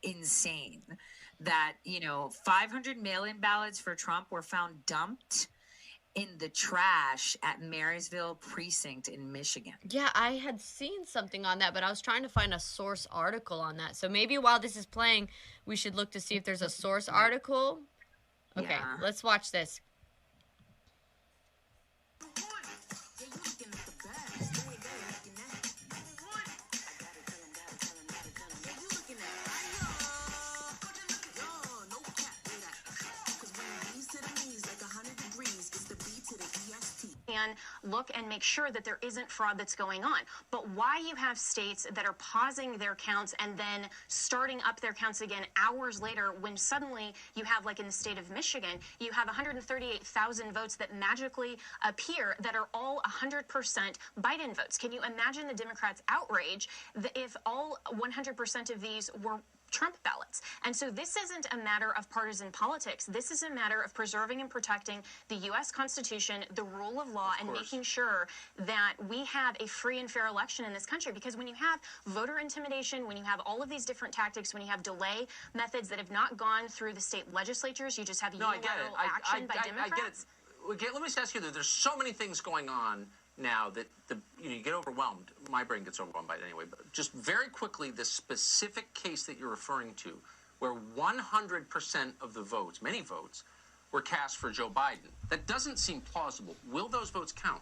insane that, 500 mail-in ballots for Trump were found dumped in the trash at Marysville precinct in Michigan. Yeah, I had seen something on that, but I was trying to find a source article on that. So maybe while this is playing, we should look to see if there's a source article. Okay, Yeah. let's watch this. And look and make sure that there isn't fraud that's going on. But why you have states that are pausing their counts and then starting up their counts again hours later when suddenly you have, like in the state of Michigan, you have 138,000 votes that magically appear that are all 100% Biden votes. Can you imagine the Democrats' outrage if all 100% of these were Trump ballots? And so this isn't a matter of partisan politics. This is a matter of preserving and protecting the U.S. Constitution, the rule of law, and making sure that we have a free and fair election in this country. Because when you have voter intimidation, when you have all of these different tactics, when you have delay methods that have not gone through the state legislatures, you just have unilateral action by Democrats. I get it. Let me just ask you, there's so many things going on now that you get overwhelmed. My brain gets overwhelmed by it anyway. But just very quickly, the specific case that you're referring to, where 100% of the votes, many votes, were cast for Joe Biden. That doesn't seem plausible. Will those votes count?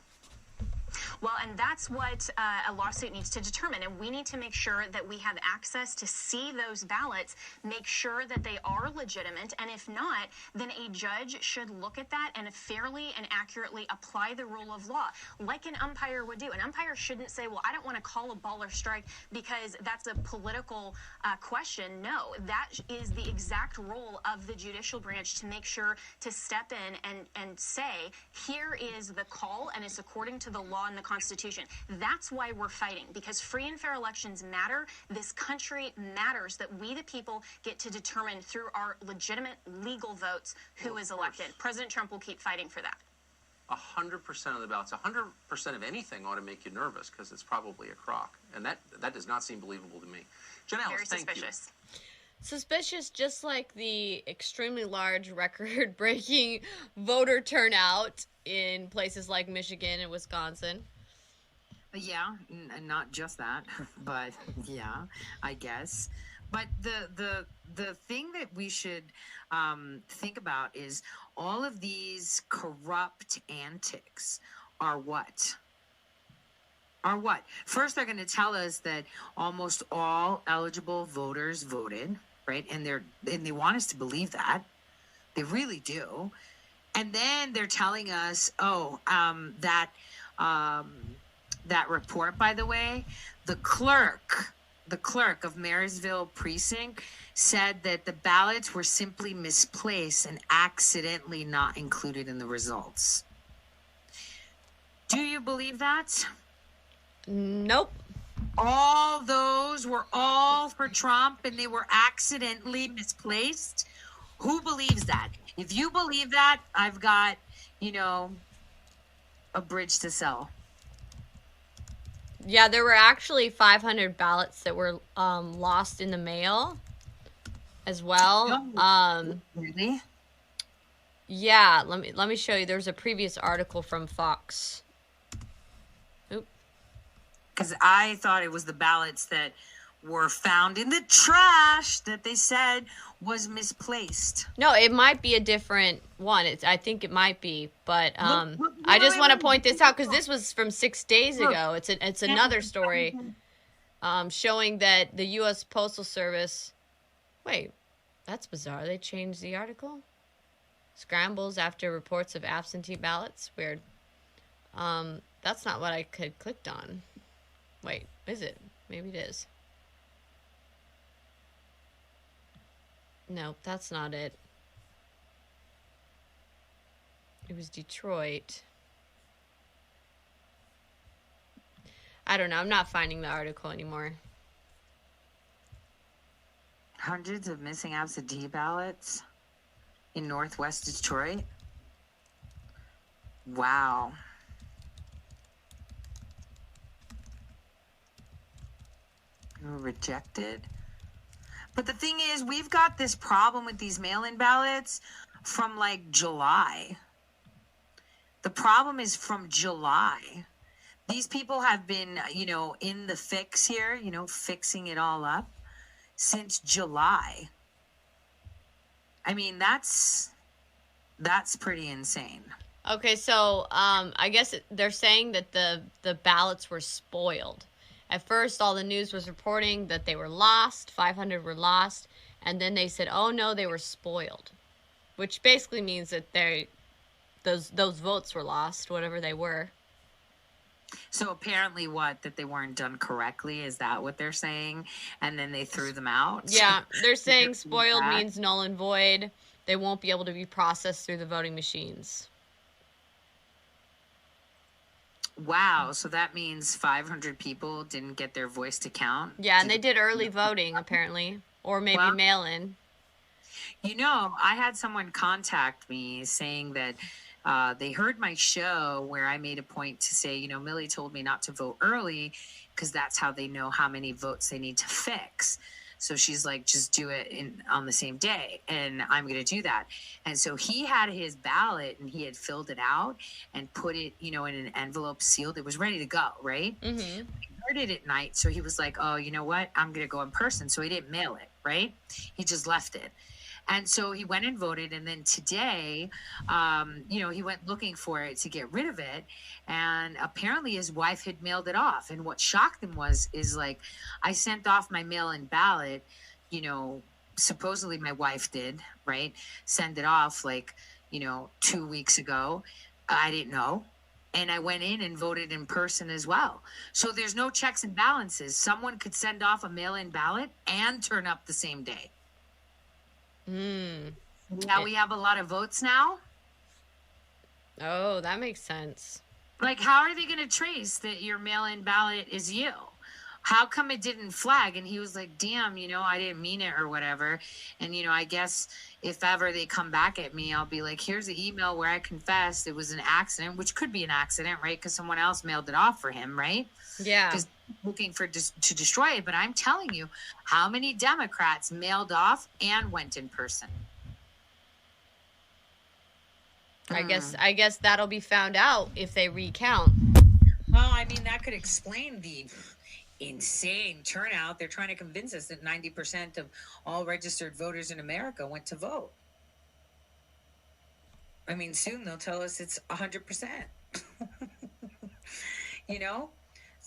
Well, and that's what a lawsuit needs to determine. And we need to make sure that we have access to see those ballots, make sure that they are legitimate. And if not, then a judge should look at that and fairly and accurately apply the rule of law, like an umpire would do. An umpire shouldn't say, well, I don't want to call a ball or strike because that's a political question. No, that is the exact role of the judicial branch, to make sure to step in and say, here is the call, and it's according to the law and the Constitution. That's why we're fighting, because free and fair elections matter. This country matters, that we the people get to determine through our legitimate legal votes who is elected. President Trump will keep fighting for that. 100% of the ballots, 100% of anything ought to make you nervous, because it's probably a crock. And that does not seem believable to me. Janelle, Very thank suspicious. you. Suspicious, just like the extremely large record-breaking voter turnout in places like Michigan and Wisconsin. Yeah, not just that, but yeah, I guess. But the thing that we should think about is all of these corrupt antics are what? First, they're going to tell us that almost all eligible voters voted, right? And they want us to believe that. They really do. And then they're telling us, that report, by the way, the clerk of Marysville precinct said that the ballots were simply misplaced and accidentally not included in the results. Do you believe that? Nope. All those were all for Trump and they were accidentally misplaced? Who believes that? If you believe that, I've got, a bridge to sell. Yeah, there were actually 500 ballots that were lost in the mail as well. Really? Yeah, let me show you. There's a previous article from Fox. Oop. Because I thought it was the ballots that were found in the trash that they said was misplaced. No, it might be a different one. I think it might be, but I just want to point this out because this was from 6 days ago. It's another story showing that the U.S. Postal Service. Wait, that's bizarre. They changed the article. Scrambles after reports of absentee ballots. Weird. That's not what I clicked on. Wait, is it? Maybe it is. No, that's not it. It was Detroit. I don't know. I'm not finding the article anymore. Hundreds of missing absentee ballots in Northwest Detroit? Wow. They were rejected. But the thing is, we've got this problem with these mail-in ballots from like July. The problem is from July. These people have been, in the fix here, fixing it all up since July. I mean, that's pretty insane. Okay, so I guess they're saying that the ballots were spoiled. At first, all the news was reporting that they were lost, 500 were lost, and then they said, "Oh no, they were spoiled," which basically means that those votes were lost, whatever they were. So apparently, that they weren't done correctly? Is that what they're saying? And then they threw them out? Yeah, they're saying spoiled means null and void. They won't be able to be processed through the voting machines. Wow, so that means 500 people didn't get their voice to count? Yeah, and they did early voting, apparently. Or maybe mail-in. I had someone contact me saying that they heard my show where I made a point to say, Millie told me not to vote early because that's how they know how many votes they need to fix. So she's like, just do it on the same day. And I'm going to do that. And so he had his ballot and he had filled it out and put it, in an envelope sealed. It was ready to go, right? Mm-hmm. He heard it at night. So he was like, oh, you know what? I'm going to go in person. So he didn't mail it, right? He just left it. And so he went and voted. And then today, he went looking for it to get rid of it. And apparently his wife had mailed it off. And what shocked him is like, I sent off my mail-in ballot, supposedly my wife did, right? Send it off 2 weeks ago. I didn't know. And I went in and voted in person as well. So there's no checks and balances. Someone could send off a mail-in ballot and turn up the same day. Now we have a lot of votes now. Oh, that makes sense. Like, how are they going to trace that your mail-in ballot is you? How come it didn't flag? And he was like, damn, I didn't mean it or whatever. And, I guess if ever they come back at me, I'll be like, here's the email where I confessed it was an accident, which could be an accident, right? Because someone else mailed it off for him, right? Yeah. Because looking to destroy it. But I'm telling you, how many Democrats mailed off and went in person? I guess that'll be found out if they recount. Well, I mean, that could explain the insane turnout. They're trying to convince us that 90% of all registered voters in America went to vote. I mean, soon they'll tell us it's 100%.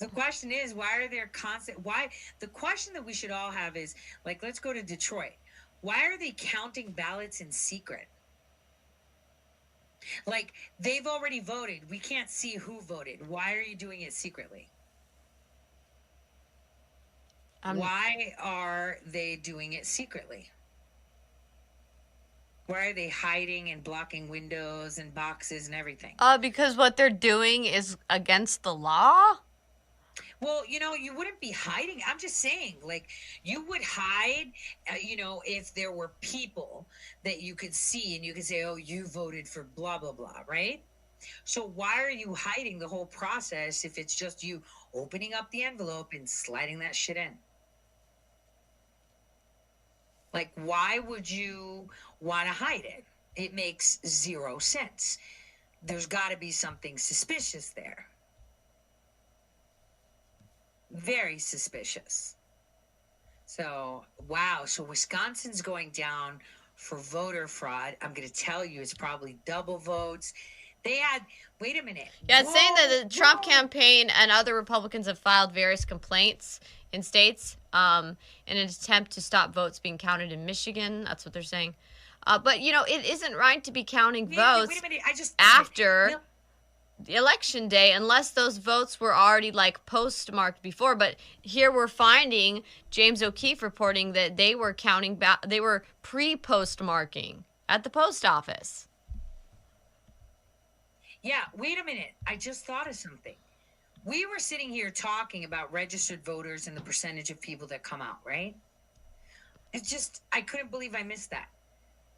The question is, why are there the question that we should all have is, like, let's go to Detroit. Why are they counting ballots in secret? Like, they've already voted. We can't see who voted. Why are you doing it secretly? Why are they doing it secretly? Why are they hiding and blocking windows and boxes and everything? Because what they're doing is against the law? Well, you wouldn't be hiding. I'm just saying, like, you would hide, if there were people that you could see and you could say, oh, you voted for blah, blah, blah, right? So why are you hiding the whole process if it's just you opening up the envelope and sliding that shit in? Like, why would you want to hide it? It makes zero sense. There's got to be something suspicious there. Very suspicious. So, wow. So Wisconsin's going down for voter fraud. I'm going to tell you, it's probably double votes. They had, wait a minute. Yeah, it's saying that the Trump campaign and other Republicans have filed various complaints in states in an attempt to stop votes being counted in Michigan. That's what they're saying. But, it isn't right to be counting votes after the election day unless those votes were already, postmarked before. But here we're finding James O'Keefe reporting that they were counting, they were pre-postmarking at the post office. Yeah, wait a minute. I just thought of something. We were sitting here talking about registered voters and the percentage of people that come out, right? I couldn't believe I missed that.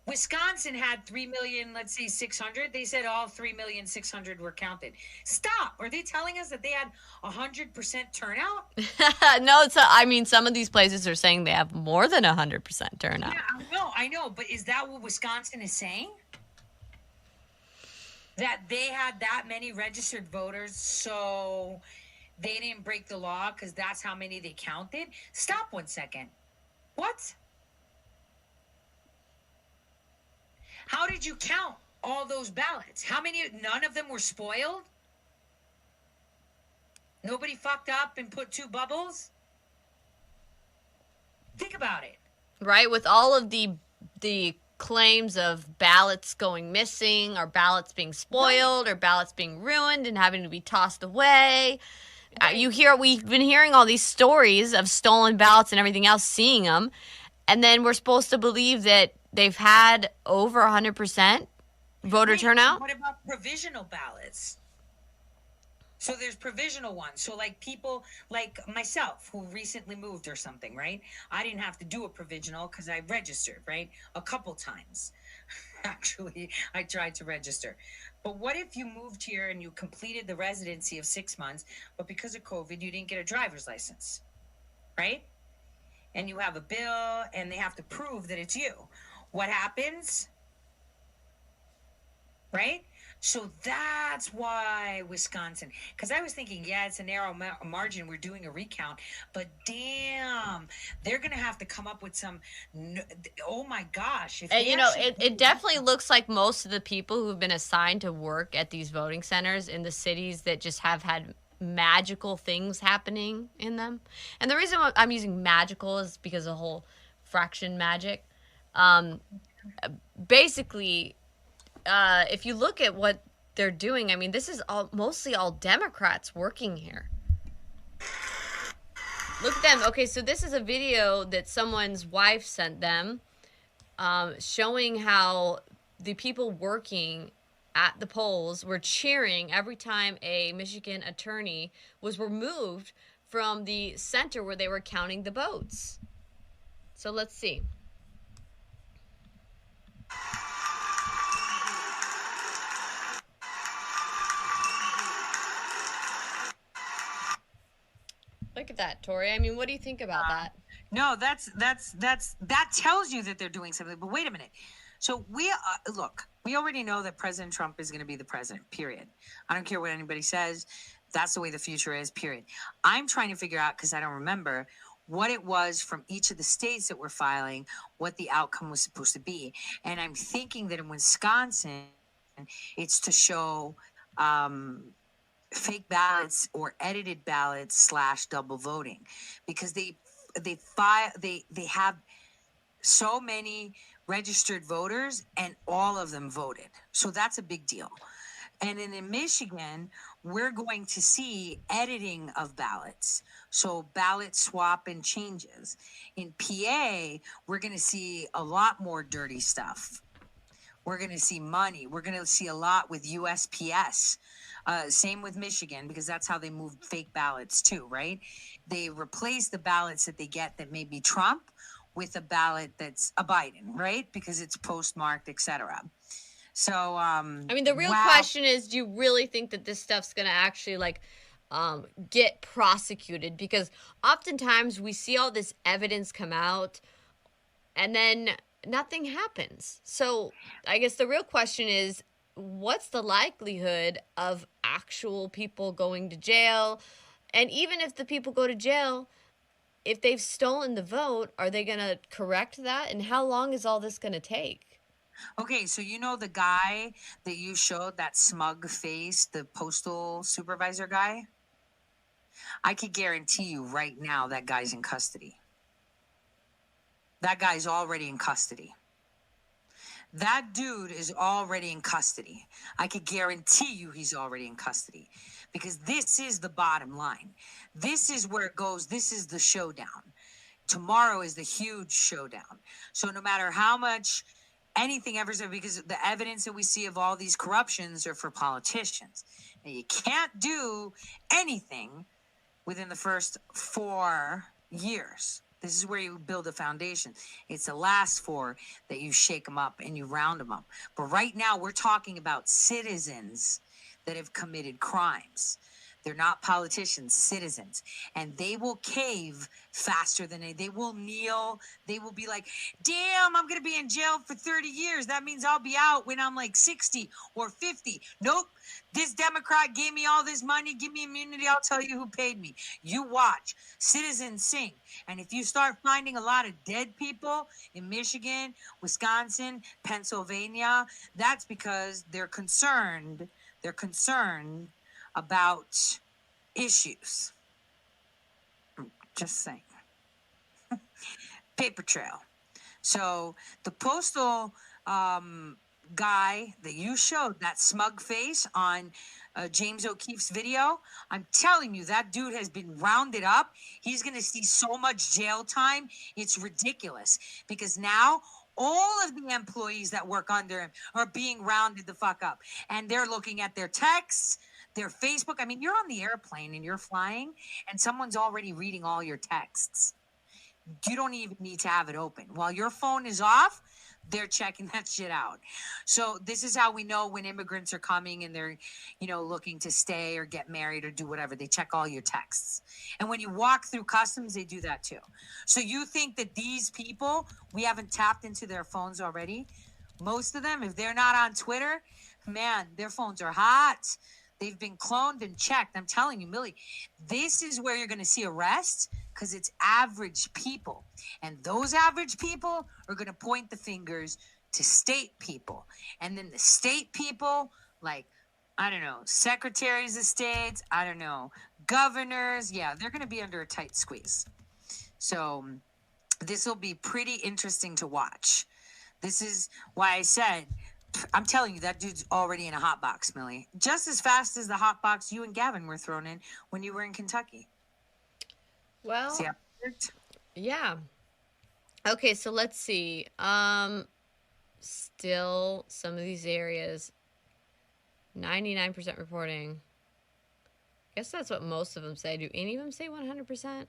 Wisconsin had 3 million, let's say 600. They said all 3,600,000 were counted. Stop. Are they telling us that they had 100% turnout? No, it's I mean, some of these places are saying they have more than 100% turnout. Yeah, I know. But is that what Wisconsin is saying? That they had that many registered voters, so they didn't break the law because that's how many they counted? Stop 1 second. What? How did you count all those ballots? How many? None of them were spoiled? Nobody fucked up and put 2 bubbles? Think about it. Right, with all of the claims of ballots going missing or ballots being spoiled or ballots being ruined and having to be tossed away. We've been hearing all these stories of stolen ballots and everything else, seeing them, and then we're supposed to believe that they've had over 100% voter turnout? What about provisional ballots? So there's provisional ones. So like people like myself who recently moved or something, right? I didn't have to do a provisional because I registered, right? A couple times. Actually, I tried to register. But what if you moved here and you completed the residency of 6 months, but because of COVID, you didn't get a driver's license, right? And you have a bill and they have to prove that it's you. What happens? Right? So that's why Wisconsin, because I was thinking, yeah, it's a narrow margin. We're doing a recount, but damn, they're going to have to come up with some, oh my gosh. And, it definitely looks like most of the people who've been assigned to work at these voting centers in the cities that just have had magical things happening in them. And the reason I'm using magical is because of the whole fraction magic. Basically, if you look at what they're doing, I mean, this is mostly all Democrats working here. Look at them. Okay, so this is a video that someone's wife sent them, showing how the people working at the polls were cheering every time a Michigan attorney was removed from the center where they were counting the votes. So let's see. Look at that, Tori. I mean, what do you think about that? No, that tells you that they're doing something. But wait a minute. So we already know that President Trump is going to be the president, period. I don't care what anybody says. That's the way the future is, period. I'm trying to figure out, because I don't remember, what it was from each of the states that were filing, what the outcome was supposed to be. And I'm thinking that in Wisconsin, it's to show fake ballots or edited ballots / double voting, because they have so many registered voters and all of them voted. So that's a big deal. And then in Michigan, we're going to see editing of ballots. So ballot swap and changes. In PA, we're going to see a lot more dirty stuff. We're going to see money. We're going to see a lot with USPS. Same with Michigan, because that's how they move fake ballots too, right? They replace the ballots that they get that may be Trump with a ballot that's a Biden, right? Because it's postmarked, etc. So, I mean, the real question is, do you really think that this stuff's going to actually get prosecuted? Because oftentimes we see all this evidence come out and then nothing happens. So I guess the real question is, what's the likelihood of actual people going to jail? And even if the people go to jail, if they've stolen the vote, are they going to correct that? And how long is all this going to take? Okay, so you know the guy that you showed, that smug face, the postal supervisor guy? I could guarantee you right now that guy's in custody. That guy's already in custody. That dude is already in custody. I could guarantee you he's already in custody, because this is the bottom line. This is where it goes. This is the showdown. Tomorrow is the huge showdown. So no matter how much anything ever said, because the evidence that we see of all these corruptions are for politicians. Now, you can't do anything within the first 4 years. This is where you build a foundation. It's the last four that you shake them up and you round them up. But right now, we're talking about citizens that have committed crimes. They're not politicians, citizens. And they will cave faster than they will kneel. They will be like, damn, I'm going to be in jail for 30 years. That means I'll be out when I'm like 60 or 50. Nope. This Democrat gave me all this money. Give me immunity. I'll tell you who paid me. You watch. Citizens sing. And if you start finding a lot of dead people in Michigan, Wisconsin, Pennsylvania, that's because they're concerned. They're concerned about issues. Just saying. Paper trail. So the postal guy that you showed, that smug face on James O'Keefe's video, I'm telling you, that dude has been rounded up. He's going to see so much jail time. It's ridiculous because now all of the employees that work under him are being rounded the fuck up. And they're looking at their texts, their Facebook. I mean, you're on the airplane and you're flying and someone's already reading all your texts. You don't even need to have it open. While your phone is off, they're checking that shit out. So this is how we know when immigrants are coming and they're, looking to stay or get married or do whatever. They check all your texts. And when you walk through customs, they do that too. So you think that these people, we haven't tapped into their phones already? Most of them, if they're not on Twitter, man, their phones are hot. They've been cloned and checked. I'm telling you, Millie, this is where you're going to see arrests because it's average people. And those average people are going to point the fingers to state people. And then the state people, like, I don't know, secretaries of states, I don't know, governors, yeah, they're going to be under a tight squeeze. So this will be pretty interesting to watch. This is why I said, I'm telling you, that dude's already in a hot box, Millie. Just as fast as the hot box you and Gavin were thrown in when you were in Kentucky. Well, see how it worked? Yeah. Okay, so let's see. Still some of these areas, 99% reporting. I guess that's what most of them say. Do any of them say 100%?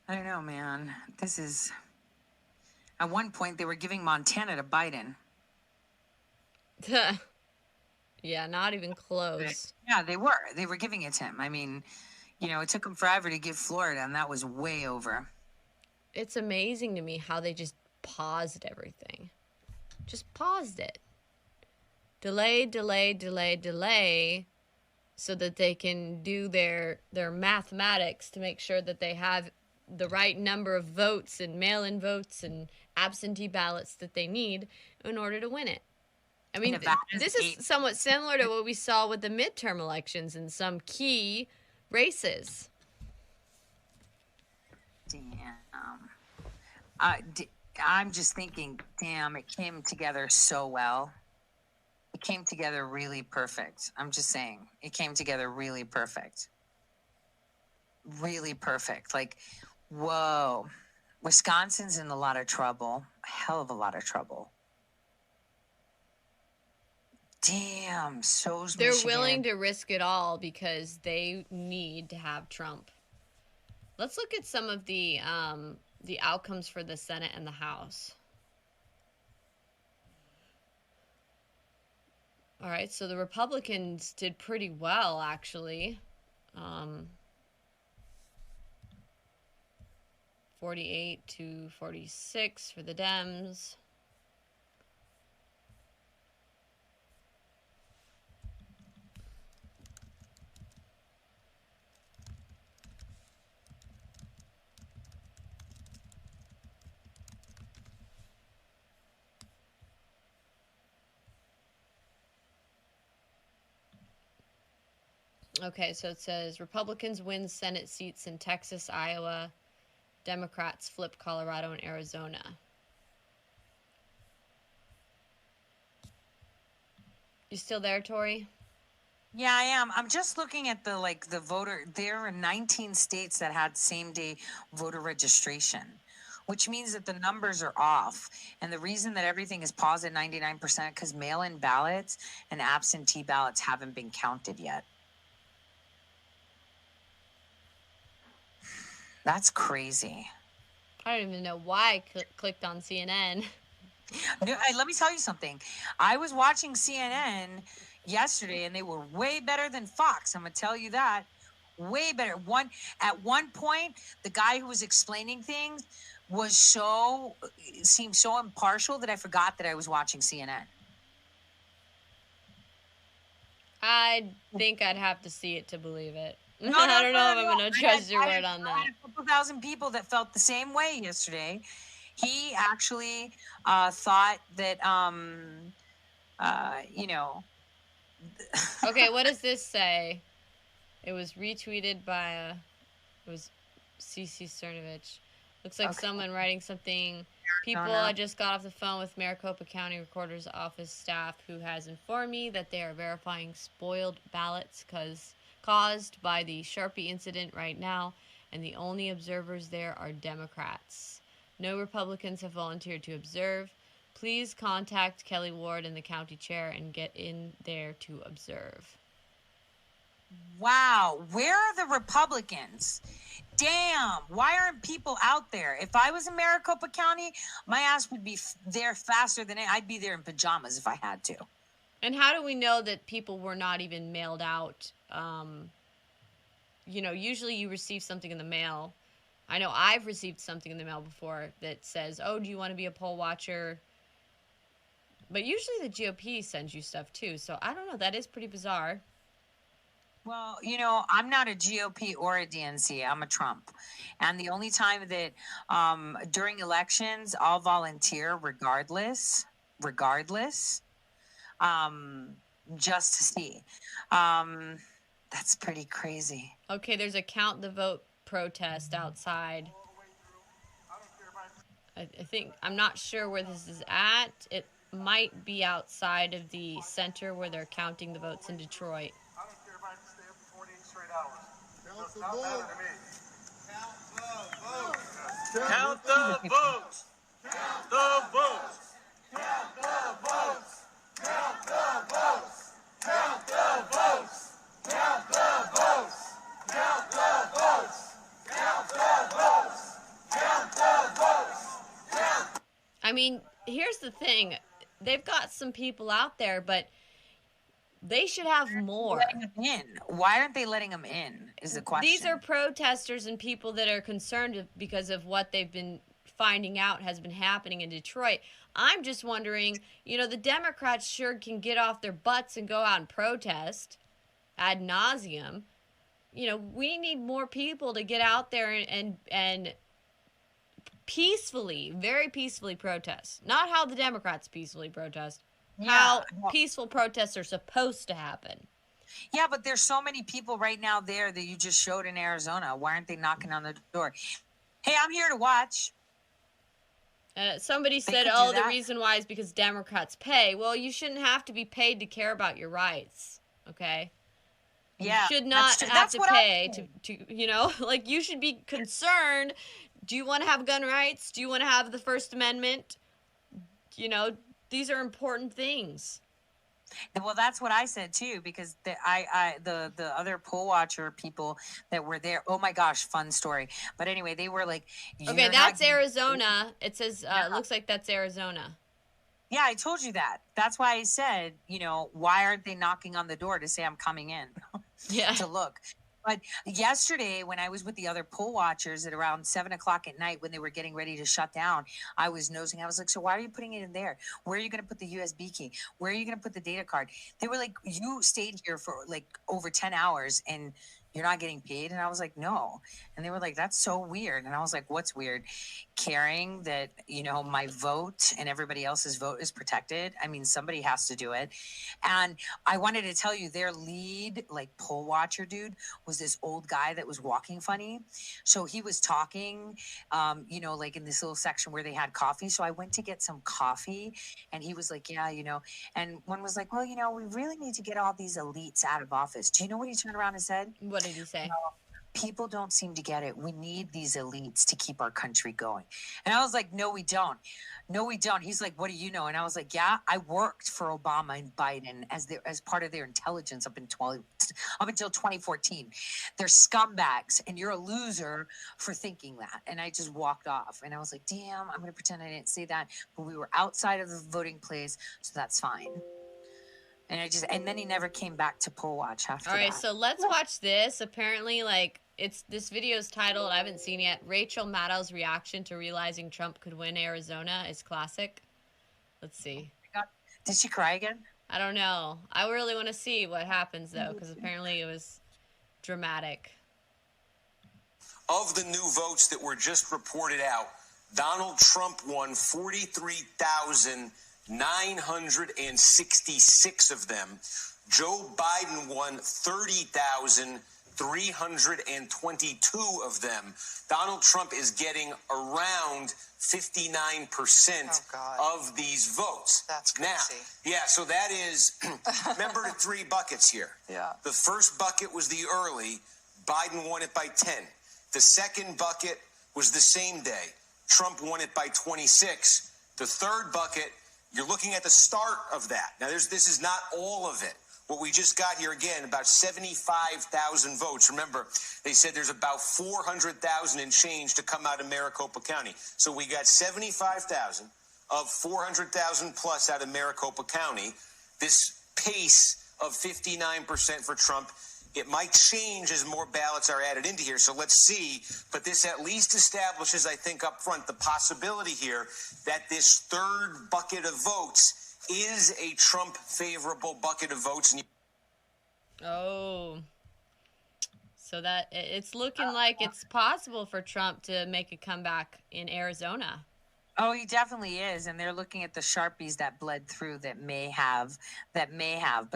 I don't know, man. This is... At one point, they were giving Montana to Biden. Yeah, not even close. Yeah, they were. They were giving it to him. I mean, it took him forever to give Florida, and that was way over. It's amazing to me how they just paused everything. Just paused it. Delay, so that they can do their mathematics to make sure that they have the right number of votes and mail-in votes and absentee ballots that they need in order to win it. I mean, this is somewhat similar to what we saw with the midterm elections in some key races. Damn. I'm just thinking, damn, it came together so well. It came together really perfect. I'm just saying, it came together really perfect. Really perfect. Like, whoa. Wisconsin's in a lot of trouble. A hell of a lot of trouble. Damn, so's They're Michigan. willing to risk it all because they need to have Trump. Let's look at some of the outcomes for the Senate and the House. All right, so the Republicans did pretty well, actually. 48 to 46 for the Dems. Okay, so it says Republicans win Senate seats in Texas, Iowa. Democrats flip Colorado and Arizona. You still there, Tori? Yeah, I am. I'm just looking at the voter. There are 19 states that had same-day voter registration, which means that the numbers are off. And the reason that everything is paused at 99% because mail-in ballots and absentee ballots haven't been counted yet. That's crazy. I don't even know why I clicked on CNN. No, let me tell you something. I was watching CNN yesterday, and they were way better than Fox. I'm gonna tell you that. Way better. At one point, the guy who was explaining things was seemed so impartial that I forgot that I was watching CNN. I think I'd have to see it to believe it. No, I don't know if I'm going to trust your word on I that. had a couple thousand people that felt the same way yesterday. He actually thought that, you know. Okay, what does this say? It was retweeted by it was CC Cernovich. Looks like someone writing something. People, I just got off the phone with Maricopa County Recorder's Office staff who has informed me that they are verifying spoiled ballots caused by the Sharpie incident right now, and the only observers there are Democrats. No Republicans have volunteered to observe. Please contact Kelly Ward and the county chair and get in there to observe. Wow, where are the Republicans? Damn, why aren't people out there? If I was in Maricopa County, my ass would be there faster than I'd be there in pajamas if I had to. And how do we know that people were not even mailed out? Usually you receive something in the mail. I know I've received something in the mail before that says, oh, do you want to be a poll watcher? But usually the GOP sends you stuff too. So I don't know. That is pretty bizarre. Well, I'm not a GOP or a DNC. I'm a Trump. And the only time that during elections, I'll volunteer regardless, just to see. That's pretty crazy. Okay, there's a Count the Vote protest outside. I think, I'm not sure where this is at. It might be outside of the center where they're counting the votes in Detroit. Count the votes. Count the votes. Count the votes. Count the votes. Count the votes. Count the votes. Count the votes. Count the votes. Count the votes. I mean, here's the thing. They've got some people out there, but they should have more. Letting them in. Why aren't they letting them in is the question. These are protesters and people that are concerned because of what they've been finding out has been happening in Detroit. I'm just wondering, the Democrats sure can get off their butts and go out and protest ad nauseum. We need more people to get out there and peacefully, very peacefully protest. Not how the Democrats peacefully protest. How peaceful protests are supposed to happen. Yeah, but there's so many people right now there that you just showed in Arizona. Why aren't they knocking on the door? Hey, I'm here to watch. Somebody said, the reason why is because Democrats pay. Well, you shouldn't have to be paid to care about your rights, okay? Yeah, you should not have to pay to like, you should be concerned. Do you want to have gun rights? Do you want to have the First Amendment? These are important things. Well, that's what I said too, because the other poll watcher people that were there. Oh my gosh, fun story. But anyway, they were like, okay, that's Arizona. It says it looks like that's Arizona. Yeah, I told you that. That's why I said, why aren't they knocking on the door to say I'm coming in? Yeah. To look. But yesterday, when I was with the other poll watchers at around 7 o'clock at night, when they were getting ready to shut down, I was nosing. I was like, so why are you putting it in there? Where are you going to put the USB key? Where are you going to put the data card? They were like, you stayed here for like over 10 hours and you're not getting paid? And I was like, no. And they were like, that's so weird. And I was like, what's weird? Caring that, my vote and everybody else's vote is protected. I mean, somebody has to do it. And I wanted to tell you, their lead, poll watcher dude was this old guy that was walking funny. So he was talking, in this little section where they had coffee. So I went to get some coffee and he was like, yeah, and one was like, well, we really need to get all these elites out of office. Do you know what he turned around and said? What did he say? people don't seem to get it. We need these elites to keep our country going. And I was like, no, we don't. No, we don't. He's like, what do you know? And I was like, yeah, I worked for Obama and Biden as part of their intelligence up until 2014. They're scumbags, and you're a loser for thinking that. And I just walked off. And I was like, damn, I'm going to pretend I didn't say that. But we were outside of the voting place, so that's fine. And then he never came back to poll watch after that. All right, so let's watch this. Apparently, this video is titled, I haven't seen yet, Rachel Maddow's reaction to realizing Trump could win Arizona is classic. Let's see. Did she cry again? I don't know. I really want to see what happens, though, because apparently it was dramatic. Of the new votes that were just reported out, Donald Trump won 43,966 of them. Joe Biden won 30,322 of them. Donald Trump is getting around 59% of these votes. That's crazy. Now, yeah, so that is, remember the three buckets here. Yeah. The first bucket was the early. Biden won it by 10. The second bucket was the same day. Trump won it by 26. The third bucket, you're looking at the start of that. Now, this is not all of it. What we just got here, again, about 75,000 votes. Remember, they said there's about 400,000 and change to come out of Maricopa County. So we got 75,000 of 400,000 plus out of Maricopa County. This pace of 59% for Trump, it might change as more ballots are added into here. So let's see. But this at least establishes, I think, up front, the possibility here that this third bucket of votes is a Trump favorable bucket of votes. Oh, so that it's looking like it's possible for Trump to make a comeback in Arizona. Oh, he definitely is. And they're looking at the Sharpies that bled through that may have, but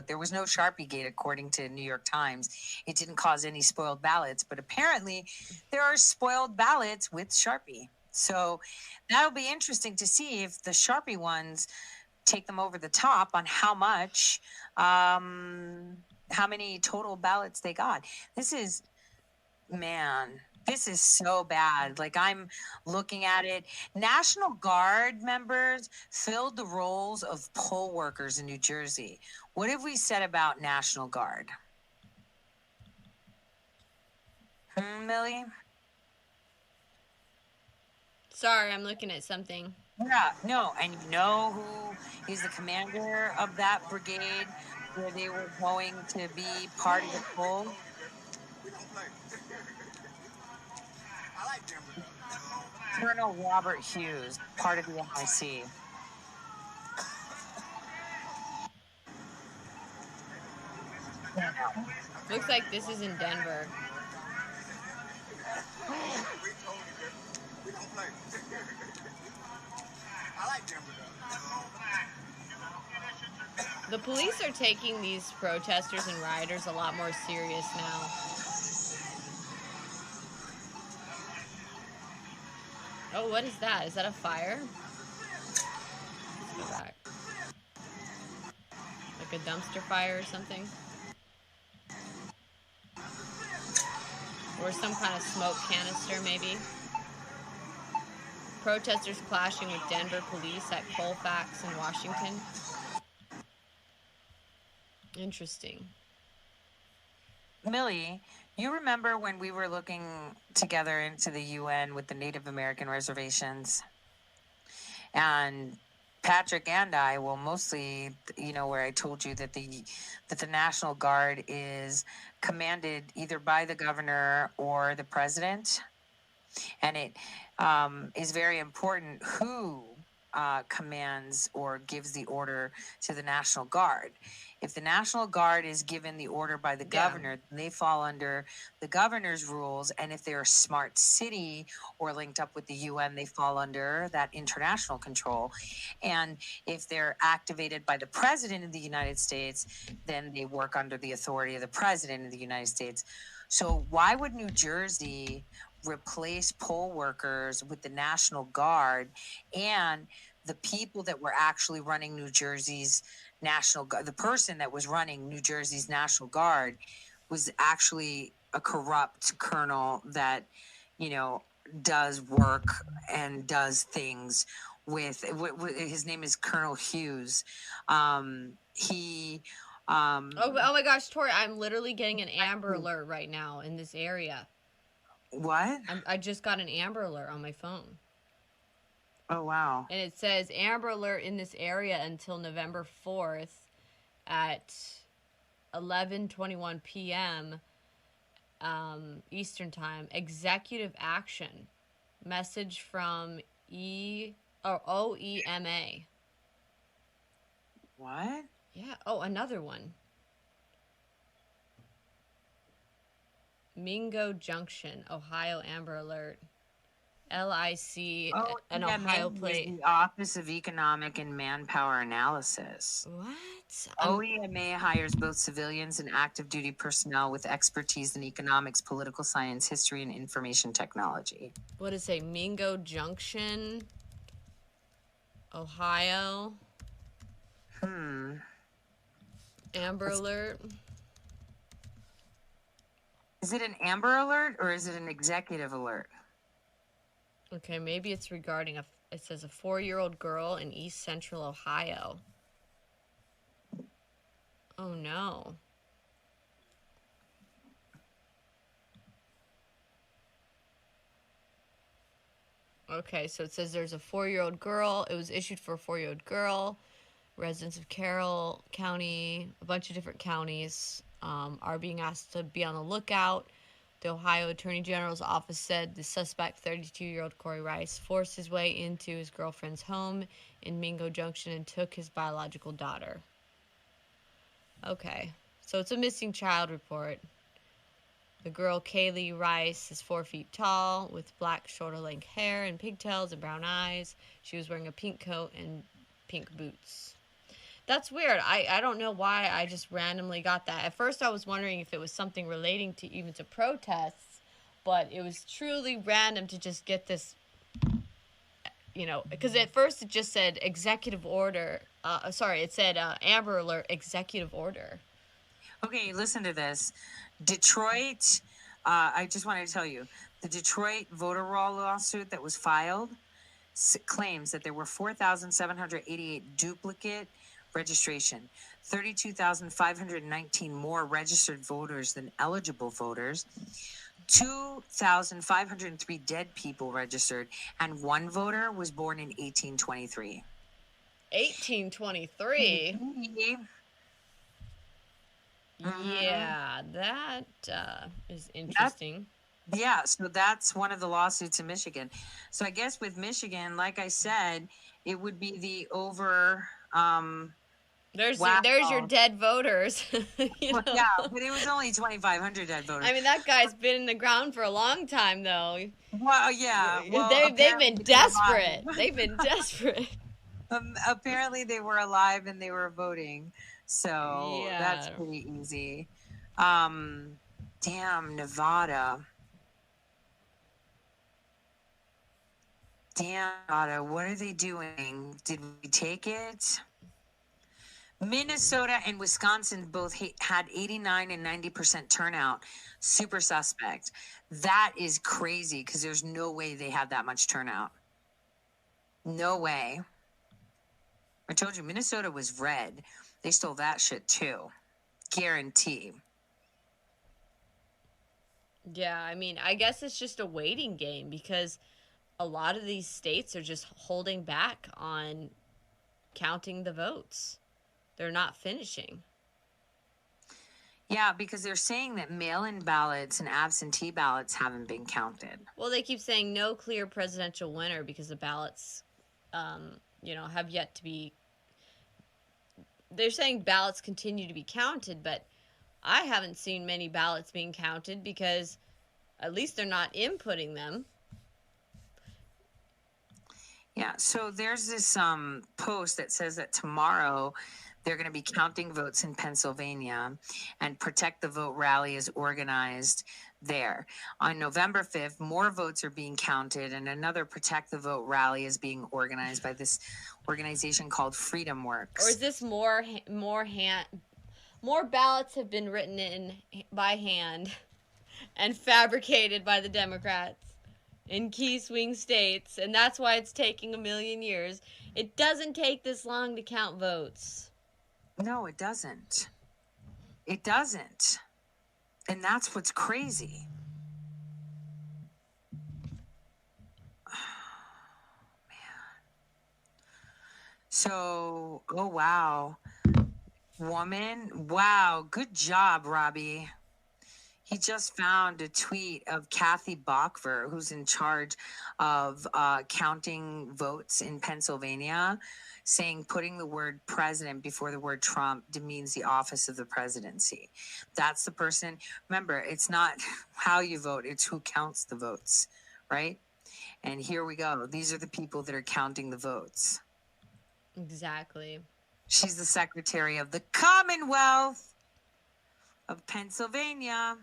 there was no Sharpie gate, according to New York Times. It didn't cause any spoiled ballots, but apparently there are spoiled ballots with Sharpie. So that'll be interesting to see if the Sharpie ones take them over the top on how many total ballots they got. This is so bad. Like, I'm looking at it. National Guard members filled the roles of poll workers in New Jersey. What have we said about National Guard? Millie? Sorry, I'm looking at something. Yeah, no, and you know who is the commander of that brigade where they were going to be part of the poll? Colonel Robert Hughes, part of the NIC. Looks like this is in Denver. The police are taking these protesters and rioters a lot more serious now. Oh, what is that? Is that a fire? Let's go back. Like a dumpster fire or something? Or some kind of smoke canister, maybe? Protesters clashing with Denver police at Colfax in Washington. Interesting. Millie, you remember when we were looking together into the UN with the Native American reservations? And Patrick and I, well, mostly, where I told you that the National Guard is commanded either by the governor or the president. And it is very important who commands or gives the order to the National Guard. If the National Guard is given the order by the governor, then they fall under the governor's rules. And if they're a smart city or linked up with the UN, they fall under that international control. And if they're activated by the president of the United States, then they work under the authority of the president of the United States. So why would New Jersey replace poll workers with the National Guard, and the people that were actually running New Jersey's National Guard, the person that was running New Jersey's National Guard was actually a corrupt colonel that, does work and does things with, his name is Colonel Hughes. He, oh my gosh, Tori, I'm literally getting an Amber Alert right now in this area. What? I just got an Amber Alert on my phone. Oh, wow. And it says Amber Alert in this area until November 4th at 11:21 p.m. Eastern Time. Executive action. Message from OEMA. What? Yeah. Oh, another one. Mingo Junction, Ohio Amber Alert. LIC, an Ohio plate. The Office of Economic and Manpower Analysis. What? OEMA hires both civilians and active duty personnel with expertise in economics, political science, history, and information technology. What does it say? Mingo Junction, Ohio. Amber Alert. Is it an Amber Alert or is it an executive alert? Okay, maybe it's regarding it says a 4-year-old girl in East Central Ohio. Oh no. Okay, so it says there's a 4-year-old girl. It was issued for a 4-year-old girl. Residents of Carroll County, a bunch of different counties, are being asked to be on the lookout. The Ohio Attorney General's office said the suspect, 32-year-old Corey Rice, forced his way into his girlfriend's home in Mingo Junction and took his biological daughter. Okay, so it's a missing child report. The girl, Kaylee Rice, is 4 feet tall with black shoulder-length hair and pigtails and brown eyes. She was wearing a pink coat and pink boots. That's weird. I don't know why I just randomly got that. At first I was wondering if it was something relating to even to protests, but it was truly random to just get this, because at first it just said executive order. It said Amber Alert executive order. Okay, listen to this. Detroit, I just wanted to tell you, the Detroit voter roll lawsuit that was filed claims that there were 4,788 duplicate registration, 32,519 more registered voters than eligible voters, 2,503 dead people registered, and one voter was born in 1823. 1823? Yeah, that is interesting. So that's one of the lawsuits in Michigan. So I guess with Michigan, like I said, it would be the over... There's your dead voters. Yeah, but it was only 2,500 dead voters. I mean, that guy's been in the ground for a long time, though. Well, yeah. Well, they've been desperate. They've been desperate. Apparently, they were alive and they were voting, so that's pretty easy. Damn, Nevada. Damn, Nevada. What are they doing? Did we take it? Minnesota and Wisconsin both had 89 and 90% turnout. Super suspect. That is crazy because there's no way they had that much turnout. No way. I told you, Minnesota was red. They stole that shit too. Guarantee. Yeah, I mean, I guess it's just a waiting game because a lot of these states are just holding back on counting the votes. They're not finishing. Yeah, because they're saying that mail-in ballots and absentee ballots haven't been counted. Well, they keep saying no clear presidential winner because the ballots, have yet to be... They're saying ballots continue to be counted, but I haven't seen many ballots being counted because at least they're not inputting them. Yeah, so there's this post that says that tomorrow they're going to be counting votes in Pennsylvania, and Protect the Vote rally is organized there. On November 5th, more votes are being counted, and another Protect the Vote rally is being organized by this organization called Freedom Works. Or is this more ballots have been written in by hand and fabricated by the Democrats in key swing states, and that's why it's taking a million years. It doesn't take this long to count votes. No, it doesn't. It doesn't. And that's what's crazy. So, oh wow. Woman, wow, good job, Robbie. He just found a tweet of Kathy Bachver, who's in charge of counting votes in Pennsylvania, saying putting the word president before the word Trump demeans the office of the presidency. That's the person. Remember, it's not how you vote, it's who counts the votes, right? And here we go. These are the people that are counting the votes. Exactly. She's the Secretary of the Commonwealth of Pennsylvania.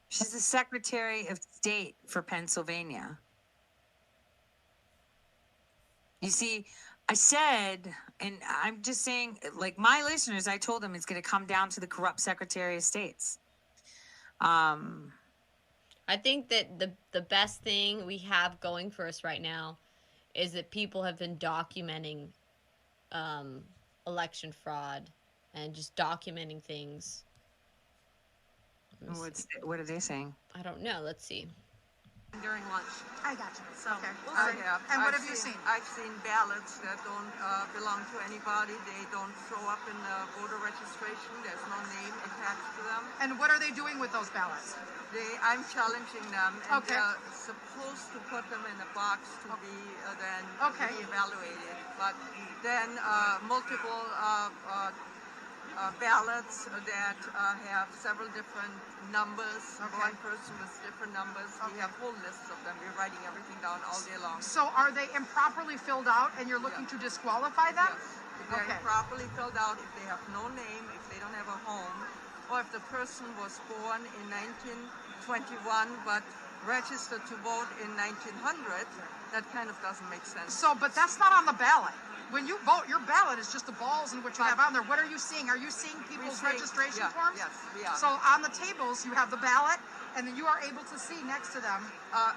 She's the Secretary of State for Pennsylvania. You see, I said, and I'm just saying, like my listeners, I told them it's going to come down to the corrupt Secretary of States. I think that the best thing we have going for us right now is that people have been documenting election fraud and just documenting things. What are they saying? I don't know. Let's see. During lunch. I got you. So Okay. I have. And what have you seen? I've seen ballots that don't belong to anybody. They don't show up in the voter registration. There's no name attached to them. And what are they doing with those ballots? I'm challenging them, and Okay. they're supposed to put them in a box to be then Okay. evaluated. But then multiple ballots that have several different numbers. Okay. One person with different numbers. We have whole lists of them. We're writing everything down all day long. So are they improperly filled out and you're looking to disqualify them? Yes. If they're Okay. properly filled out, if they have no name, if they don't have a home, or if the person was born in 1921 but registered to vote in 1900, that kind of doesn't make sense. So, but that's not on the ballot. When you vote, your ballot is just the balls in which you have on there. What are you seeing? Are you seeing people's registration forms? Yes, we are. So on the tables, you have the ballot, and then you are able to see next to them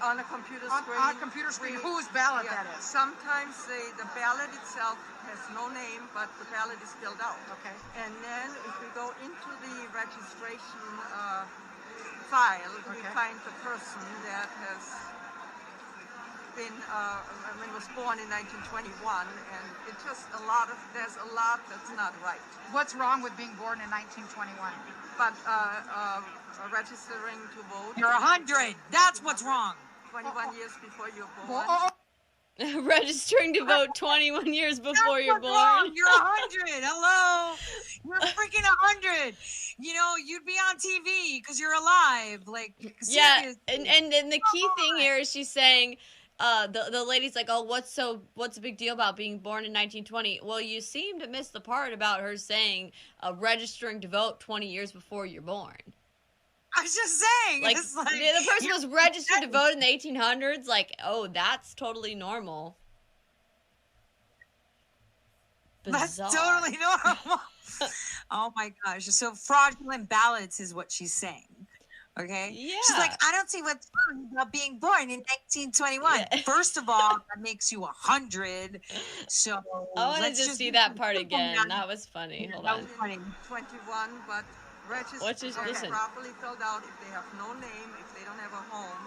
On a computer on screen. a computer screen whose ballot that is. Sometimes the ballot itself has no name, but the ballot is filled out. Okay. And then if we go into the registration file, we Okay. find the person that has been, was born in 1921, and it's just there's a lot that's not right. What's wrong with being born in 1921? But registering to vote. You're 100. That's what's wrong. 21 years before you're born. Registering to vote 21 years before you're What's wrong? born. You're 100. Hello. You're freaking 100. You know, you'd be on TV because you're alive. Like, Yeah, seriously. and then the key thing here is she's saying, the lady's like, oh, what's the big deal about being born in 1920? Well, you seem to miss the part about her saying registering to vote 20 years before you're born. I was just saying. Like, it's like the person was registered to vote in the 1800s. Like, oh, that's totally normal. That's Bizarre. totally normal. Oh my gosh. So fraudulent ballots is what she's saying. Okay? Yeah. She's like, I don't see what's wrong about being born in 1921. Yeah. First of all, that makes you 100. So I want to let's just see that part simple again. math. That was funny. Hold That on. was funny. 21, but registered Let's just listen. properly filled out if they have no name, if they don't have a home,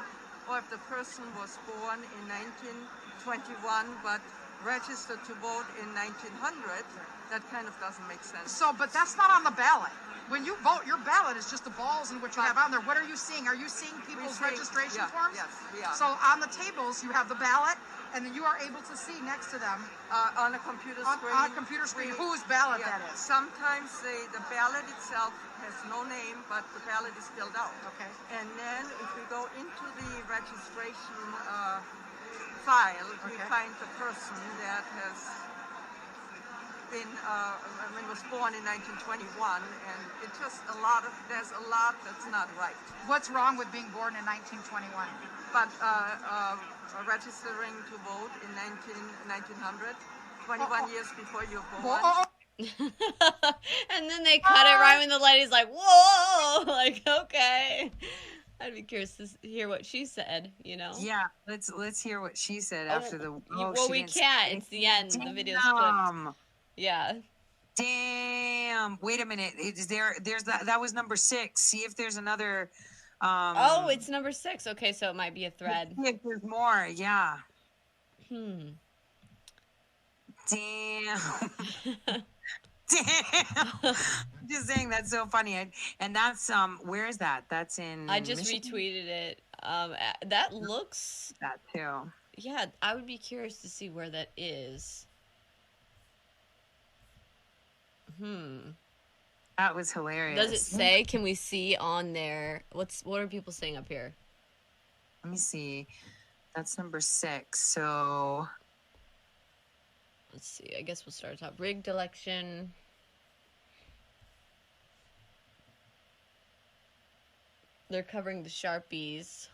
or if the person was born in 1921 but registered to vote in 1900, that kind of doesn't make sense. So, but that's not on the ballot. When you vote, your ballot is just the balls in which you have on there. What are you seeing? Are you seeing people's registration forms? Yes, we are. So on the tables, you have the ballot, and then you are able to see next to them On a computer on screen. a computer screen whose ballot that is. Sometimes the ballot itself has no name, but the ballot is filled out. Okay. And then if we go into the registration file, we Okay. find the person that has been, was born in 1921, and it's just there's a lot that's not right. What's wrong with being born in 1921? But registering to vote in 1900, 21 years before you're born. And then they cut it right when the lady's like, whoa, like, okay. I'd be curious to hear what she said, you know? Yeah, let's hear what she said after the. Oh, well, she we didn't can't. say- It's the end. The video's clipped. Damn. Yeah. Damn. Wait a minute. Is there's that was number 6. See if there's another. Oh, it's number 6. Okay, so it might be a thread. See if there's more. Yeah. Hmm. Damn. Damn. I'm just saying that's so funny. And that's where is that? That's in I just Michigan? retweeted it. That looks. That too. Yeah, I would be curious to see where that is. That was hilarious. Does it say? Can we see on there? What are people saying up here? Let me see. That's number 6. So Let's see. I guess we'll start at top. Rigged election. They're covering the Sharpies.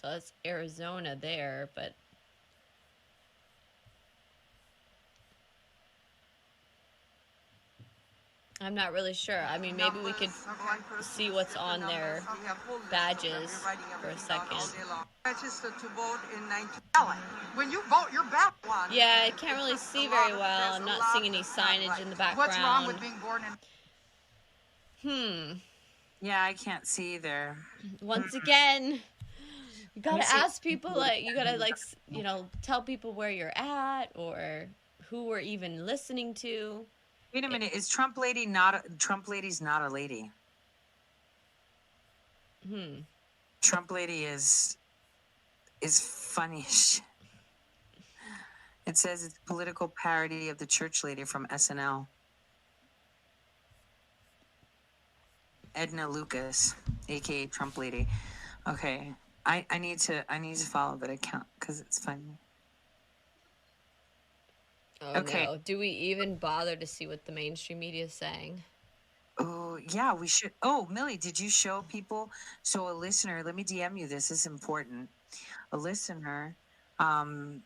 So that's Arizona there, but I'm not really sure. I mean, maybe we could see what's on their badges for a second. Registered to vote in 19. When you vote, your ballot one. Yeah, I can't really see very well. I'm not seeing any signage in the background. What's wrong with being born in? yeah, I can't see either. Once again, you gotta ask people, like, you gotta, like, you know, tell people where you're at or who we're even listening to. Wait a minute. Is Trump lady's not a lady? Trump lady is funny as shit. It says it's political parody of the church lady from SNL. Edna Lucas, aka Trump lady. Okay. I need to follow that account because it's funny. Oh, Okay. no. Do we even bother to see what the mainstream media is saying? Oh, yeah, we should. Oh, Millie, did you show people? So a listener, let me DM you this. This is important. A listener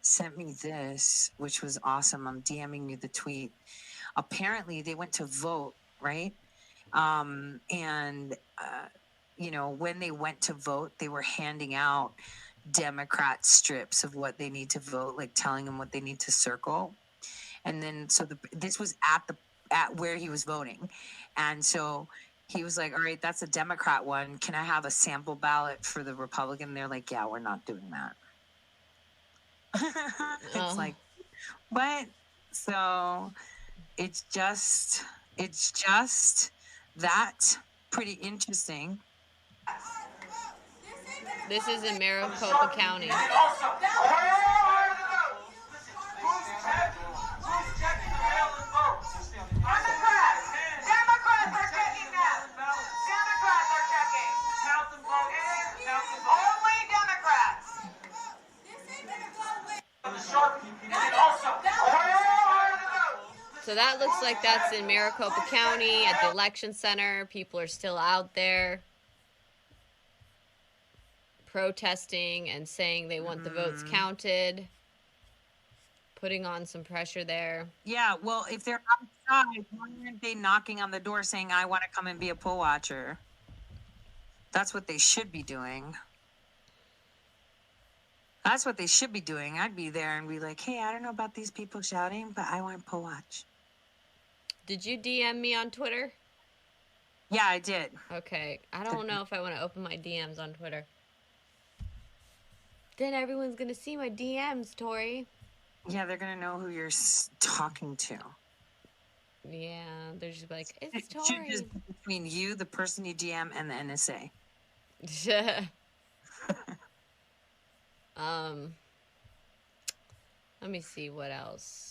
sent me this, which was awesome. I'm DMing you the tweet. Apparently, they went to vote, right? You know, when they went to vote, they were handing out Democrat strips of what they need to vote, like telling them what they need to circle. And then, so this was at where he was voting. And so he was like, all right, that's a Democrat one. Can I have a sample ballot for the Republican? And they're like, yeah, we're not doing that. It's like, what? So it's just that pretty interesting. This is in Maricopa County. So that looks like that's in Maricopa County at the election center. People are still out there protesting and saying they want the votes counted, putting on some pressure there. Yeah, well, if they're outside, why aren't they knocking on the door saying, I want to come and be a poll watcher? That's what they should be doing. That's what they should be doing. I'd be there and be like, hey, I don't know about these people shouting, but I want to poll watch. Did you DM me on Twitter? Yeah, I did. Okay. I don't know if I want to open my DMs on Twitter. Then everyone's going to see my DMs, Tori. Yeah, they're going to know who you're talking to. Yeah, they're just like, it's It should Tori. just be between you, the person you DM, and the NSA. Let me see what else.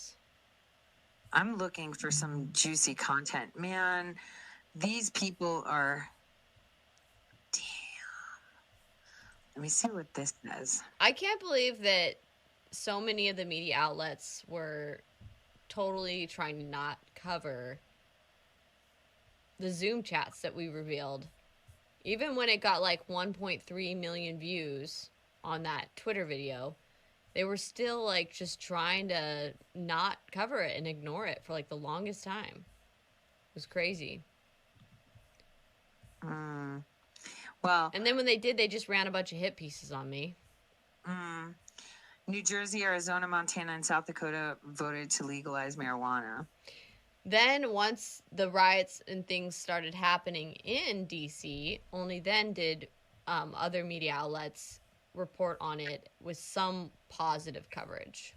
I'm looking for some juicy content. Man, these people are... Damn. Let me see what this says. I can't believe that so many of the media outlets were totally trying to not cover the Zoom chats that we revealed. Even when it got like 1.3 million views on that Twitter video, they were still like just trying to not cover it and ignore it for like the longest time. It was crazy. Well, And then when they did, they just ran a bunch of hit pieces on me. New Jersey, Arizona, Montana, and South Dakota voted to legalize marijuana. Then once the riots and things started happening in DC, only then did other media outlets report on it with some positive coverage.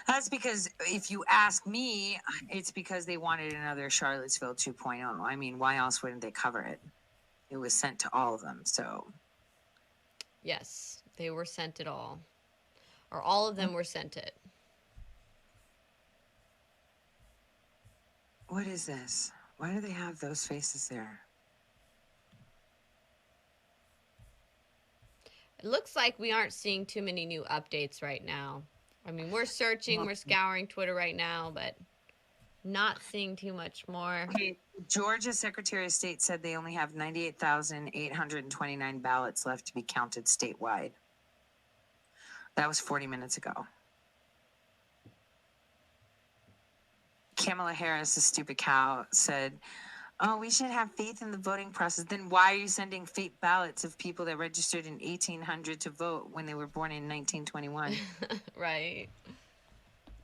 That's because, if you ask me, it's because they wanted another Charlottesville 2.0. I mean, why else wouldn't they cover it? It was sent to all of them, so. Yes, they were sent it all. Or all of them were sent it. What is this? Why do they have those faces there? It looks like we aren't seeing too many new updates right now. I mean, we're searching, we're scouring Twitter right now, but not seeing too much more. Okay, Georgia Secretary of State said they only have 98,829 ballots left to be counted statewide. That was 40 minutes ago. Kamala Harris, the stupid cow, said, "Oh, we should have faith in the voting process." Then why are you sending fake ballots of people that registered in 1800 to vote when they were born in 1921? Right.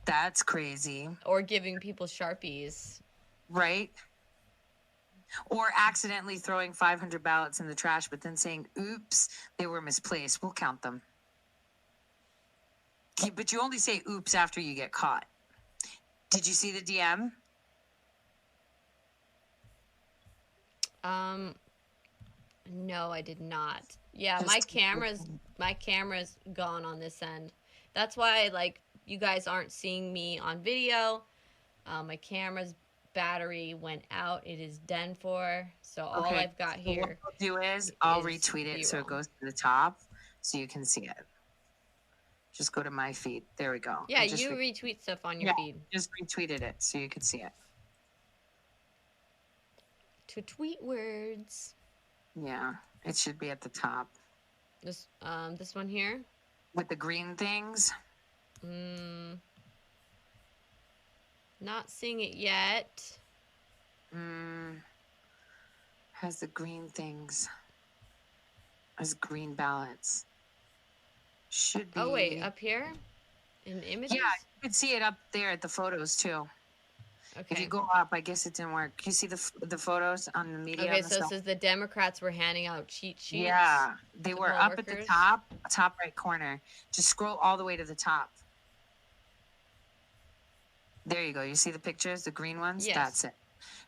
That's crazy. Or giving people Sharpies. Right? Or accidentally throwing 500 ballots in the trash, but then saying, "Oops, they were misplaced. We'll count them." But you only say oops after you get caught. Did you see the DM? No, I did not. Yeah, my camera's gone on this end. That's why, like, you guys aren't seeing me on video. My camera's battery went out. It is done for. So all I've got here. What I'll do is I'll retweet it so it goes to the top so you can see it. Just go to my feed. There we go. Yeah, you retweet stuff on your feed. Just retweeted it so you could see it. To tweet words. Yeah, it should be at the top. This one here? With the green things? Not seeing it yet. Has the green things. Has green ballots. Should be. Oh, wait, up here? In images? Yeah, you can see it up there at the photos, too. Okay. If you go up, I guess it didn't work. You see the photos on the media? Okay, so it says the Democrats were handing out cheat sheets. Yeah, they were up workers. at the top right corner. Just scroll all the way to the top. There you go. You see the pictures, the green ones? Yes. That's it.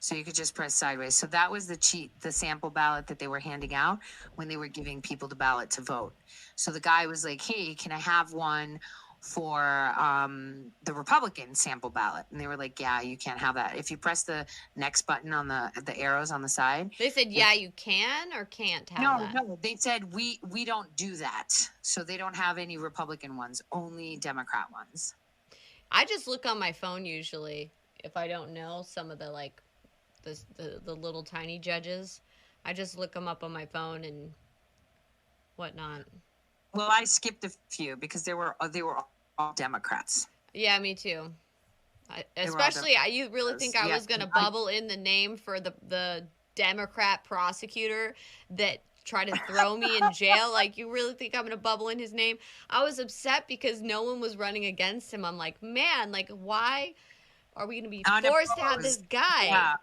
So you could just press sideways. So that was the sample ballot that they were handing out when they were giving people the ballot to vote. So the guy was like, "Hey, can I have one for the Republican sample ballot?" And they were like, "Yeah, you can't have that. If you press the next button on the arrows on the side." They said, "Yeah, you can or can't have that." No. They said we don't do that. So they don't have any Republican ones, only Democrat ones. I just look on my phone usually if I don't know some of the like the little tiny judges. I just look them up on my phone and whatnot. Well, I skipped a few because they were all Democrats. Yeah, me too. Especially, you really think I was going to bubble in the name for the Democrat prosecutor that tried to throw me in jail? Like, you really think I'm going to bubble in his name? I was upset because no one was running against him. I'm like, man, like, why are we going to be forced to have this guy? Yeah.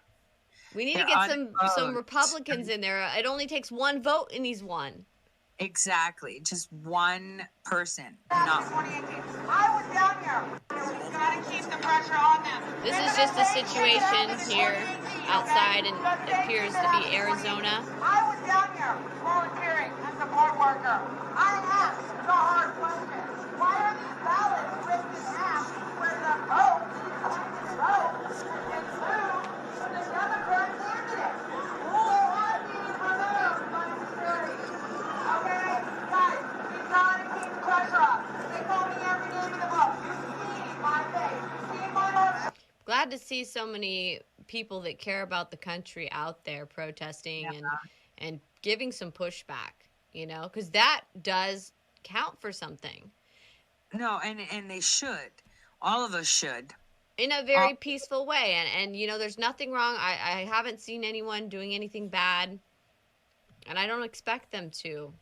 We need to get some Republicans in there. It only takes one vote and he's won. Exactly. Just one person. Not 2018. I was down here. We've got to keep the pressure on them. This is just a situation here outside, and it appears to be Arizona. I was down here volunteering as a board worker. I asked the hard question. Why are these ballots ripped in half where the vote include the Democrat candidate? Who are being removed by security? Okay, guys, we've got to keep the pressure up. They call me every name in the book. You see my face. You see my motion. Glad to see so many people that care about the country out there protesting and giving some pushback, you know, because that does count for something. No, and they should. All of us should. In a very peaceful way. And you know, there's nothing wrong. I haven't seen anyone doing anything bad, and I don't expect them to.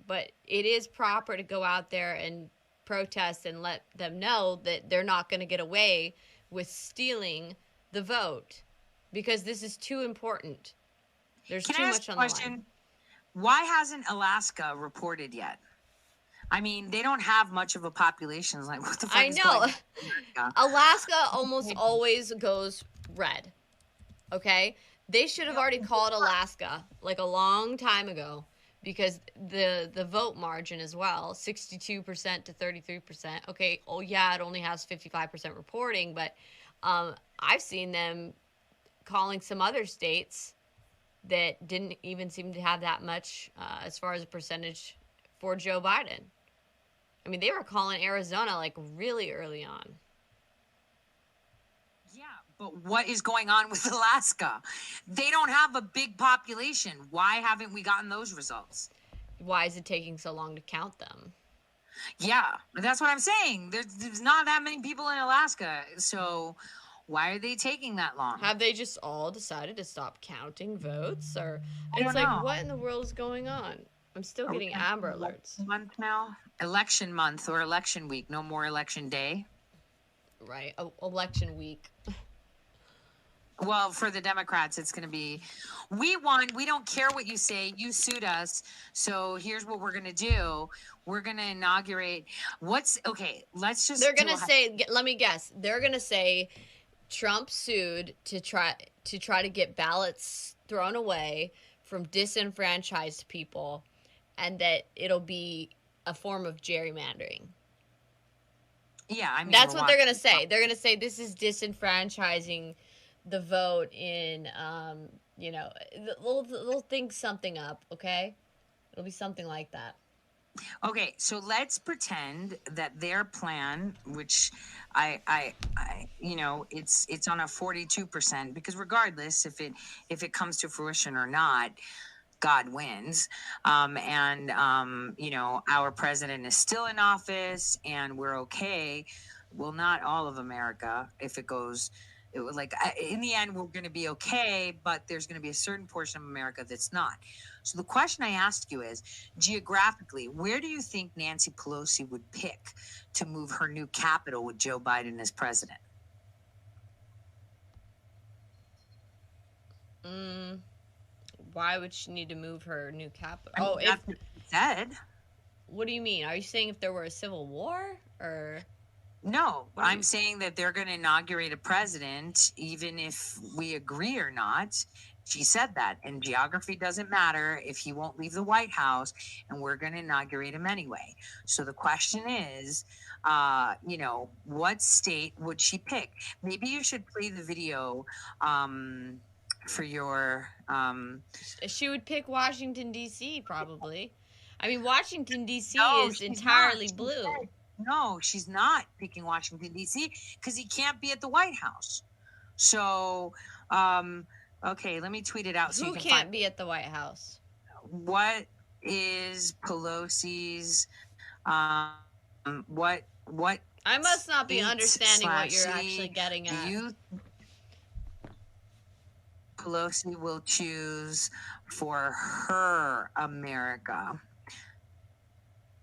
But it is proper to go out there and protest and let them know that they're not going to get away with stealing the vote, because this is too important. There's Can too I ask much a on the question? line. Why hasn't Alaska reported yet? I mean, they don't have much of a population. It's like, what the fuck I is know. going on? Alaska almost always goes red. Okay? They should have already called Alaska like a long time ago, because the vote margin as well, 62% to 33%. Okay, oh yeah, it only has 55% reporting, but I've seen them calling some other states that didn't even seem to have that much as far as a percentage for Joe Biden. I mean, they were calling Arizona like really early on. Yeah, but what is going on with Alaska? They don't have a big population. Why haven't we gotten those results? Why is it taking so long to count them? Yeah, that's what I'm saying. There's not that many people in Alaska, so why are they taking that long? Have they just all decided to stop counting votes? Or I it's don't like, know. what in the world is going on? I'm still getting Amber alerts. Month now? Election month or election week. No more election day. Right, election week. Well, for the Democrats, it's going to be, we won. We don't care what you say. You sued us. So here's what we're going to do. We're going to inaugurate. Okay, let's just. They're going to say, let me guess. They're going to say Trump sued to try to get ballots thrown away from disenfranchised people, and that it'll be a form of gerrymandering. Yeah, I mean. That's what they're going to say. They're going to say this is disenfranchising the vote in, you know, they'll think something up, okay? It'll be something like that. Okay, so let's pretend that their plan, which I you know, it's on a 42%, because regardless if it comes to fruition or not, God wins. You know, our president is still in office and we're okay. Well, not all of America. If it goes, in the end, we're going to be okay, but there's going to be a certain portion of America that's not. So the question I ask you is, geographically, where do you think Nancy Pelosi would pick to move her new capital with Joe Biden as president? Why would she need to move her new capital? I mean, that's what she said. What do you mean? Are you saying if there were a civil war, or? No, I'm saying that they're going to inaugurate a president, even if we agree or not. She said that, and geography doesn't matter if he won't leave the White House, and we're going to inaugurate him anyway. So the question is, you know, what state would she pick? Maybe you should play the video for your. She would pick Washington, D.C., probably. I mean, Washington, D.C. is she's entirely not. blue. No, she's not picking Washington, D.C. because he can't be at the White House. So, okay, let me tweet it out. So Who you can can't be at the White House? What is Pelosi's, what I must not be state understanding what you're / actually getting at. Pelosi will choose for her America?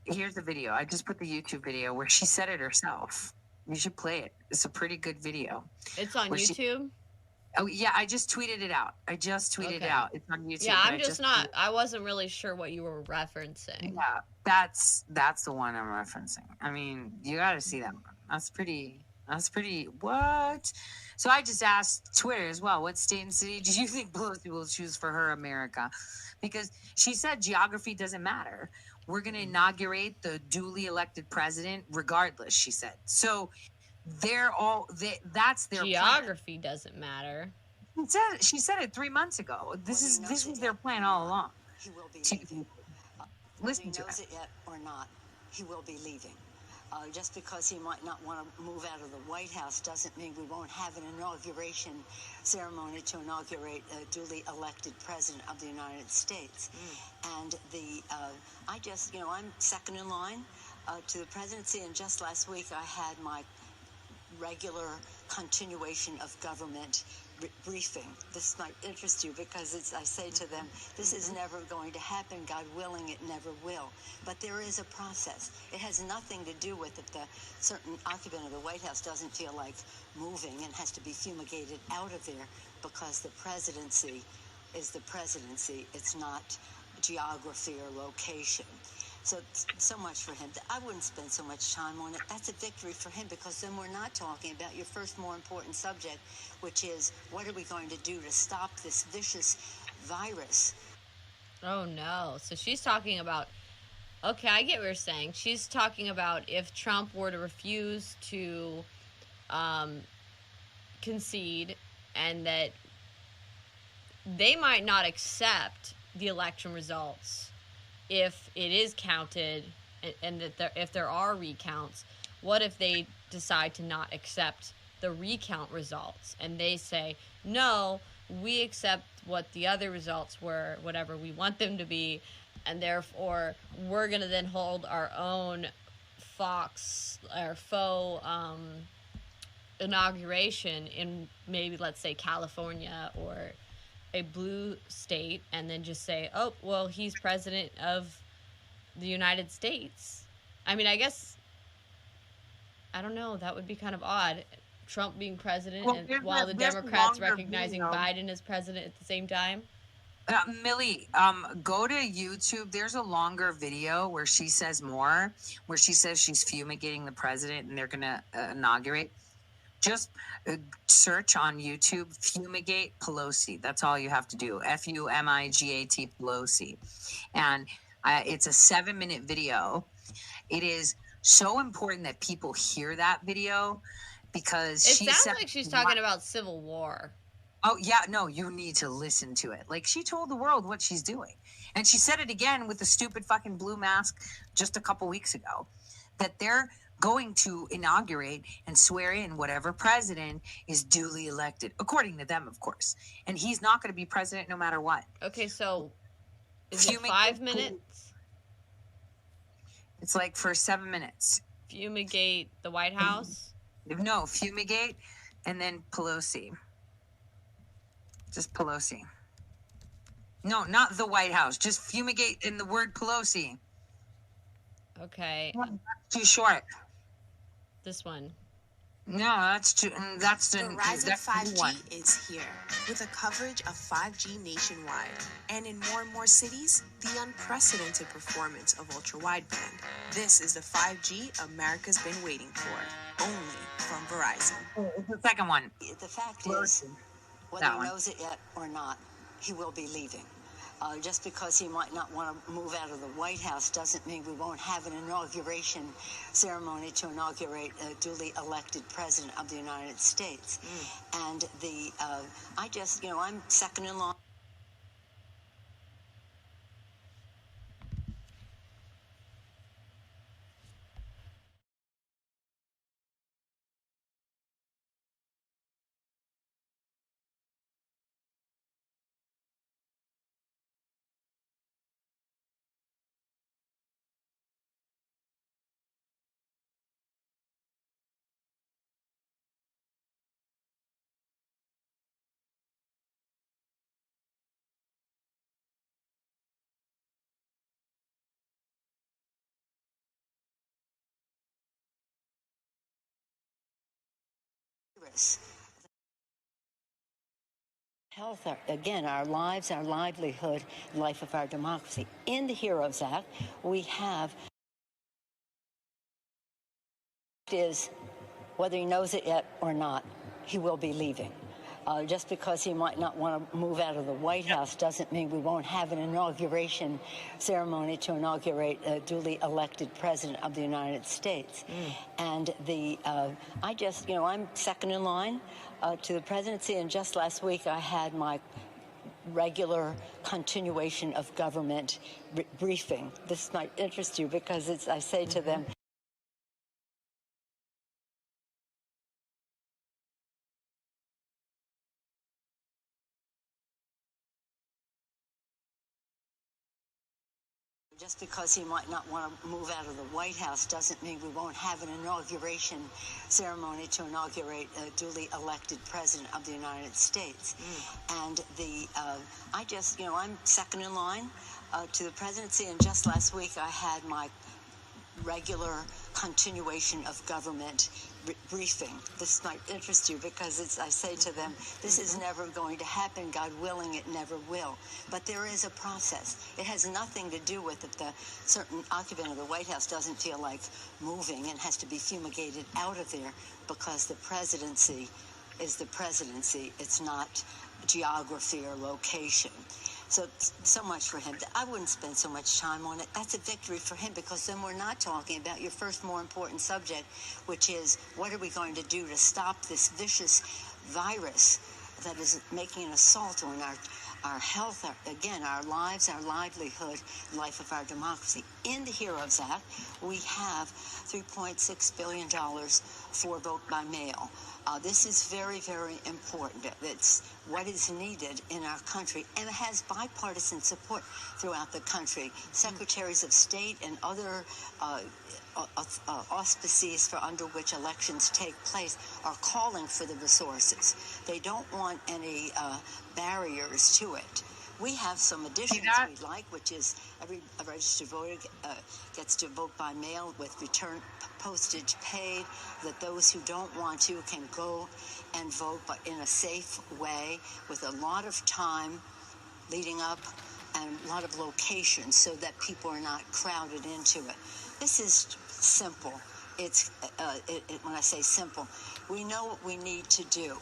Here's the video. I just put the YouTube video where she said it herself. You should play it. It's a pretty good video. It's on YouTube? Oh, yeah, I just tweeted it out. It's on YouTube. Yeah, I'm just not, I wasn't really sure what you were referencing. Yeah, that's the one I'm referencing. I mean, you got to see that one. That's pretty, what? So I just asked Twitter as well, what state and city do you think Pelosi will choose for her America? Because she said geography doesn't matter. We're going to inaugurate the duly elected president regardless, she said. So that's their geography plan. Doesn't matter. She said it 3 months ago. This was their plan all along. He will be leaving. Listen to it. Whether he knows it yet or not, he will be leaving. Just because he might not want to move out of the White House doesn't mean we won't have an inauguration ceremony to inaugurate a duly elected president of the United States. And I'm second in line. to the presidency, and just last week I had my regular continuation of government briefing. This might interest you because I say to them, this is never going to happen. God willing, it never will. But there is a process. It has nothing to do with if the certain occupant of the White House doesn't feel like moving and has to be fumigated out of there, because the presidency is the presidency. It's not geography or location. So much for him. I wouldn't spend so much time on it. That's a victory for him, because then we're not talking about your first more important subject, which is what are we going to do to stop this vicious virus? Oh no. So she's talking about, okay, I get what you're saying. She's talking about if Trump were to refuse to concede, and that they might not accept the election results if it is counted, and that if there are recounts. What if they decide to not accept the recount results, and they say, no, we accept what the other results were, whatever we want them to be, and therefore we're going to then hold our own faux inauguration in maybe, let's say, California or a blue state, and then just say, oh, well, he's president of the United States. I mean, I guess, I don't know, that would be kind of odd. Trump being president, and while the Democrats recognizing Biden as president at the same time. Millie, go to YouTube. There's a longer video where she says more, where she says she's fumigating the president and they're going to inaugurate. Just search on YouTube, fumigate Pelosi. That's all you have to do. Fumigat Pelosi. And it's a 7-minute video. It is so important that people hear that video, because it sounds like she's talking about civil war. Oh, yeah. No, you need to listen to it. Like, she told the world what she's doing. And she said it again with the stupid fucking blue mask just a couple weeks ago, that they're going to inaugurate and swear in whatever president is duly elected, according to them, of course. And he's not going to be president no matter what. Okay, so is it 5 minutes? It's like for 7 minutes. Fumigate the White House? No, fumigate and then Pelosi. Just Pelosi. No, not the White House. Just fumigate in the word Pelosi. Okay. Too short. This one. No, that's too. That's the rise of 5G is here, with a coverage of 5G nationwide, and in more and more cities, the unprecedented performance of ultra-wideband. This is the 5G America's been waiting for, only from Verizon. The second one. The fact is, whether he knows it yet or not, he will be leaving. Just because he might not want to move out of the White House doesn't mean we won't have an inauguration ceremony to inaugurate a duly elected president of the United States. And I'm second in line. Health, again, our lives, our livelihood, life of our democracy. In the HEROES Act, we have is whether he knows it yet or not, he will be leaving. Just because he might not want to move out of the White House doesn't mean we won't have an inauguration ceremony to inaugurate a duly elected president of the United States. And I'm second in line to the presidency, and just last week I had my regular continuation of government briefing. This might interest you because I say to them, just because he might not want to move out of the White House doesn't mean we won't have an inauguration ceremony to inaugurate a duly elected president of the United States. And I'm second in line to the presidency, and just last week I had my regular continuation of government briefing. This might interest you because I say to them, this is never going to happen. God willing, it never will. But there is a process. It has nothing to do with if the certain occupant of the White House doesn't feel like moving and has to be fumigated out of there, because the presidency is the presidency. It's not geography or location. So much for him. I wouldn't spend so much time on it. That's a victory for him, because then we're not talking about your first more important subject, which is what are we going to do to stop this vicious virus that is making an assault on our health, our lives, our livelihood, life of our democracy. In the HEROES Act, we have $3.6 billion for vote by mail. This is very, very important. It's what is needed in our country, and it has bipartisan support throughout the country. Secretaries of State and other auspices for under which elections take place are calling for the resources. They don't want any barriers to it. We have some additions we'd like, which is every registered voter gets to vote by mail with return postage paid, that those who don't want to can go and vote, but in a safe way with a lot of time leading up and a lot of locations so that people are not crowded into it. This is simple. It's when I say simple, we know what we need to do.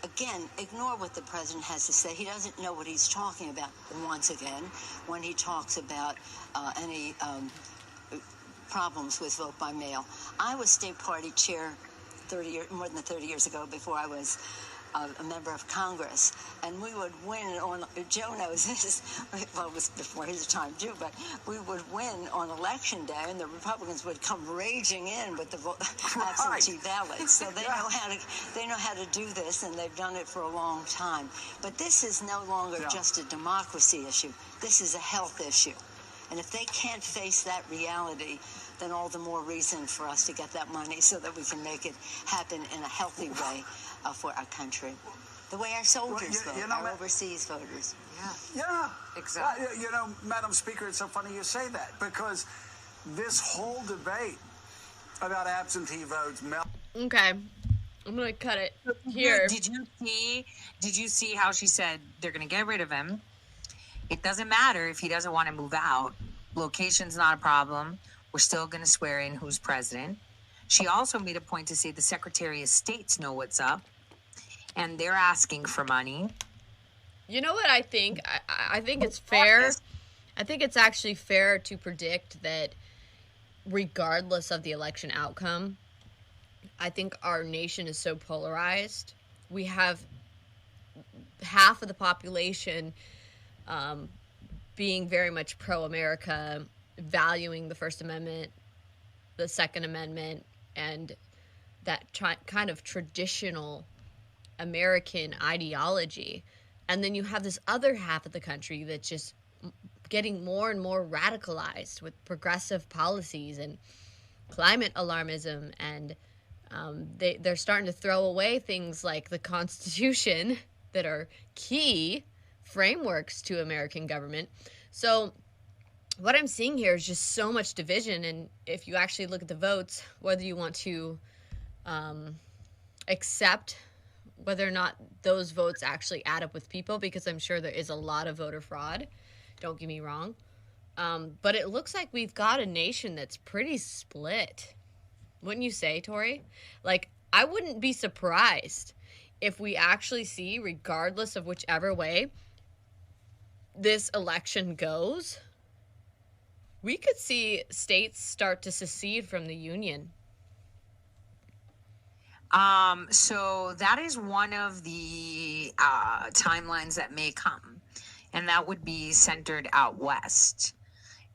Again, ignore what the president has to say. He doesn't know what he's talking about, once again, when he talks about any problems with vote by mail. I was state party chair more than 30 years ago, before I was a member of Congress, and we would win on, Joe knows this, well, it was before his time too, but we would win on election day, and the Republicans would come raging in with the absentee ballots. So they know how to do this, and they've done it for a long time. But this is no longer just a democracy issue. This is a health issue. And if they can't face that reality, then all the more reason for us to get that money so that we can make it happen in a healthy way for our country. The way our soldiers vote, our overseas voters. Yeah, exactly. Madam Speaker, it's so funny you say that, because this whole debate about absentee votes. Okay, I'm gonna cut it here. Did you see how she said they're gonna get rid of him? It doesn't matter if he doesn't want to move out. Location's not a problem. We're still going to swear in who's president. She also made a point to say the Secretary of States know what's up, and they're asking for money. You know what I think? I think it's fair. I think it's actually fair to predict that regardless of the election outcome, I think our nation is so polarized. We have half of the population being very much pro-America, valuing the First Amendment, the Second Amendment, and that kind of traditional American ideology. And then you have this other half of the country that's just getting more and more radicalized with progressive policies and climate alarmism, and they're starting to throw away things like the Constitution that are key frameworks to American government. So what I'm seeing here is just so much division, and if you actually look at the votes, whether you want to accept whether or not those votes actually add up with people, because I'm sure there is a lot of voter fraud, don't get me wrong, but it looks like we've got a nation that's pretty split. Wouldn't you say, Tori? Like, I wouldn't be surprised if we actually see, regardless of whichever way this election goes, we could see states start to secede from the union. So that is one of the timelines that may come, and that would be centered out west.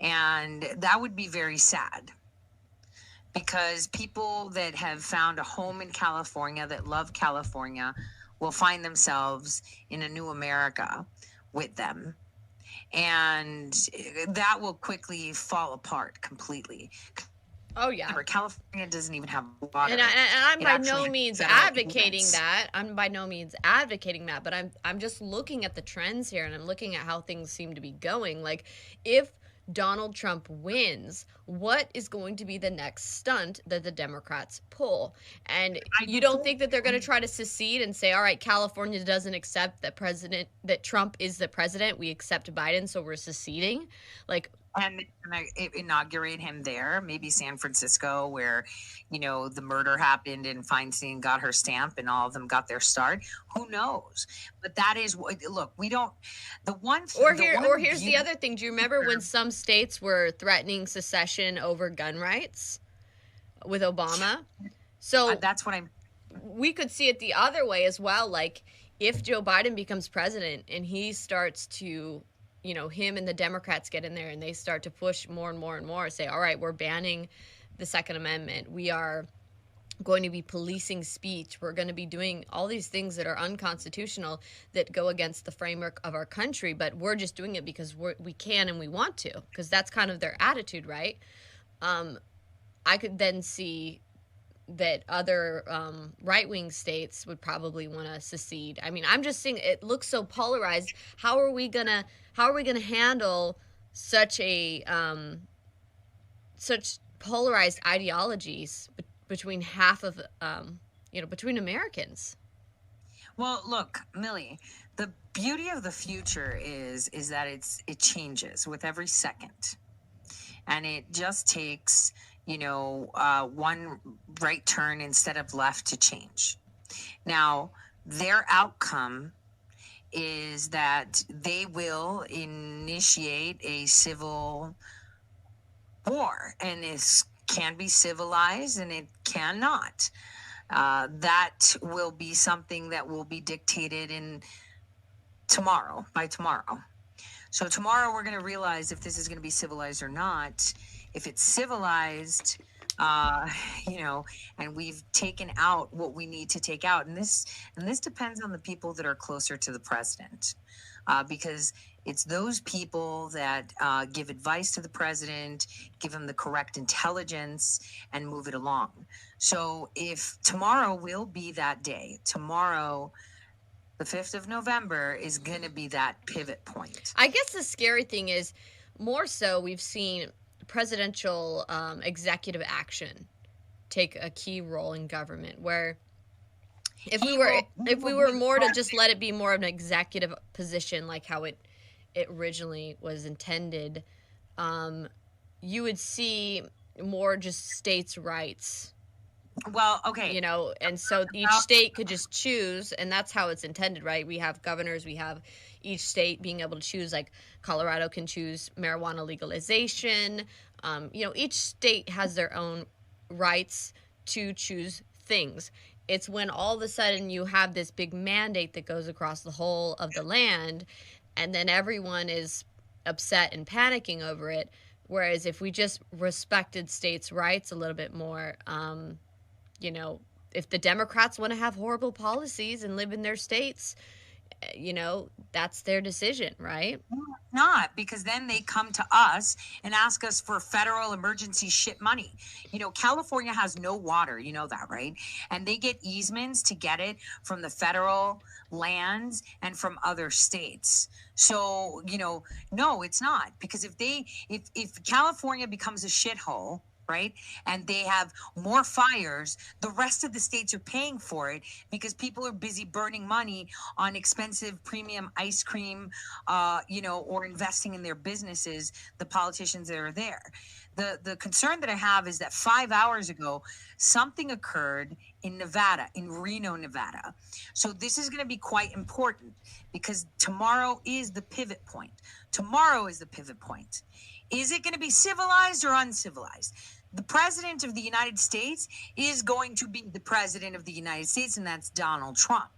And that would be very sad, because people that have found a home in California, that love California, will find themselves in a new America with them. and that will quickly fall apart completely. Oh yeah. California doesn't even have water. And I'm It by actually no has means federal advocating agents. that. I'm by no means advocating that, but I'm just looking at the trends here, and I'm looking at how things seem to be going. Like, if Donald Trump wins, what is going to be the next stunt that the Democrats pull? And you don't think that they're going to try to secede and say, all right, California doesn't accept that Trump is the president, we accept Biden, so we're seceding? Like, and inaugurate him there, maybe San Francisco, where, the murder happened and Feinstein got her stamp and all of them got their start. Who knows? But that is what, look, we don't, the one thing. Or here's the other thing. Do you remember when some states were threatening secession over gun rights with Obama? So that's what we could see it the other way as well. Like, if Joe Biden becomes president and he starts to, him and the Democrats get in there and they start to push more and more and more, say, all right, we're banning the Second Amendment. We are going to be policing speech. We're going to be doing all these things that are unconstitutional, that go against the framework of our country, but we're just doing it because we can and we want to, because that's kind of their attitude, right? I could then see that other right-wing states would probably want to secede. I mean, I'm just saying it looks so polarized. How are we gonna handle such polarized ideologies between half of between Americans? Well, look, Millie, the beauty of the future is that it changes with every second, and it just takes one right turn instead of left to change. Now, their outcome is that they will initiate a civil war, and this can be civilized and it cannot. That will be something that will be dictated by tomorrow. So tomorrow we're going to realize if this is going to be civilized or not. If it's civilized, and we've taken out what we need to take out, and this depends on the people that are closer to the president, because it's those people that give advice to the president, give him the correct intelligence, and move it along. So if tomorrow will be that day, tomorrow, the 5th of November, is going to be that pivot point. I guess the scary thing is, more so, we've seen presidential executive action take a key role in government, where if we were more to just let it be more of an executive position, like how it originally was intended, you would see more just states' rights. Well, okay. And so each state could just choose, and that's how it's intended, right? We have governors, we have each state being able to choose, like Colorado can choose marijuana legalization. Each state has their own rights to choose things. It's when all of a sudden you have this big mandate that goes across the whole of the land, and then everyone is upset and panicking over it. Whereas if we just respected states' rights a little bit more, if the Democrats want to have horrible policies and live in their states, that's their decision, right? Not, because then they come to us and ask us for federal emergency shit money. California has no water, you know that, right? And they get easements to get it from the federal lands and from other states. So, no, it's not, because if California becomes a shithole, right, and they have more fires, the rest of the states are paying for it because people are busy burning money on expensive premium ice cream, or investing in their businesses, the politicians that are there. The concern that I have is that 5 hours ago, something occurred in Nevada, in Reno, Nevada. So this is going to be quite important, because tomorrow is the pivot point. Tomorrow is the pivot point. Is it going to be civilized or uncivilized? The president of the United States is going to be the president of the United States, and that's Donald Trump.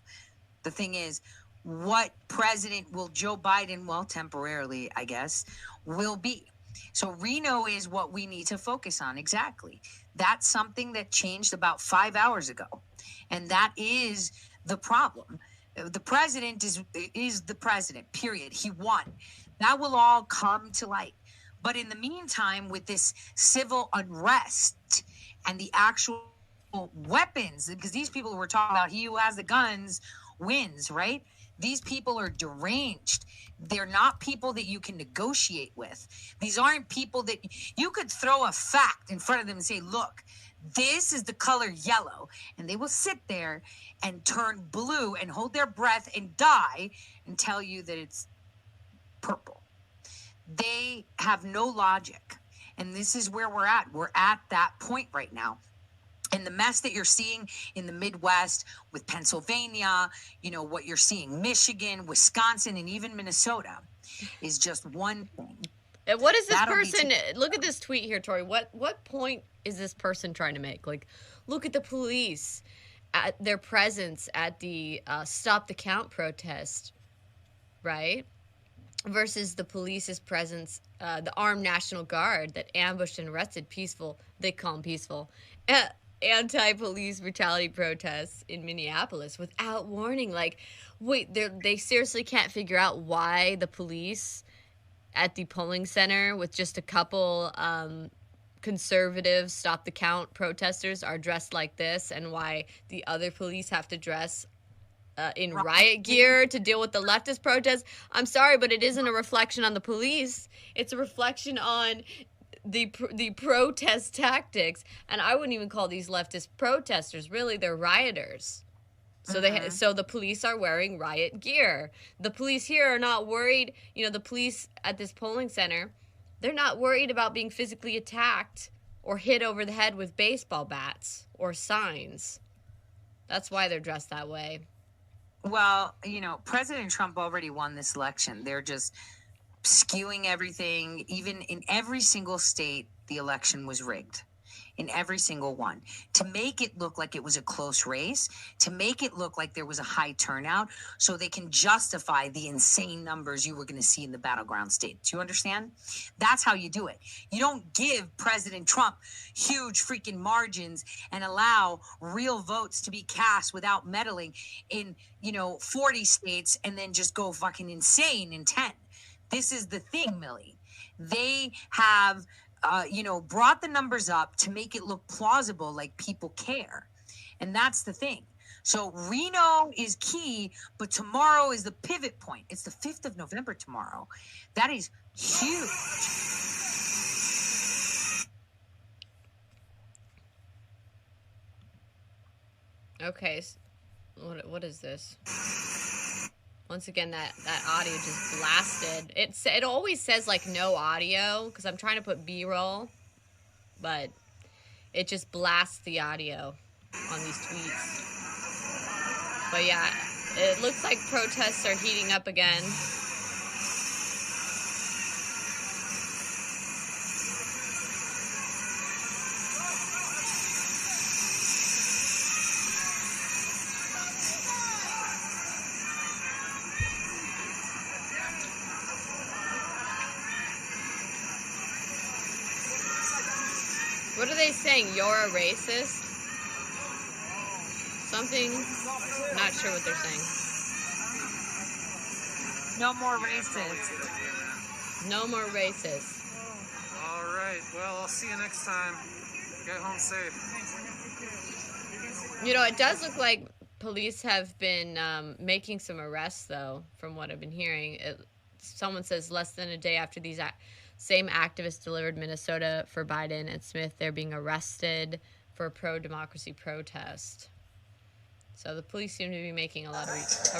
The thing is, what president will Joe Biden, well, temporarily, I guess, will be? So Reno is what we need to focus on. Exactly. That's something that changed about 5 hours ago. And that is the problem. The president is the president, period. He won. That will all come to light. But in the meantime, with this civil unrest and the actual weapons, because these people who we're talking about, he who has the guns wins, right? These people are deranged. They're not people that you can negotiate with. These aren't people that you could throw a fact in front of them and say, look, this is the color yellow. And they will sit there and turn blue and hold their breath and die and tell you that it's purple. They have no logic. And this is where we're at. We're at that point right now. And the mess that you're seeing in the Midwest with Pennsylvania, you know, what you're seeing, Michigan, Wisconsin, and even Minnesota is just one thing. And what is this person? Look at this tweet here, Tori. What point is this person trying to make? Like, look at the police, at their presence at the Stop the Count protest, right? Versus the police's presence, the armed National Guard that ambushed and arrested they call them peaceful, anti-police brutality protests in Minneapolis without warning. Like, wait, they seriously can't figure out why the police at the polling center with just a couple conservative Stop the Count protesters are dressed like this, and why the other police have to dress in riot gear to deal with the leftist protests. I'm sorry, but it isn't a reflection on the police. It's a reflection on the protest tactics, and I wouldn't even call these leftist protesters. Really, they're rioters. So so the police are wearing riot gear. The police here are not worried. You know, the police at this polling center, they're not worried about being physically attacked or hit over the head with baseball bats or signs. That's why they're dressed that way. Well, you know, President Trump already won this election. They're just skewing everything. Even in every single state, the election was rigged. In every single one, to make it look like it was a close race, to make it look like there was a high turnout, so they can justify the insane numbers you were going to see in the battleground states. You understand? That's how you do it. You don't give President Trump huge freaking margins and allow real votes to be cast without meddling in, 40 states and then just go fucking insane in 10. This is the thing, Millie. They have brought the numbers up to make it look plausible, like people care. And that's the thing. So Reno is key, but tomorrow is the pivot point. It's the 5th of November tomorrow. That is huge. Okay, what is this? Once again, that audio just blasted. It always says, like, no audio, because I'm trying to put B-roll, but it just blasts the audio on these tweets. But yeah, it looks like protests are heating up again. What are they saying? You're a racist? Something? Not sure what they're saying. No more racists. No more racists. All right. Well, I'll see you next time. Get home safe. It does look like police have been making some arrests, though, from what I've been hearing. Someone says less than a day after these same activists delivered Minnesota for Biden and Smith, they're being arrested for a pro-democracy protest. So the police seem to be making a lot of arrests.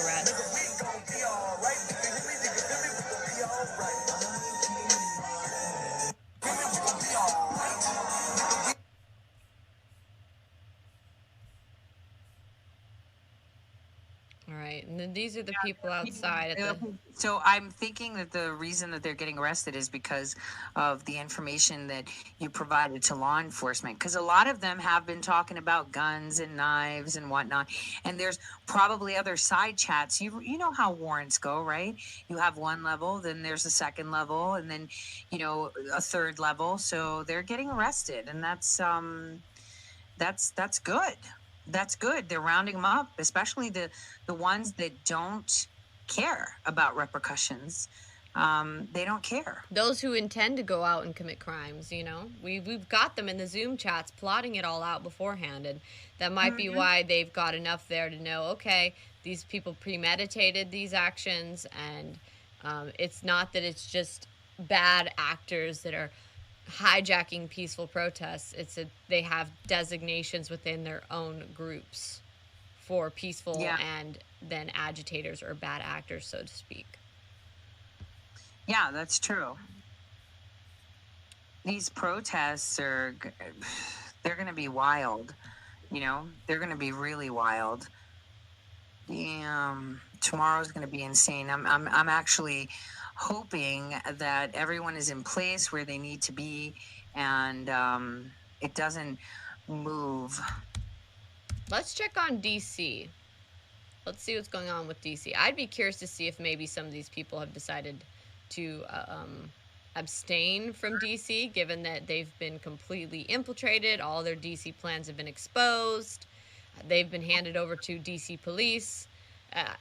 All right, and then these are the people outside. So I'm thinking that the reason that they're getting arrested is because of the information that you provided to law enforcement. Because a lot of them have been talking about guns and knives and whatnot. And there's probably other side chats. You know how warrants go, right? You have one level, then there's a second level, and then, a third level. So they're getting arrested, and that's good. That's good. They're rounding them up, especially the ones that don't care about repercussions. they don't care. Those who intend to go out and commit crimes, we've got them in the Zoom chats plotting it all out beforehand, and that might be why they've got enough there to know, okay, these people premeditated these actions, and it's not that it's just bad actors that are hijacking peaceful protests. It's they have designations within their own groups for peaceful and then agitators or bad actors, so to speak. Yeah, that's true. These protests they're going to be wild. They're going to be really wild. Tomorrow's going to be insane. I'm actually hoping that everyone is in place where they need to be, and it doesn't move. Let's check on DC. Let's see what's going on with DC. I'd be curious to see if maybe some of these people have decided to abstain from DC, given that they've been completely infiltrated. All their DC plans have been exposed. They've been handed over to DC police.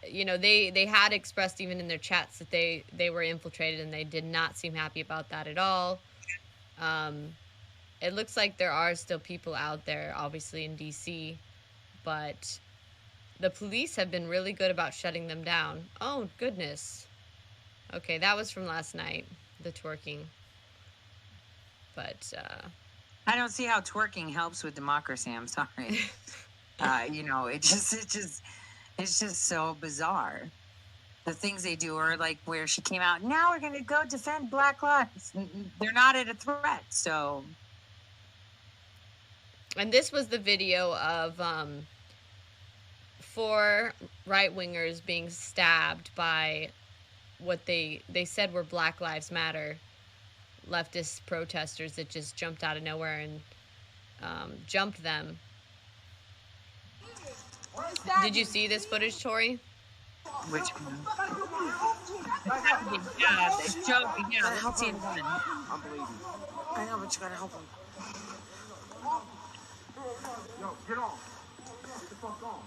They had expressed even in their chats that they were infiltrated, and they did not seem happy about that at all. It looks like there are still people out there, obviously, in DC, but the police have been really good about shutting them down. Oh, goodness. Okay, that was from last night, the twerking. But, I don't see how twerking helps with democracy. I'm sorry. It's just so bizarre. The things they do are like where she came out, now we're going to go defend Black lives. They're not at a threat, so. And this was the video of 4 right-wingers being stabbed by what they said were Black Lives Matter leftist protesters that just jumped out of nowhere and jumped them. Did you see this footage, Tori? Which one? Yeah, let's see it again. I'm bleeding. I know, but you gotta help him. Yo, get on. Get the fuck on.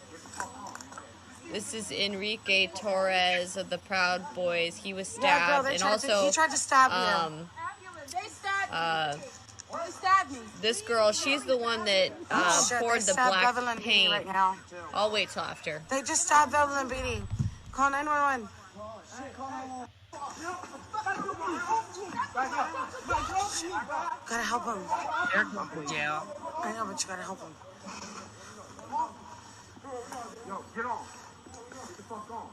Get the fuck on. This is Enrique Torres of the Proud Boys. He was stabbed, yeah, girl, and also he tried to stab me. They stabbed me. This girl, she's the one that poured the black paint. Right now. I'll wait till after. They just stabbed Evelyn Beatty. Call 911. Gotta help him. They're going to jail. I know, but you gotta help him. Yo, get on. Get the fuck on.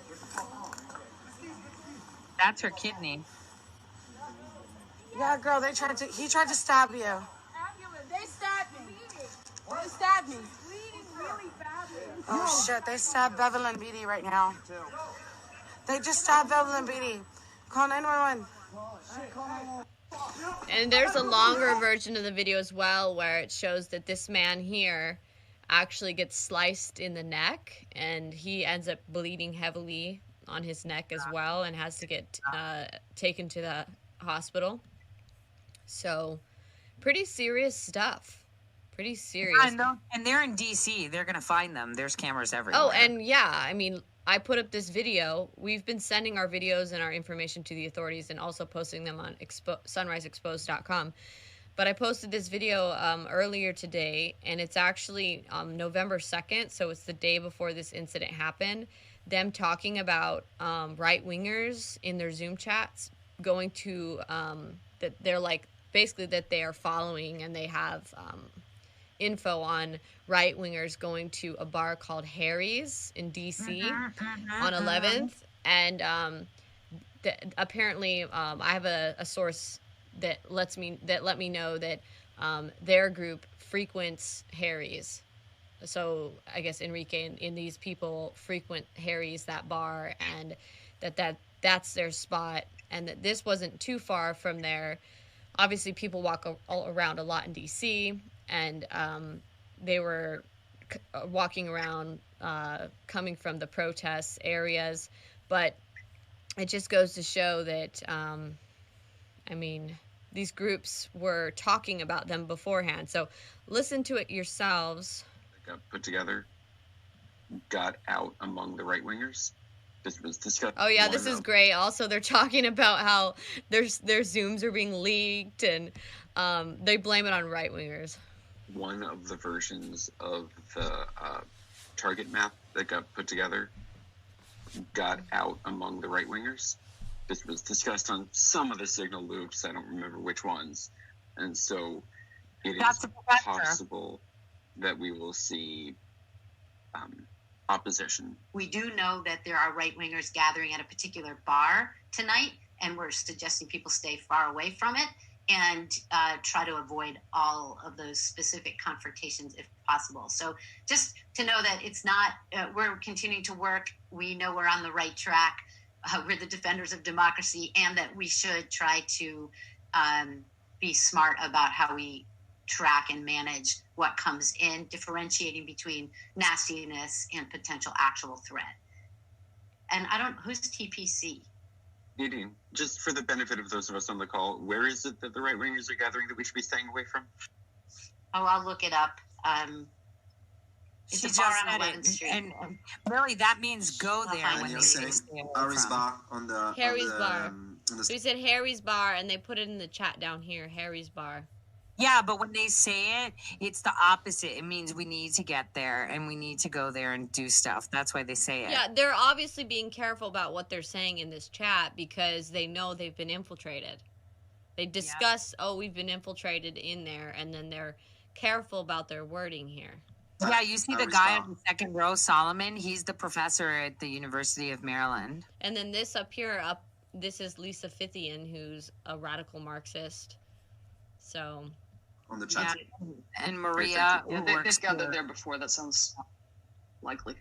Get the fuck on. That's her kidney. Yeah, girl, he tried to stab you. They stabbed me. They stabbed me. Bleeding really badly. Oh shit, they stabbed Evelyn Beatty right now. They just stabbed Evelyn Beatty. Call 911. And there's a longer version of the video as well where it shows that this man here actually gets sliced in the neck, and he ends up bleeding heavily on his neck as well and has to get taken to the hospital. So pretty serious stuff. Pretty serious. And they're in DC. They're going to find them. There's cameras everywhere. Oh, and yeah, I mean, I put up this video. We've been sending our videos and our information to the authorities and also posting them on sunriseexposed.com. But I posted this video earlier today, and it's actually November 2nd, so it's the day before this incident happened. Them talking about right-wingers in their Zoom chats going to, that they're like, basically that they are following, and they have info on right-wingers going to a bar called Harry's in D.C. on 11th. And apparently I have a source that let me know that their group frequents Harry's. So I guess Enrique and these people frequent Harry's, that bar, and that's their spot, and that this wasn't too far from there. Obviously, people walk all around a lot in D.C., and they were walking around coming from the protest areas. But it just goes to show that, I mean, these groups were talking about them beforehand. So listen to it yourselves. Got put together, got out among the right-wingers, This was discussed. Oh yeah, this is great. Also, they're talking about how their Zooms are being leaked, and they blame it on right wingers. One of the versions of the target map that got put together got out among the right wingers. This was discussed on some of the signal loops. I don't remember which ones, and so it is possible that we will see opposition. We do know that there are right-wingers gathering at a particular bar tonight, and we're suggesting people stay far away from it and try to avoid all of those specific confrontations if possible. So just to know that it's not, we're continuing to work. We know we're on the right track. We're the defenders of democracy, and that we should try to be smart about how we track and manage what comes in, differentiating between nastiness and potential actual threat. And who's TPC? Nadine, just for the benefit of those of us on the call, where is it that the right wingers are gathering that we should be staying away from? Oh, I'll look it up. It's She a bar just on said 11th it. Street. And really, that means go there find when it. they You'll say stay away Harry's from. Bar on the Harry's Bar. on the We said Harry's Bar, and they put it in the chat down here. Harry's Bar. Yeah, but when they say it, it's the opposite. It means we need to get there and we need to go there and do stuff. That's why they say it. Yeah, they're obviously being careful about what they're saying in this chat because they know they've been infiltrated. They discuss, oh, we've been infiltrated in there, and then they're careful about their wording here. Yeah, you see the guy on the second row, Solomon. He's the professor at the University of Maryland. And then this up here, this is Lisa Fithian, who's a radical Marxist. So... on the chat. Yeah, and Maria, who they've works gathered there before. That sounds likely.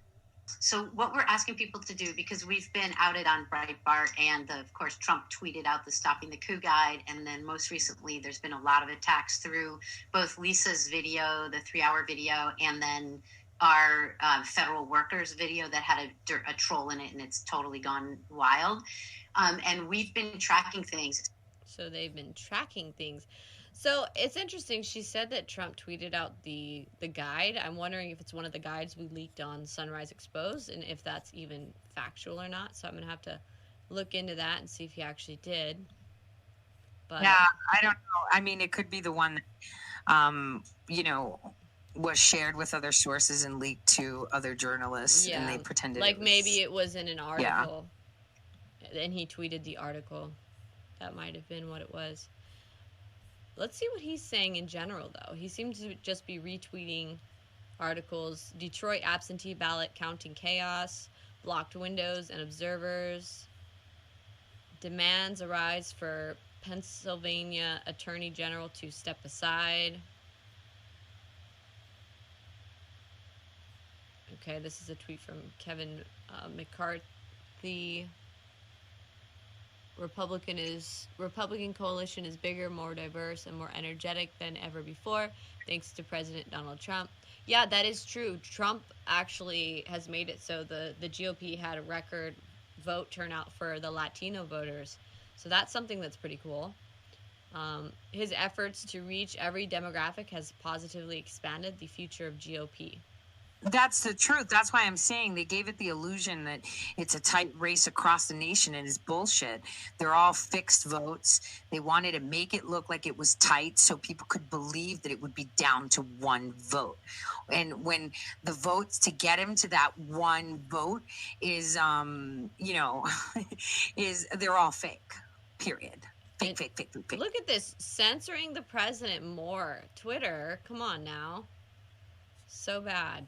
So what we're asking people to do, because we've been outed on Breitbart, and of course Trump tweeted out the Stopping the Coup guide, and then most recently there's been a lot of attacks through both Lisa's video, the 3-hour video, and then our federal workers video that had a troll in it, and it's totally gone wild. And we've been tracking things. So they've been tracking things. So it's interesting. She said that Trump tweeted out the guide. I'm wondering if it's one of the guides we leaked on Sunrise Exposed and if that's even factual or not. So I'm going to have to look into that and see if he actually did. But yeah, I don't know. I mean, it could be the one that, was shared with other sources and leaked to other journalists, and they pretended like maybe it was in an article. Yeah. And he tweeted the article. That might have been what it was. Let's see what he's saying in general, though. He seems to just be retweeting articles. Detroit absentee ballot counting chaos. Blocked windows and observers. Demands arise for Pennsylvania Attorney General to step aside. Okay, this is a tweet from Kevin McCarthy. Republican coalition is bigger, more diverse, and more energetic than ever before, thanks to President Donald Trump. Yeah, that is true. Trump actually has made it so the GOP had a record vote turnout for the Latino voters. So that's something that's pretty cool. His efforts to reach every demographic has positively expanded the future of GOP. That's the truth. That's why I'm saying they gave it the illusion that it's a tight race across the nation, and it's bullshit. They're all fixed votes. They wanted to make it look like it was tight so people could believe that it would be down to one vote. And when the votes to get him to that one vote is, is they're all fake, period. Fake. Look at this, censoring the president more. Twitter, come on now. So bad.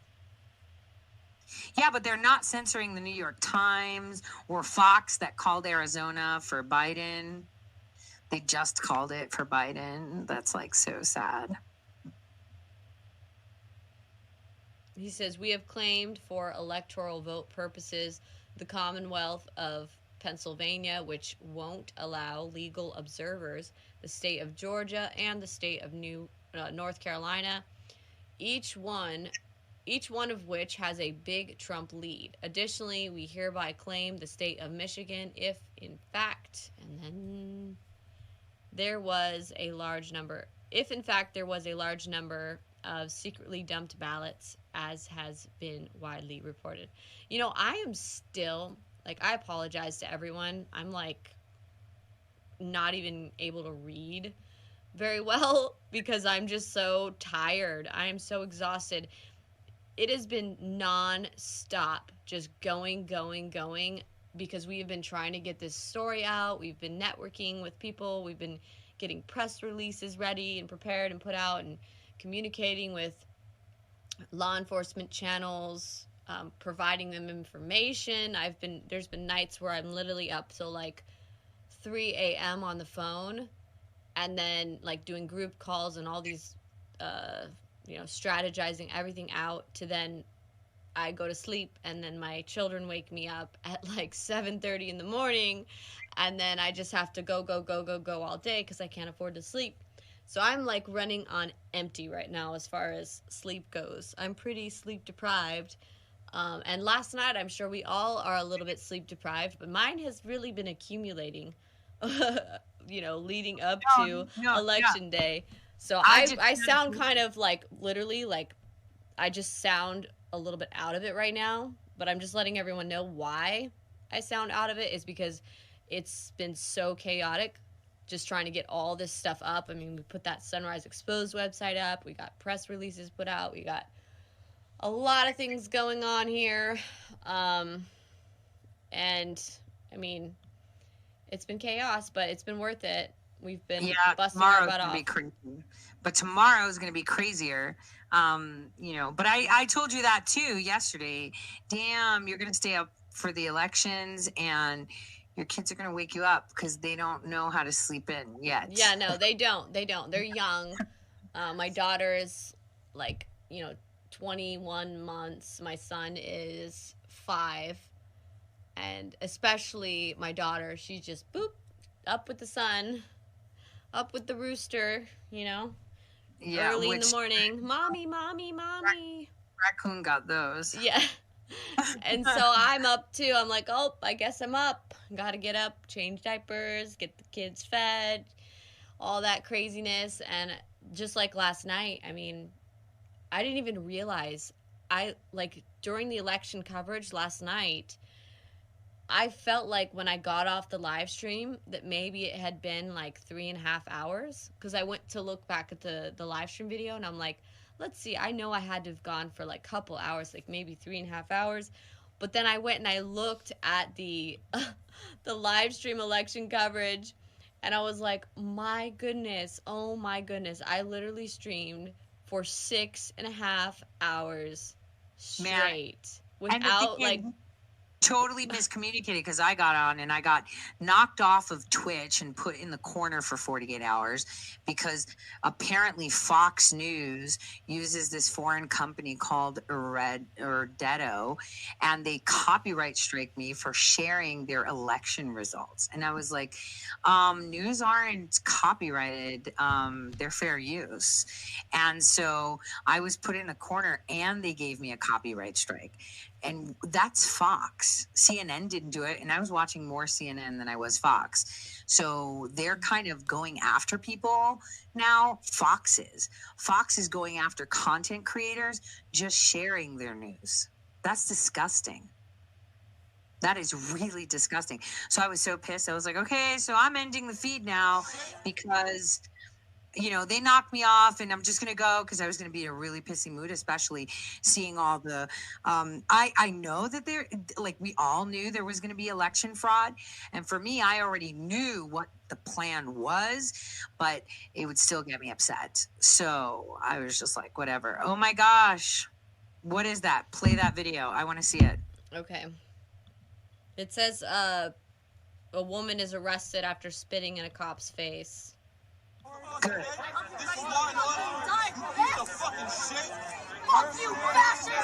Yeah, but they're not censoring the New York Times or Fox that called Arizona for Biden. They just called it for Biden. That's like so sad. He says, we have claimed for electoral vote purposes the Commonwealth of Pennsylvania, which won't allow legal observers, the state of Georgia, and the state of North Carolina, each one of which has a big Trump lead. Additionally, we hereby claim the state of Michigan if, in fact, there was a large number of secretly dumped ballots, as has been widely reported. I am still Like, I apologize to everyone. I'm, like, not even able to read very well because I'm just so tired. I am so exhausted. It has been non-stop, just going, because we have been trying to get this story out. We've been networking with people. We've been getting press releases ready and prepared and put out, and communicating with law enforcement channels, providing them information. There's been nights where I'm literally up till like 3 a.m. on the phone, and then like doing group calls and all these, strategizing everything out, to then I go to sleep, and then my children wake me up at like 7:30 in the morning, and then I just have to go all day because I can't afford to sleep. So I'm like running on empty right now as far as sleep goes. I'm pretty sleep deprived. And last night, I'm sure we all are a little bit sleep deprived, but mine has really been accumulating, leading up to election day. So I sound kind of like, literally, like, I just sound a little bit out of it right now, but I'm just letting everyone know why I sound out of it is because it's been so chaotic just trying to get all this stuff up. I mean, we put that Sunrise Exposed website up. We got press releases put out. We got a lot of things going on here. And, I mean, it's been chaos, but it's been worth it. We've been busting our butt off. Be crazy. But tomorrow's going to be crazier. But I told you that too yesterday. Damn, you're going to stay up for the elections, and your kids are going to wake you up because they don't know how to sleep in yet. Yeah, no, they don't. They're young. My daughter is like, 21 months. My son is 5. And especially my daughter, she's just boop, up with the sun, up with the rooster, Yeah, early in the morning. Mommy. Raccoon got those. Yeah. And so I'm up too. I'm like, oh, I guess I'm up. Gotta get up, change diapers, get the kids fed, all that craziness. And just like last night, I mean, I didn't even realize, during the election coverage last night, I felt like when I got off the live stream that maybe it had been like 3.5 hours, because I went to look back at the live stream video, and I'm like, let's see, I know I had to have gone for like a couple hours, like maybe 3.5 hours. But then I went and I looked at the live stream election coverage, and I was like, my goodness, oh my goodness, I literally streamed for 6.5 hours straight. Without like totally miscommunicated, because I got on and I got knocked off of Twitch and put in the corner for 48 hours because apparently Fox News uses this foreign company called Erdetto, and they copyright strike me for sharing their election results. And I was like, news aren't copyrighted, they're fair use. And so I was put in a corner and they gave me a copyright strike. And that's Fox. CNN didn't do it, and I was watching more CNN than I was Fox. So they're kind of going after people now. Fox is going after content creators just sharing their news. That's disgusting. That is really disgusting. So I was so pissed. I was like, okay, so I'm ending the feed now because they knocked me off, and I'm just going to go because I was going to be in a really pissy mood, especially seeing all the, I know that we all knew there was going to be election fraud. And for me, I already knew what the plan was, but it would still get me upset. So I was just like, whatever. Oh my gosh. What is that? Play that video. I want to see it. Okay. It says, a woman is arrested after spitting in a cop's face. Good. This is law and order. Piece of fucking shit. Fuck you, fascist!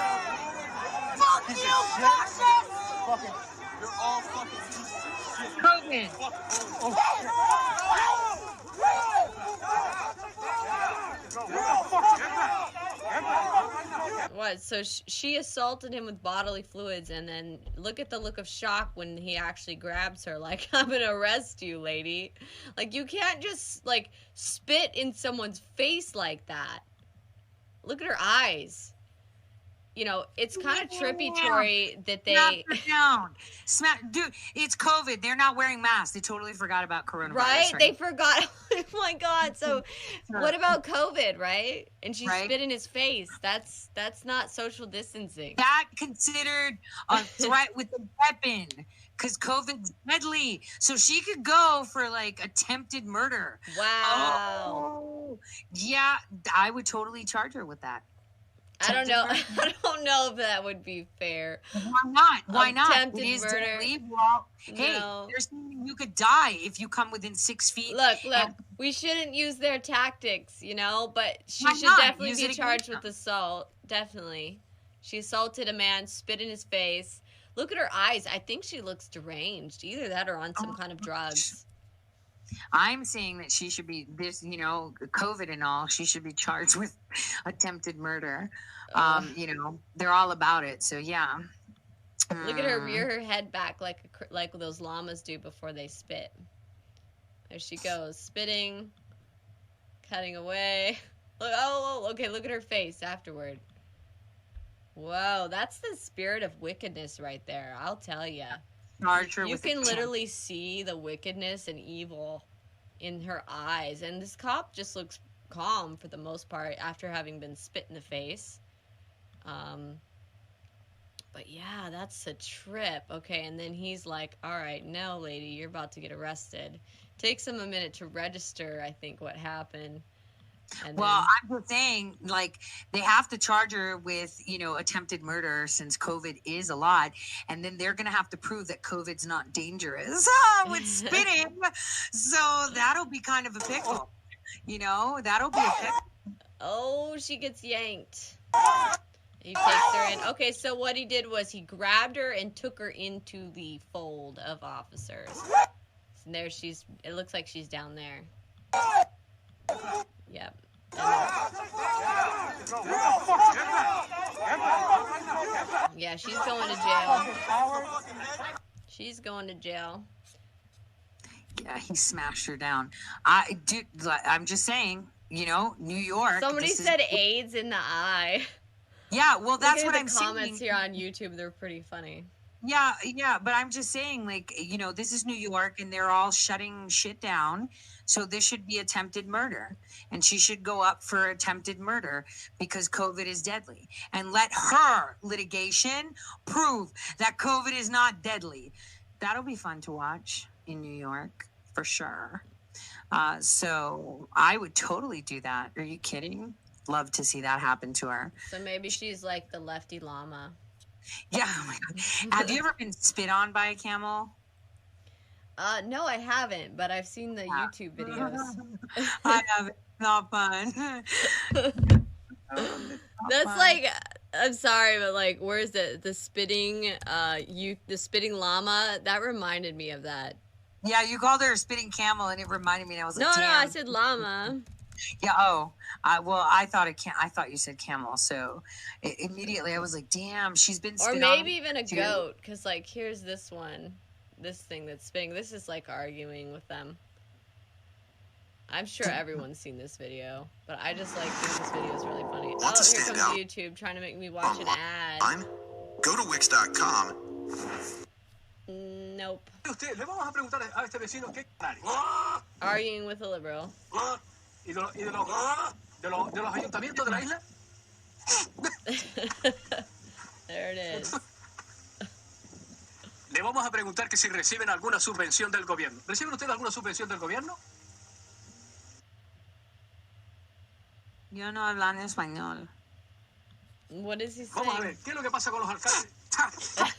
Fuck you, fascist! Fucking, you're all fucking pieces of shit. Kogan. What? So she assaulted him with bodily fluids, and then look at the look of shock when he actually grabs her, like, I'm gonna arrest you, lady. Like, you can't just, like, spit in someone's face like that. Look at her eyes. you know, it's kind of trippy that Snap they it down. Dude, it's COVID. They're not wearing masks. They totally forgot about coronavirus. right? They forgot. Oh my God. So what about COVID, right? And she Right? spit in his face. That's not social distancing. That considered a threat with a weapon because COVID's deadly. So she could go for like attempted murder. Wow. Oh, yeah, I would totally charge her with that. I don't know. Attempted murder. I don't know if that would be fair. Why not? Why not? Attempted It is murder. deadly. Well, hey, No. there's you could die if you come within 6 feet. Look, and- we shouldn't use their tactics, you know, but she Why should not? definitely Use be it against charged them. with assault. Definitely. She assaulted a man, spit in his face. Look at her eyes. I think she looks deranged. Either that or on some kind of drugs. I'm saying that she should be this, you know, COVID and all. She should be charged with attempted murder. You know, they're all about it. So yeah. Look at her rear her head back like those llamas do before they spit. There she goes, spitting, cutting away. Look, okay, look at her face afterward. Whoa, that's the spirit of wickedness right there. I'll tell you. You can literally see the wickedness and evil in her eyes. And this cop just looks calm for the most part after having been spit in the face. But yeah, that's a trip. Okay, and then he's like, all right, no, lady, you're about to get arrested. Takes him a minute to register, I think, what happened. And well, I'm just saying, like, they have to charge her with, you know, attempted murder since COVID is a lot. And then they're going to have to prove that COVID's not dangerous with spitting. So that'll be kind of a pickle. You know, that'll be a pickle. Oh, she gets yanked. He takes her in. Okay, so what he did was he grabbed her and took her into the fold of officers. And there it looks like she's down there. Yep. Yeah, she's going to jail. She's going to jail. Yeah, he smashed her down. I'm just saying, you know, New York. Somebody said AIDS in the eye. Yeah, well, that's what I'm saying. The comments here on YouTube, they're pretty funny. Yeah, but I'm just saying, like, you know, this is New York and they're all shutting shit down. So this should be attempted murder. And she should go up for attempted murder because COVID is deadly. And let her litigation prove that COVID is not deadly. That'll be fun to watch in New York for sure. So I would totally do that. Are you kidding? Love to see that happen to her. So maybe she's like the lefty llama. Yeah, oh my God. Have you ever been spit on by a camel? No, I haven't, but I've seen the YouTube videos. I haven't. Not fun. That's like, I'm sorry, but like, where's the spitting the spitting llama? That reminded me of that. Yeah, you called her a spitting camel, and it reminded me. And I was like, no, damn. I said llama. Yeah. Oh, well, I thought you said camel. So immediately I was like, damn, she's been spit or on. maybe even a goat, because like here's this thing that's spitting. This is like arguing with them. I'm sure everyone's seen this video, but I just like think this video is really funny. Want to Here stand comes out YouTube trying to make me watch an ad. Go to Wix.com. Nope. Usted, le vamos a preguntar a este vecino qué Arguing with a liberal. ¿Y de los ayuntamientos de la isla? There it is. Le vamos a preguntar que si reciben alguna subvención del gobierno. ¿Reciben ustedes alguna subvención del gobierno? Yo no hablo español. What is he saying? Vamos a ver, ¿qué es lo que pasa con los alcaldes?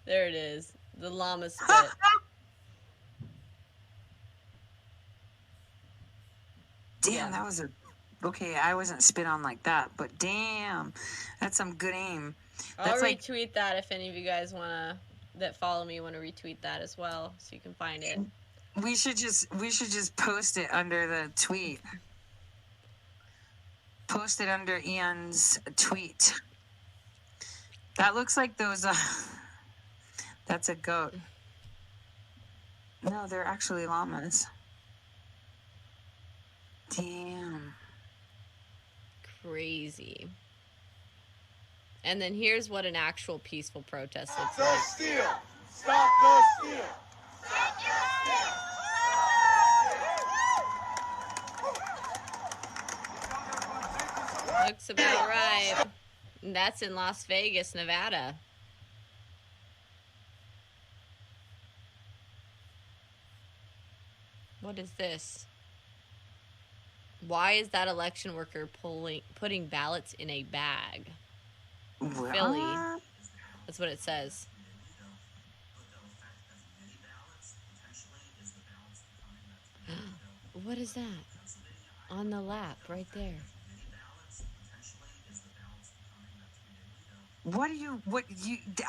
There it is. The llama spit. Damn, that was okay. I wasn't spit on like that, but damn, that's some good aim. I'll retweet that if any of you guys that follow me want to retweet that as well, so you can find it. We should just post it under the tweet. Post it under Ian's tweet. That looks like those. That's a goat. No, they're actually llamas. Damn. Crazy. And then here's what an actual peaceful protest looks The like. steal! Stop the steal! Looks about right. And that's in Las Vegas, Nevada. What is this? Why is that election worker putting ballots in a bag? What? Philly. That's what it says. What is that? On the lap, right there.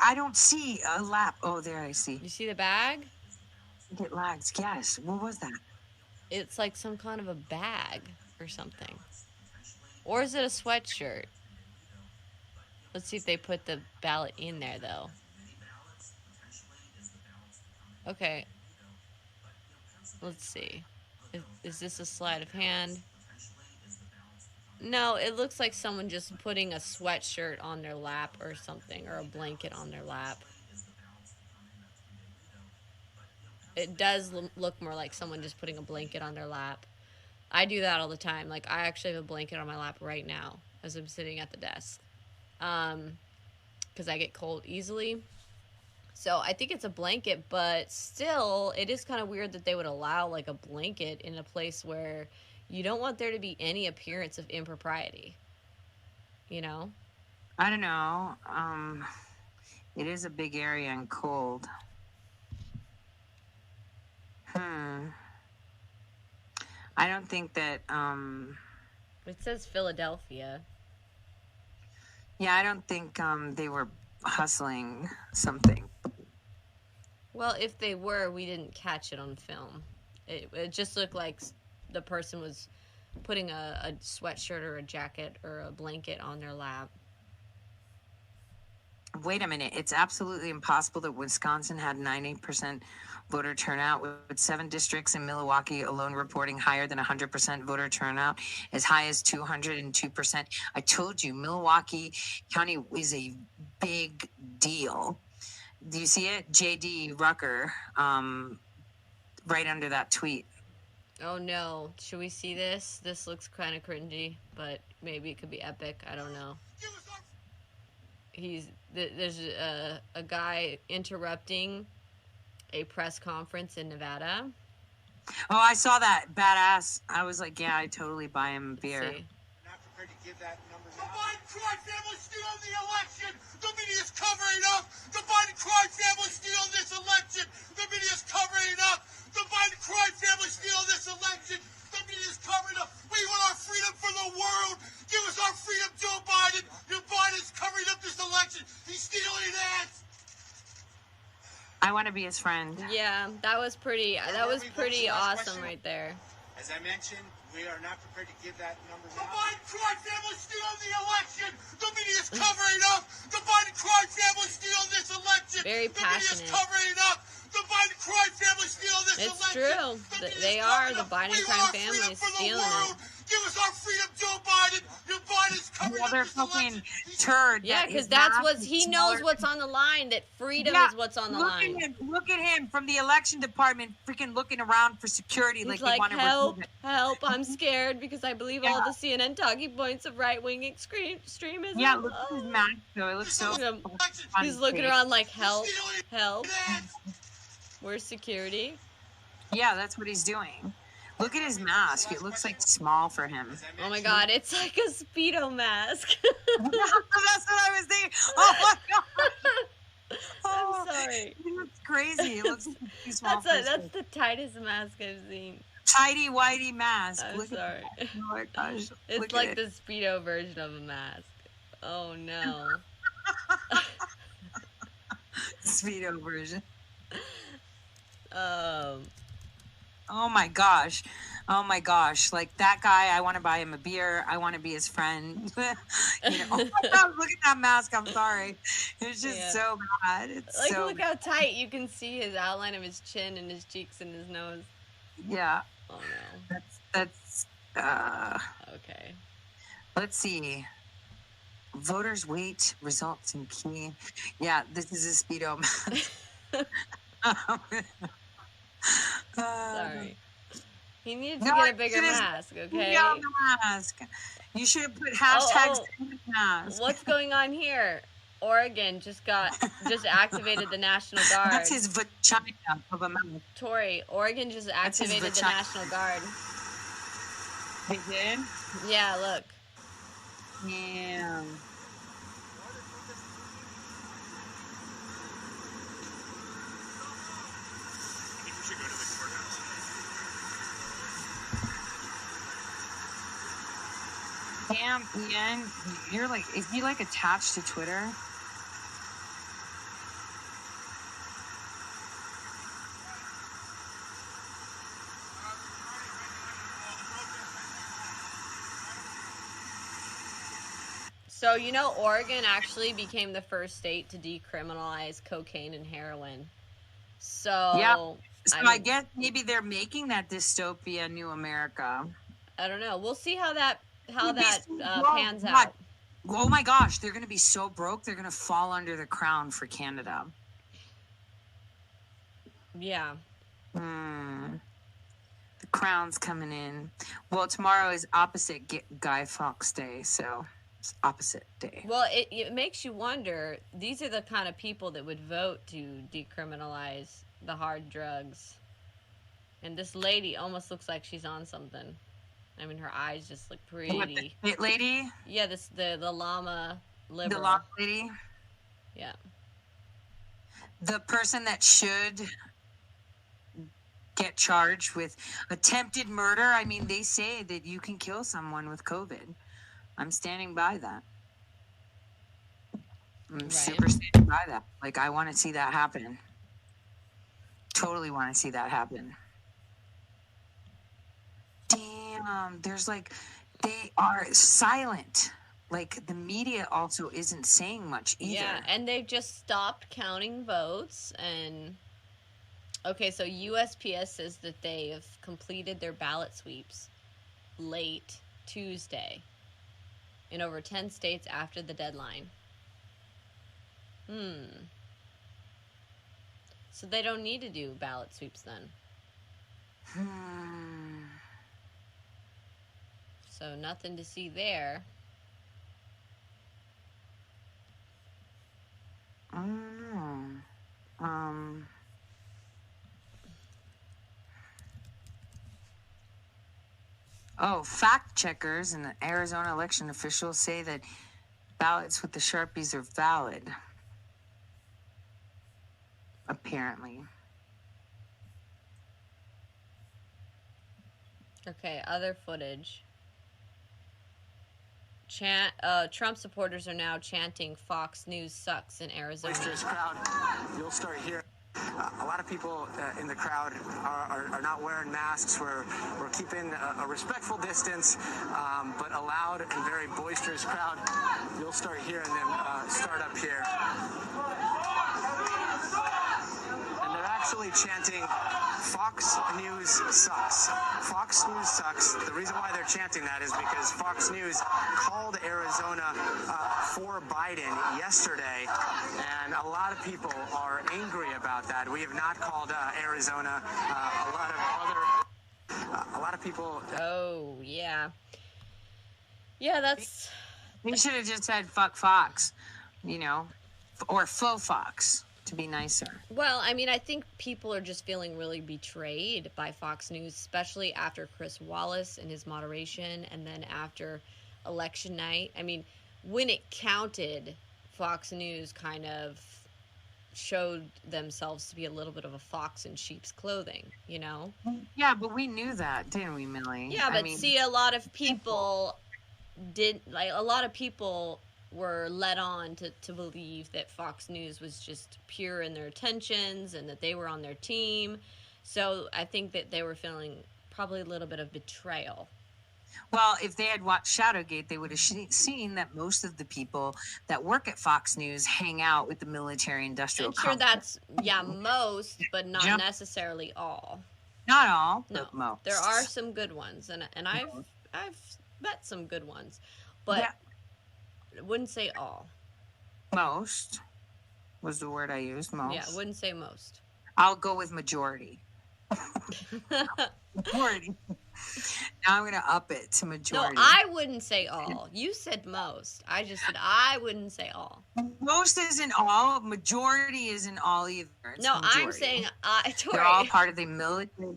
I don't see a lap. Oh, there I see. You see the bag? It lags. Yes. What was that? It's like some kind of a bag or something. Or is it a sweatshirt? Let's see if they put the ballot in there, though. Okay. Let's see. Is this a sleight of hand? No, it looks like someone just putting a sweatshirt on their lap or something, or a blanket on their lap. It does look more like someone just putting a blanket on their lap. I do that all the time. Like, I actually have a blanket on my lap right now as I'm sitting at the desk. Because I get cold easily. So I think it's a blanket, but still, it is kind of weird that they would allow, like, a blanket in a place where you don't want there to be any appearance of impropriety. You know? I don't know. It is a big area and cold. I don't think that, It says Philadelphia. yeah, I don't think, they were hustling something. Well, if they were, we didn't catch it on film. It just looked like the person was putting a sweatshirt or a jacket or a blanket on their lap. Wait a minute. It's absolutely impossible that Wisconsin had 90% voter turnout, with 7 districts in Milwaukee alone reporting higher than 100% voter turnout, as high as 202%. I told you, Milwaukee County is a big deal. Do you see it? J.D. Rucker, right under that tweet. Oh no. Should we see this? This looks kind of cringy, but maybe it could be epic. I don't know. There's a guy interrupting a press conference in Nevada. Oh, I saw that. Badass. I was like, yeah, I totally buy him a beer. Not prepared to give that number. The Biden crime family stealing the election. The media's covering it up. The Biden crime family stealing this election. The media's covering it up. The Biden crime family stealing this election. The media's covering it up. We want our freedom for the world. Give us our freedom, Joe Biden. Joe Biden's covering up this election. He's stealing it. I want to be his friend. Yeah, that was pretty awesome right there. As I mentioned, we are not prepared to give that number. The Biden crime family stealing the election. The media's covering it up. The Biden crime family stealing this election. Very passionate. The media's covering it up. The Biden crime family stealing this It's election. true. They are. The Biden crime family is stealing it. Give us our freedom, Joe Biden. Joe Biden's covering up this election. Turd. Yeah, because that's what he knows what's on the line. That freedom is what's on the line. Look at him from the election department, freaking looking around for security. He's like like, they want to help, help! I'm scared because I believe all the CNN talking points of right-wing extremism. Yeah, look at his mask though. It looks so. He's looking around like, help, help. Where's security? Yeah, that's what he's doing. Look at his mask. It looks like small for him. Oh my god, it's like a Speedo mask. That's what I was thinking. Oh my god. I'm sorry. He looks crazy. It looks like too small. That's the tightest mask I've seen. Tidy whitey mask. I'm sorry. Oh my gosh. It's like the Speedo version of a mask. Oh no. Speedo version. Oh my gosh. Oh my gosh. Like that guy, I want to buy him a beer. I want to be his friend. Oh my God, look at that mask. I'm sorry. It's just so bad. It's like, so look how tight you can see his outline of his chin and his cheeks and his nose. Yeah. Oh no. That's okay. Let's see. Voters wait results in key. Yeah, this is a speedo. Sorry. He needs to No, get a you bigger should have mask, said okay? speedo mask. You should have put hashtags in the mask. What's going on here? Oregon just activated the National Guard. That's his vagina of a mouth. Tori, Oregon just activated the National Guard. They did? Yeah, look. Yeah. Damn, Ian, you're like, is he like attached to Twitter? So, you know, Oregon actually became the first state to decriminalize cocaine and heroin. So, yeah. So I guess maybe they're making that dystopia New America. I don't know. We'll see how that pans out. Oh my gosh, they're going to be so broke, they're going to fall under the crown for Canada. Yeah. The crown's coming in. Well, tomorrow is opposite Guy Fawkes Day, so it's opposite day. Well, it makes you wonder, these are the kind of people that would vote to decriminalize the hard drugs. And this lady almost looks like she's on something. I mean, her eyes just look pretty. What, the fit lady? Yeah, the llama liberal. The llama lady? Yeah. The person that should get charged with attempted murder. I mean, they say that you can kill someone with COVID. I'm standing by that. I'm super standing by that. Like, I want to see that happen. Totally want to see that happen. Damn, there's like, they are silent. Like, the media also isn't saying much either. Yeah, and they've just stopped counting votes. And okay, so USPS says that they have completed their ballot sweeps late Tuesday in over 10 states after the deadline. So they don't need to do ballot sweeps then. So nothing to see there. I don't know. Fact checkers and the Arizona election officials say that ballots with the Sharpies are valid. Apparently. Okay, other footage. Trump supporters are now chanting "Fox News sucks" in Arizona. Boisterous crowd. You'll start hearing. A lot of people in the crowd are not wearing masks. We're keeping a respectful distance, but a loud and very boisterous crowd. You'll start hearing them start up here. And they're actually chanting, "Fox News sucks. Fox News sucks." The reason why they're chanting that is because Fox News called Arizona for Biden yesterday, and a lot of people are angry about that. We have not called Arizona. A lot of people. Oh yeah, yeah. That's. We should have just said "fuck Fox," you know, or "faux Fox." To be nicer. Well, I mean, I think people are just feeling really betrayed by Fox News, especially after Chris Wallace and his moderation, and then after election night. I mean, when it counted, Fox News kind of showed themselves to be a little bit of a fox in sheep's clothing, you know? Yeah, but we knew that, didn't we, Millie? Yeah, but see, a lot of people were led on to believe that Fox News was just pure in their intentions and that they were on their team. So I think that they were feeling probably a little bit of betrayal. Well, if they had watched Shadowgate, they would have seen that most of the people that work at Fox News hang out with the military-industrial complex. I'm sure that's, most, but not necessarily all. Not all, no, but most. There are some good ones, and I've met some good ones. But wouldn't say all. Most was the word I used. Most. Yeah, wouldn't say most. I'll go with majority. Majority. Now I'm gonna up it to No, majority. I wouldn't say all. You said most. I just said I wouldn't say all. Most isn't all. Majority isn't all either. It's No, I'm majority. saying They're all Tori. part of the military.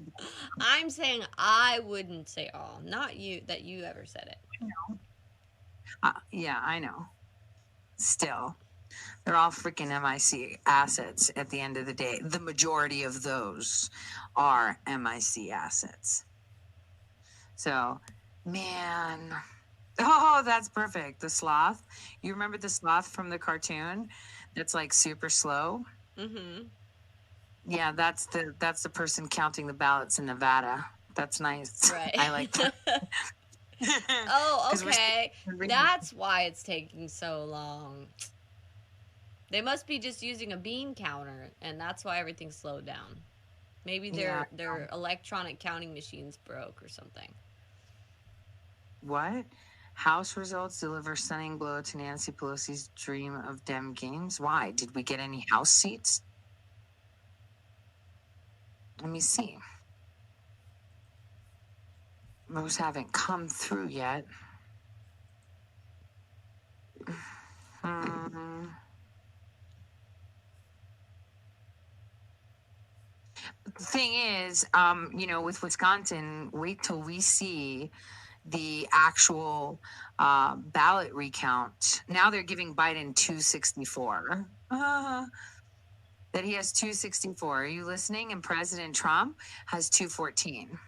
I'm saying I wouldn't say all, not you that you ever said it. Yeah, I know. Still, they're all freaking MIC assets at the end of the day. The majority of those are MIC assets. So, man. Oh, that's perfect. The sloth. You remember the sloth from the cartoon that's like super slow? Mm-hmm. Yeah, that's the person counting the ballots in Nevada. That's nice. Right. I like that. Oh, 'Cause we're okay. still- That's why it's taking so long. They must be just using a bean counter, and that's why everything's slowed down. Maybe their electronic counting machines broke or something. What? House results deliver stunning blow to Nancy Pelosi's dream of Dem games. Why? Did we get any House seats? Let me see. Those haven't come through yet. The thing is, with Wisconsin, wait till we see the actual ballot recount. Now they're giving Biden 264. That he has 264. Are you listening? And President Trump has 214.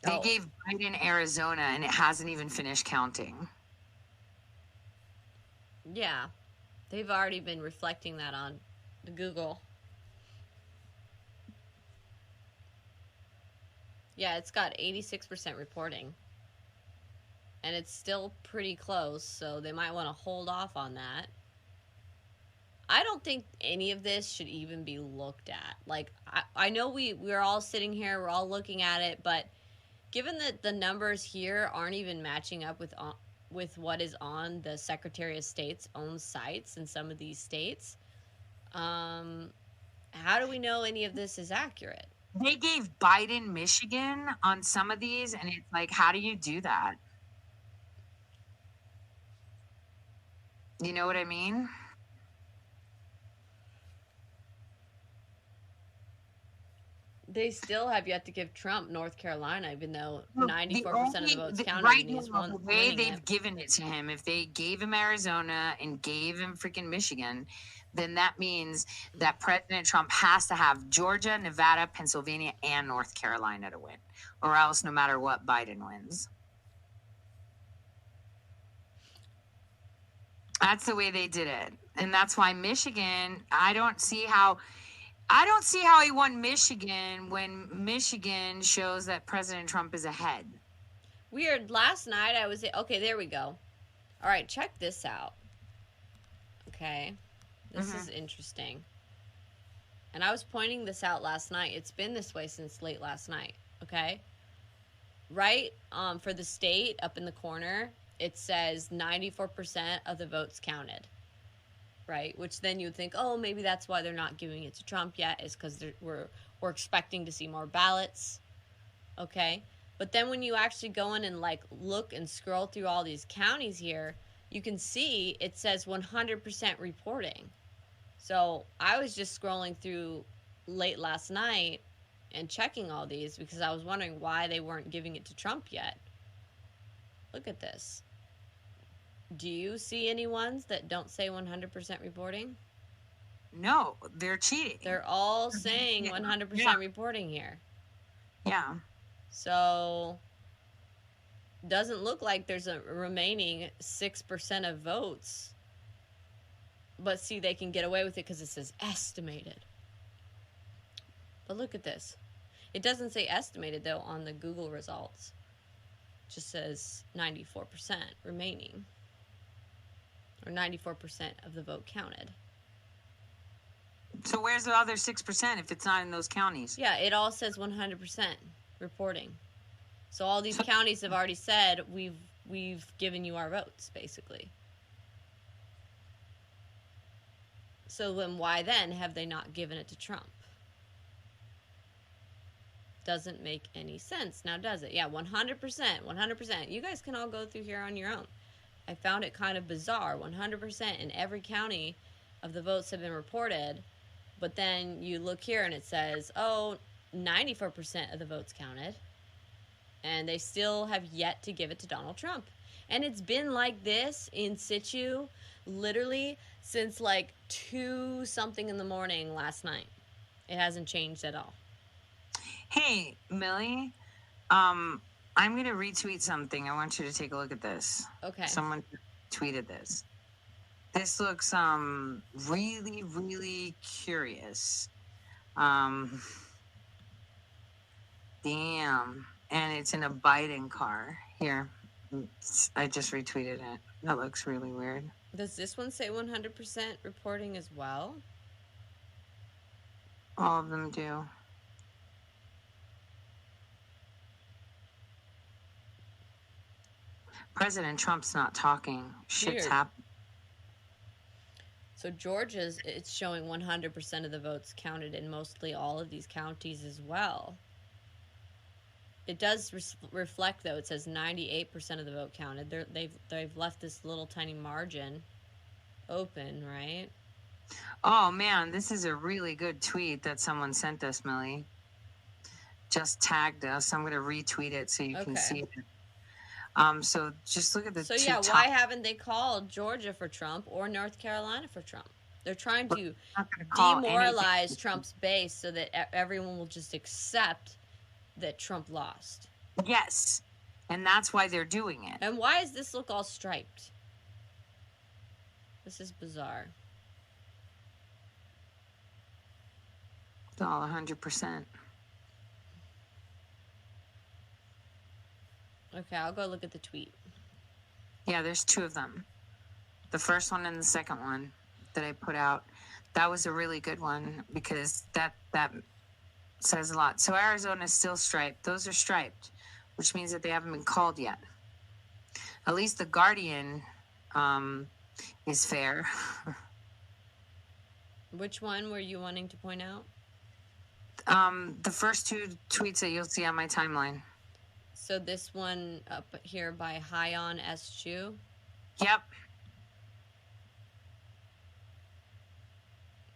They gave Biden Arizona, and it hasn't even finished counting. Yeah. They've already been reflecting that on the Google. Yeah, it's got 86% reporting. And it's still pretty close, so they might want to hold off on that. I don't think any of this should even be looked at. Like, I know we're all sitting here, we're all looking at it, but given that the numbers here aren't even matching up with what is on the Secretary of State's own sites in some of these states, how do we know any of this is accurate? They gave Biden Michigan on some of these, and it's like, how do you do that? You know what I mean? They still have yet to give Trump North Carolina, even though 94% of the votes counted. Right and he's now, the way they've given it to him, if they gave him Arizona and gave him freaking Michigan, then that means that President Trump has to have Georgia, Nevada, Pennsylvania, and North Carolina to win. Or else, no matter what, Biden wins. That's the way they did it. And that's why Michigan, I don't see how he won Michigan when Michigan shows that President Trump is ahead. Weird. Last night I was... Okay, there we go. All right, check this out. Okay. This is interesting. And I was pointing this out last night. It's been this way since late last night. Okay? Right for the state, up in the corner, it says 94% of the votes counted. Right? Which then you would think, oh, maybe that's why they're not giving it to Trump yet, is because we're expecting to see more ballots. Okay? But then when you actually go in and look and scroll through all these counties here, you can see it says 100% reporting. So I was just scrolling through late last night and checking all these because I was wondering why they weren't giving it to Trump yet. Look at this. Do you see any ones that don't say 100% reporting? No, they're cheating. They're all saying 100% reporting here. Yeah. So doesn't look like there's a remaining 6% of votes. But see, they can get away with it because it says estimated. But look at this. It doesn't say estimated, though, on the Google results. It just says 94% remaining. Or 94% of the vote counted. So where's the other 6% if it's not in those counties? Yeah, it all says 100% reporting. So all these counties have already said, we've given you our votes, basically. So then why then have they not given it to Trump? Doesn't make any sense. Now, does it? Yeah, 100%. 100%. You guys can all go through here on your own. I found it kind of bizarre. 100% in every county of the votes have been reported. But then you look here and it says, oh, 94% of the votes counted. And they still have yet to give it to Donald Trump. And it's been like this in situ literally since like 2 something in the morning last night. It hasn't changed at all. Hey, Millie, I'm going to retweet something. I want you to take a look at this. Okay. Someone tweeted this. This looks really, really curious. Damn. And it's in a Biden car. Here, I just retweeted it. That looks really weird. Does this one say 100% reporting as well? All of them do. President Trump's not talking. Shit's happening. So Georgia's, it's showing 100% of the votes counted in mostly all of these counties as well. It does reflect, though. It says 98% of the vote counted. They've left this little tiny margin open, right? Oh, man, this is a really good tweet that someone sent us, Millie. Just tagged us. I'm going to retweet it so you can see it. So just look at the So yeah, why haven't they called Georgia for Trump or North Carolina for Trump? They're trying to demoralize Trump's base so that everyone will just accept that Trump lost. Yes, and that's why they're doing it. And why does this look all striped? This is bizarre. It's all 100%. Okay, I'll go look at the tweet. Yeah, there's 2 of them. The first one and the second one that I put out. That was a really good one because that says a lot. So Arizona's still striped. Those are striped, which means that they haven't been called yet. At least the Guardian is fair. Which one were you wanting to point out? The first 2 tweets that you'll see on my timeline. So this one up here by Hyon S. Chu? Yep.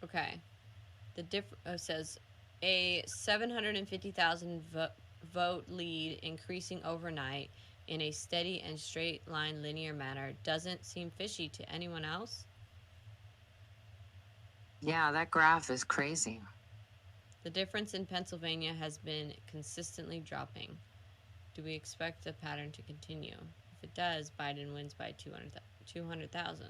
Okay. Says a 750,000 vote lead increasing overnight in a steady and straight line linear manner doesn't seem fishy to anyone else? Yeah, that graph is crazy. The difference in Pennsylvania has been consistently dropping. Do we expect the pattern to continue? If it does, Biden wins by 200,000.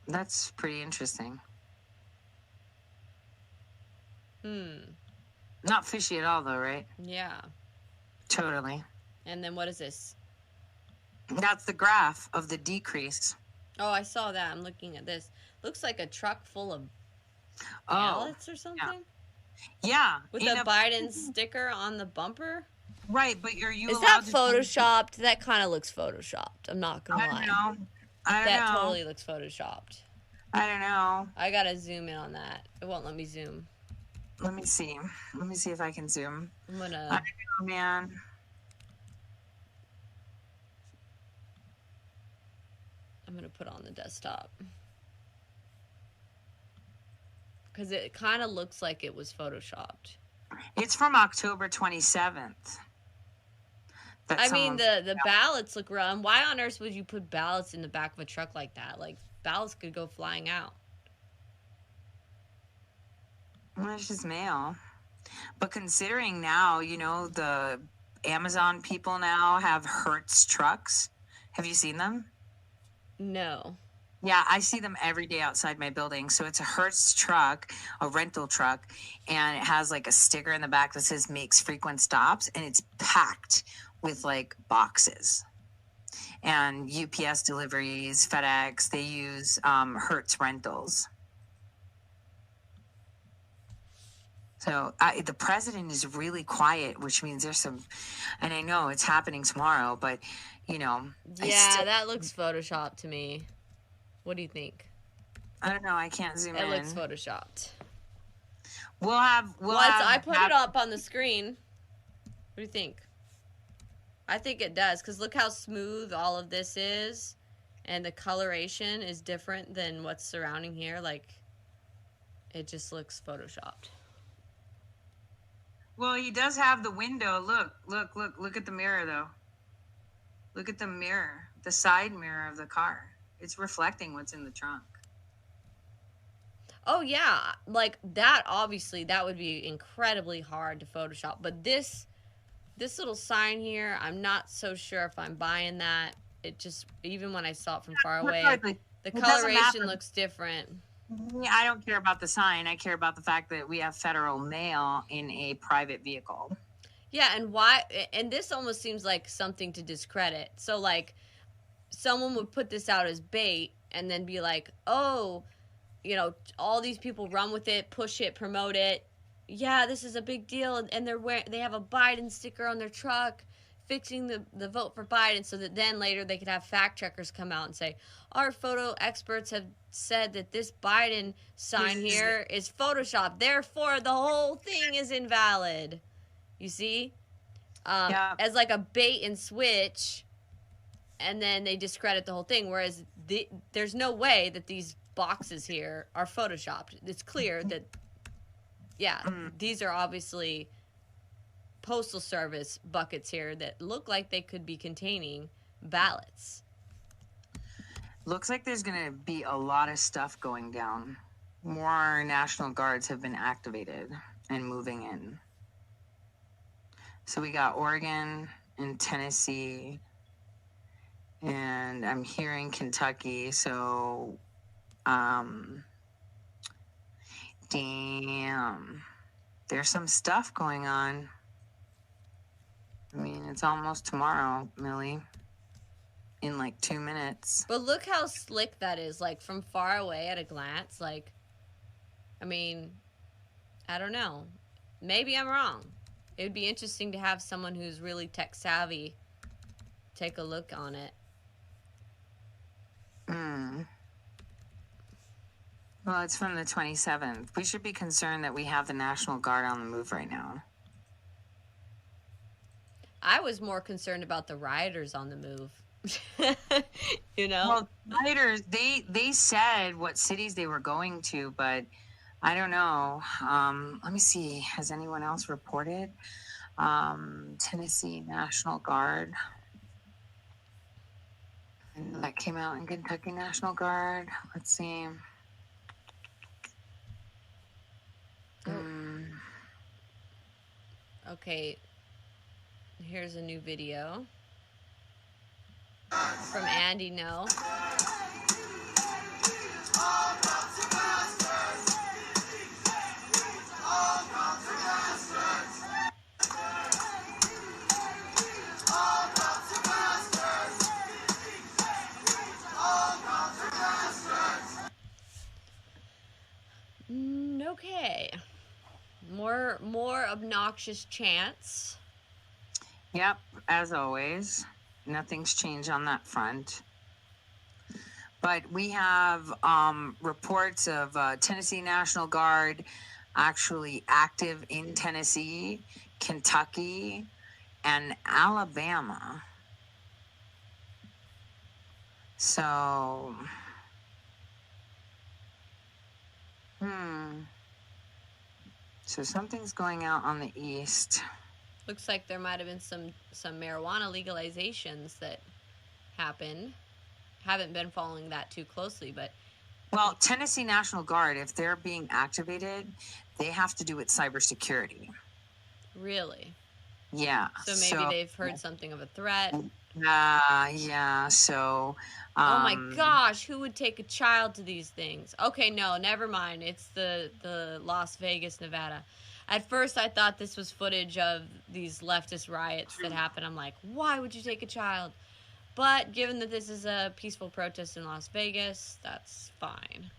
That's pretty interesting. Not fishy at all, though, right? Yeah. Totally. And then what is this? That's the graph of the decrease. Oh, I saw that. I'm looking at this. Looks like a truck full of ballots or something. Yeah. With a Biden sticker on the bumper? Right, but Is that photoshopped? That kind of looks photoshopped. I'm not going to lie. I don't know. That totally looks photoshopped. I don't know. I got to zoom in on that. It won't let me zoom. Let me see. Let me see if I can zoom. I'm going to... I don't know, man. I'm going to put on the desktop. Because it kind of looks like it was photoshopped. It's from October 27th. I mean, the ballots look wrong. Why on earth would you put ballots in the back of a truck like that? Like, ballots could go flying out. Well, it's just mail. But considering now, you know, the Amazon people now have Hertz trucks. Have you seen them? No. Yeah, I see them every day outside my building. So it's a Hertz truck, a rental truck, and it has like a sticker in the back that says makes frequent stops, and it's packed with like boxes. And UPS deliveries, FedEx, they use Hertz rentals. So the president is really quiet, which means there's some, and I know it's happening tomorrow, but Yeah, that looks photoshopped to me. What do you think? I don't know. I can't zoom in. It looks photoshopped. I put it up on the screen. What do you think? I think it does, because look how smooth all of this is, and the coloration is different than what's surrounding here. Like, it just looks photoshopped. Well, he does have the window. Look at the mirror, though. Look at the mirror, the side mirror of the car. It's reflecting what's in the trunk. Oh, yeah. Like, that, obviously, that would be incredibly hard to Photoshop. But this little sign here, I'm not so sure if I'm buying that. It just, even when I saw it from far away, the coloration looks different. I don't care about the sign. I care about the fact that we have federal mail in a private vehicle. Yeah, and why? And this almost seems like something to discredit. So, like, someone would put this out as bait and then be like, oh, all these people run with it, push it, promote it. Yeah, this is a big deal, and they have a Biden sticker on their truck, fixing the vote for Biden, so that then later they could have fact checkers come out and say, our photo experts have said that this Biden sign here is photoshopped, therefore the whole thing is invalid. You see? As like a bait and switch, and then they discredit the whole thing, whereas there's no way that these boxes here are photoshopped. It's clear that, these are obviously Postal Service buckets here that look like they could be containing ballots. Looks like there's going to be a lot of stuff going down. More National Guards have been activated and moving in. So we got Oregon and Tennessee, and I'm hearing Kentucky. So, damn, there's some stuff going on. I mean, it's almost tomorrow, Millie. In like 2 minutes. But look how slick that is, like, from far away at a glance. Like, I mean, I don't know. Maybe I'm wrong. It would be interesting to have someone who's really tech savvy take a look on it. Well, it's from the 27th. We should be concerned that we have the National Guard on the move right now. I was more concerned about the rioters on the move. Well, rioters, they said what cities they were going to, but I don't know. Let me see. Has anyone else reported? Tennessee National Guard. And that came out in Kentucky National Guard. Let's see. Okay. Here's a new video from Andy No. Okay. More obnoxious chants. Yep, as always. Nothing's changed on that front. But we have reports of Tennessee National Guard actually active in Tennessee, Kentucky, and Alabama. So, so something's going out on the east. Looks like there might have been some marijuana legalizations that happened. Haven't been following that too closely, but... Well, Tennessee National Guard, if they're being activated, they have to do with cybersecurity. Really? Yeah. So maybe they've heard something of a threat. Yeah, so... oh my gosh, who would take a child to these things? Okay, no, never mind. It's the Las Vegas, Nevada. At first, I thought this was footage of these leftist riots that happened. I'm like, why would you take a child? But given that this is a peaceful protest in Las Vegas, that's fine.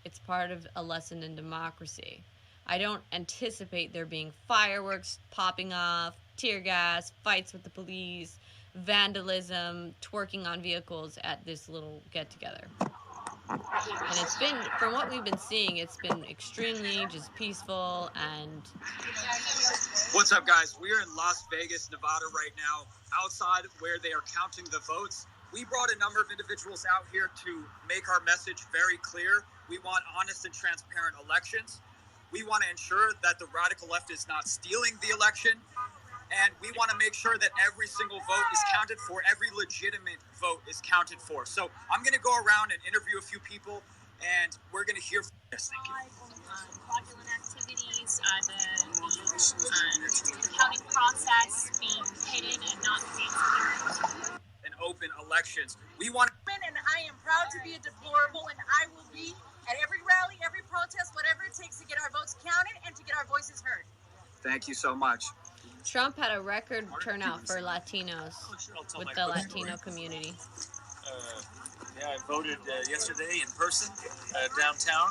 It's part of a lesson in democracy. I don't anticipate there being fireworks popping off, tear gas, fights with the police, vandalism, twerking on vehicles at this little get-together. And it's been, from what we've been seeing, it's been extremely just peaceful and... What's up, guys? We are in Las Vegas, Nevada right now, outside where they are counting the votes. We brought a number of individuals out here to make our message very clear. We want honest and transparent elections. We want to ensure that the radical left is not stealing the election. And we want to make sure that every single vote is counted for. Every legitimate vote is counted for. So I'm going to go around and interview a few people, and we're going to hear from this. Thank you. Fraudulent activities, the counting process being hidden and not transparent. And open elections. We want. And I am proud to be a deplorable, and I will be at every rally, every protest, whatever it takes to get our votes counted and to get our voices heard. Thank you so much. Trump had a record turnout for Latinos with the Latino community. Yeah, I voted yesterday in person downtown,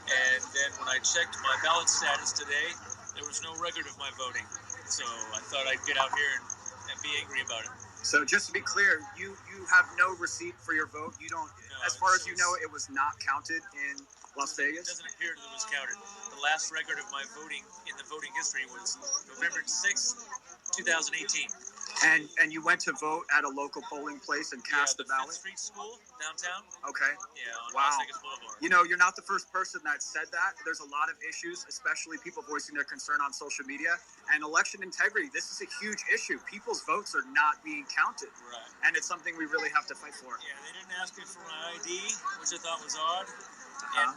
and then when I checked my ballot status today, there was no record of my voting. So I thought I'd get out here and be angry about it. So just to be clear, you have no receipt for your vote. You don't, as far as you know, it was not counted in Las Vegas? It doesn't appear that it was counted. The last record of my voting in the voting history was November 6th, 2018. And you went to vote at a local polling place and cast the ballot? Fifth Street School, downtown. Okay. Yeah, on wow. Las Vegas Boulevard. You know, you're not the first person that said that. There's a lot of issues, especially people voicing their concern on social media. And election integrity, this is a huge issue. People's votes are not being counted. Right. And it's something we really have to fight for. Yeah, they didn't ask me for my ID, which I thought was odd. And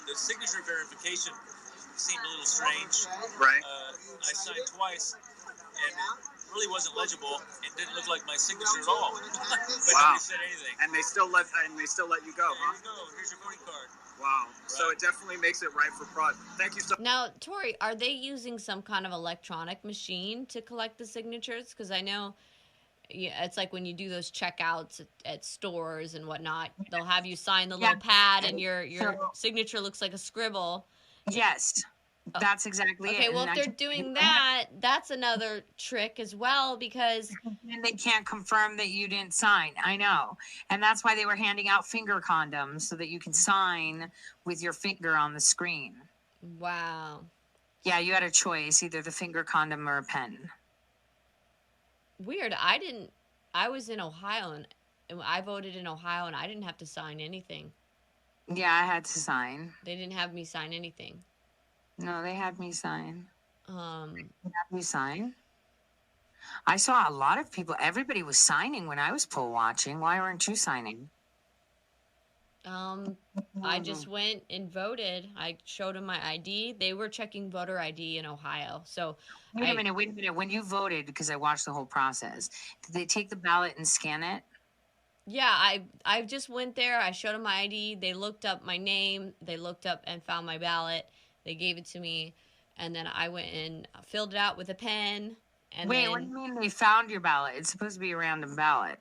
the signature verification seemed a little strange. Right. I signed twice, and it really wasn't legible. It didn't look like my signature at all. But wow. nobody said anything. And they still let you go, There huh? you go. Here's your voting card. Wow. Right. So it definitely makes it right for fraud. Thank you so much. Now, Tori, are they using some kind of electronic machine to collect the signatures? Because I know. Yeah, it's like when you do those checkouts at stores and whatnot, they'll have you sign the little pad and your signature looks like a scribble. Yes, that's exactly it. Okay, well, if they're doing that, that's another trick as well because... And they can't confirm that you didn't sign. I know. And that's why they were handing out finger condoms so that you can sign with your finger on the screen. Wow. Yeah, you had a choice, either the finger condom or a pen. Weird. I was in Ohio and I voted in Ohio and I didn't have to sign anything. Yeah, I had to sign. They didn't have me sign anything. No, they had me sign. They had me sign? I saw a lot of people, everybody was signing when I was poll watching. Why weren't you signing? I just went and voted. I showed them my ID. They were checking voter ID in Ohio. So Wait a minute. When you voted, because I watched the whole process, did they take the ballot and scan it? Yeah, I just went there. I showed them my ID. They looked up my name. They looked up and found my ballot. They gave it to me. And then I went and filled it out with a pen. And Wait, what do you mean they found your ballot? It's supposed to be a random ballot.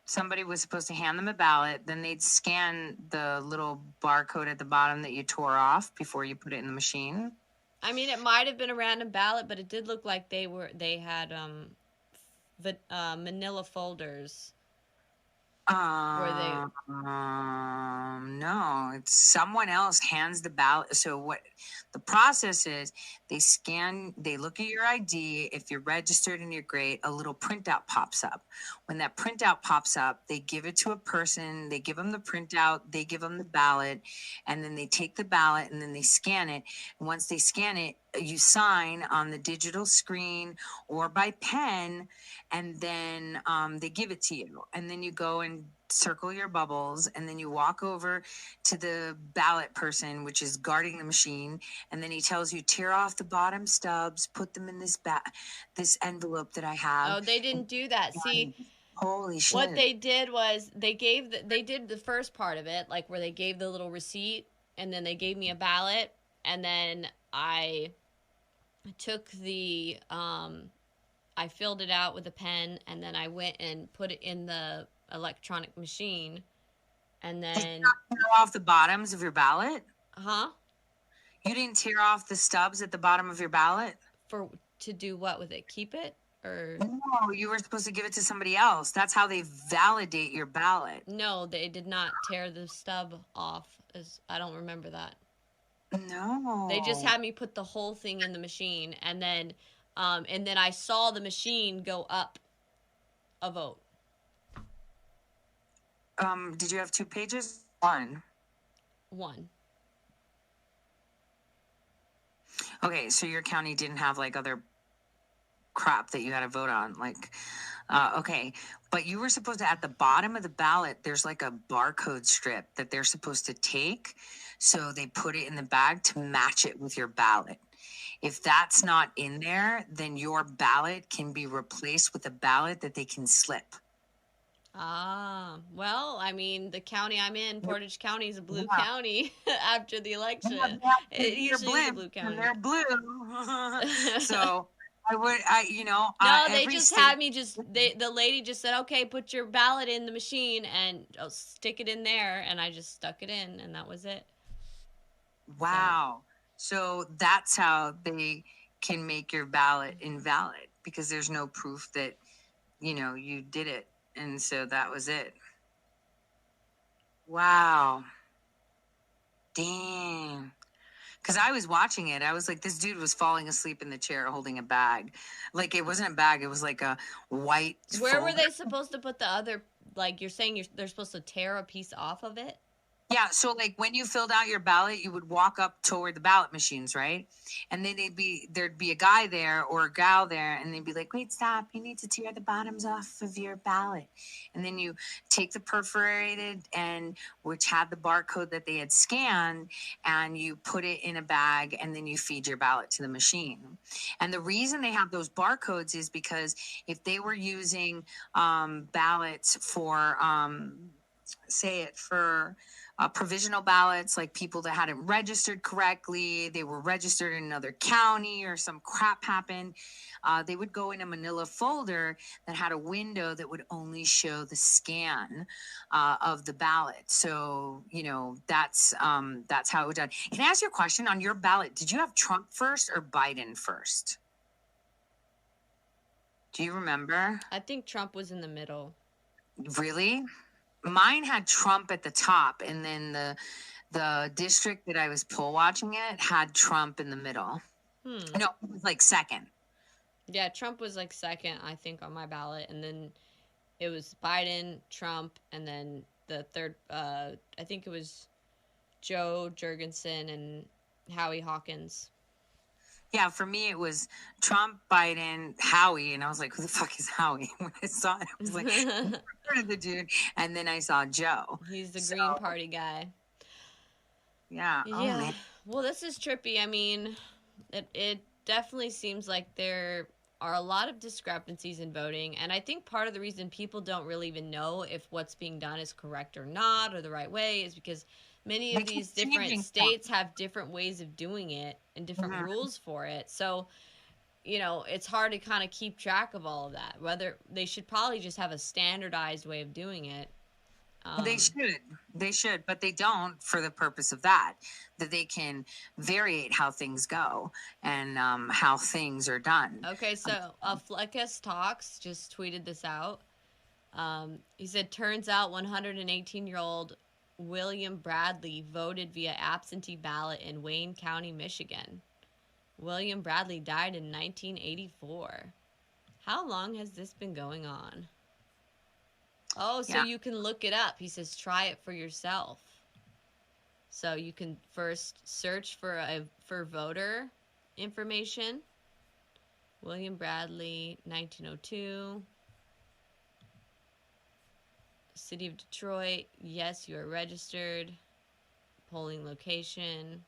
Somebody was supposed to hand them a ballot, then they'd scan the little barcode at the bottom that you tore off before you put it in the machine. I mean, it might have been a random ballot, but it did look like they had manila folders. No, it's someone else hands the ballot. So what the process is, they look at your ID. If you're registered and you're great, a little printout pops up. When that printout pops up, they give it to a person, they give them the printout, they give them the ballot, and then they take the ballot and then they scan it. And once they scan it, you sign on the digital screen or by pen, and then they give it to you. And then you go and circle your bubbles, and then you walk over to the ballot person, which is guarding the machine, and then he tells you, tear off the bottom stubs, put them in this this envelope that I have. Oh, they didn't do that. See, holy shit. What they did was they did the first part of it, like where they gave the little receipt, and then they gave me a ballot, and then I took the I filled it out with a pen, and then I went and put it in the electronic machine, and then tear off the bottoms of your ballot. Huh? You didn't tear off the stubs at the bottom of your ballot? To do what with it? Keep it? Or No, you were supposed to give it to somebody else. That's how they validate your ballot. No, they did not tear the stub off. I don't remember that. No. They just had me put the whole thing in the machine, and then I saw the machine go up a vote. Did you have 2 pages? One. Okay, so your county didn't have like other crap that you had to vote on, like, okay, but you were supposed to, at the bottom of the ballot, there's like a barcode strip that they're supposed to take, so they put it in the bag to match it with your ballot. If that's not in there, then your ballot can be replaced with a ballot that they can slip. Ah, well, I mean, the county I'm in, Portage County, is a blue county after the election. It usually is a blue county. And they're blue. So no, they just had me the lady just said, okay, put your ballot in the machine and stick it in there, and I just stuck it in, and that was it. Wow. So that's how they can make your ballot invalid, because there's no proof that you did it, and so that was it. Wow. Damn. Because I was watching it, I was like, this dude was falling asleep in the chair holding a bag. Like, it wasn't a bag, it was like a white Where were they supposed to put the other, like, you're saying they're supposed to tear a piece off of it? Yeah, so like when you filled out your ballot, you would walk up toward the ballot machines, right? And then there'd be a guy there or a gal there, and they'd be like, wait, stop, you need to tear the bottoms off of your ballot. And then you take the perforated end, which had the barcode that they had scanned, and you put it in a bag, and then you feed your ballot to the machine. And the reason they have those barcodes is because if they were using ballots for, provisional ballots, like people that hadn't registered correctly, they were registered in another county or some crap happened, they would go in a manila folder that had a window that would only show the scan of the ballot. So, that's how it was done. Can I ask you a question? On your ballot, did you have Trump first or Biden first? Do you remember? I think Trump was in the middle. Really? Mine had Trump at the top, and then the district that I was poll watching it had Trump in the middle. No, it was like second. Yeah, Trump was like second, I think, on my ballot, and then it was Biden, Trump, and then the third, I think it was Joe Jurgensen and Howie Hawkins. Yeah, for me, it was Trump, Biden, Howie, and I was like, who the fuck is Howie? When I saw it, I was like, I've heard of the dude. And then I saw Joe. He's the Green Party guy. Yeah. Yeah. Oh, man. Well, this is trippy. I mean, it definitely seems like there are a lot of discrepancies in voting, and I think part of the reason people don't really even know if what's being done is correct or not, or the right way, is because many of these different states have different ways of doing it and different rules for it. So, it's hard to kind of keep track of all of that. Whether they should probably just have a standardized way of doing it. They should, but they don't, for the purpose of that they can variate how things go and how things are done. Okay, so Fleckus Talks just tweeted this out. He said, turns out 118-year-old William Bradley voted via absentee ballot in Wayne County, Michigan. William Bradley died in 1984. How long has this been going on? Oh, so you can look it up. He says, try it for yourself. So you can first search for voter information. William Bradley, 1902. City of Detroit. Yes, you are registered. Polling location.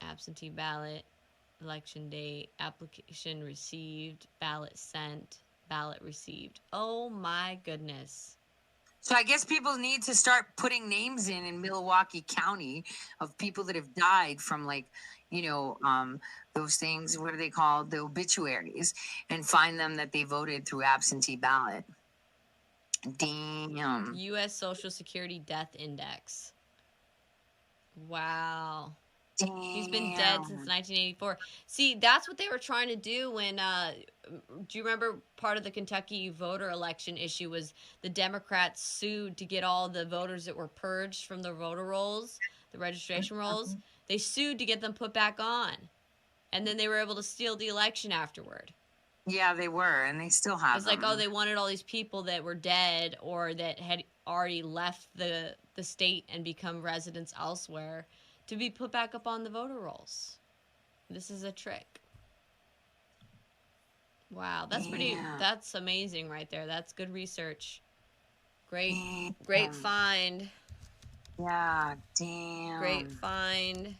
Absentee ballot. Election date. Application received. Ballot sent. Ballot received. Oh my goodness. So I guess people need to start putting names in Milwaukee County of people that have died from those things, what are they called? The obituaries, and find them that they voted through absentee ballot. Damn. U.S. Social Security Death Index. Wow. Damn. He's been dead since 1984. See, that's what they were trying to do when, do you remember part of the Kentucky voter election issue was the Democrats sued to get all the voters that were purged from the voter rolls, the registration rolls. They sued to get them put back on. And then they were able to steal the election afterward. Yeah, they were, and they still have It's like, oh, they wanted all these people that were dead or that had already left the state and become residents elsewhere to be put back up on the voter rolls. This is a trick. Wow, that's amazing right there. That's good research. Great find. Yeah, damn. Great find.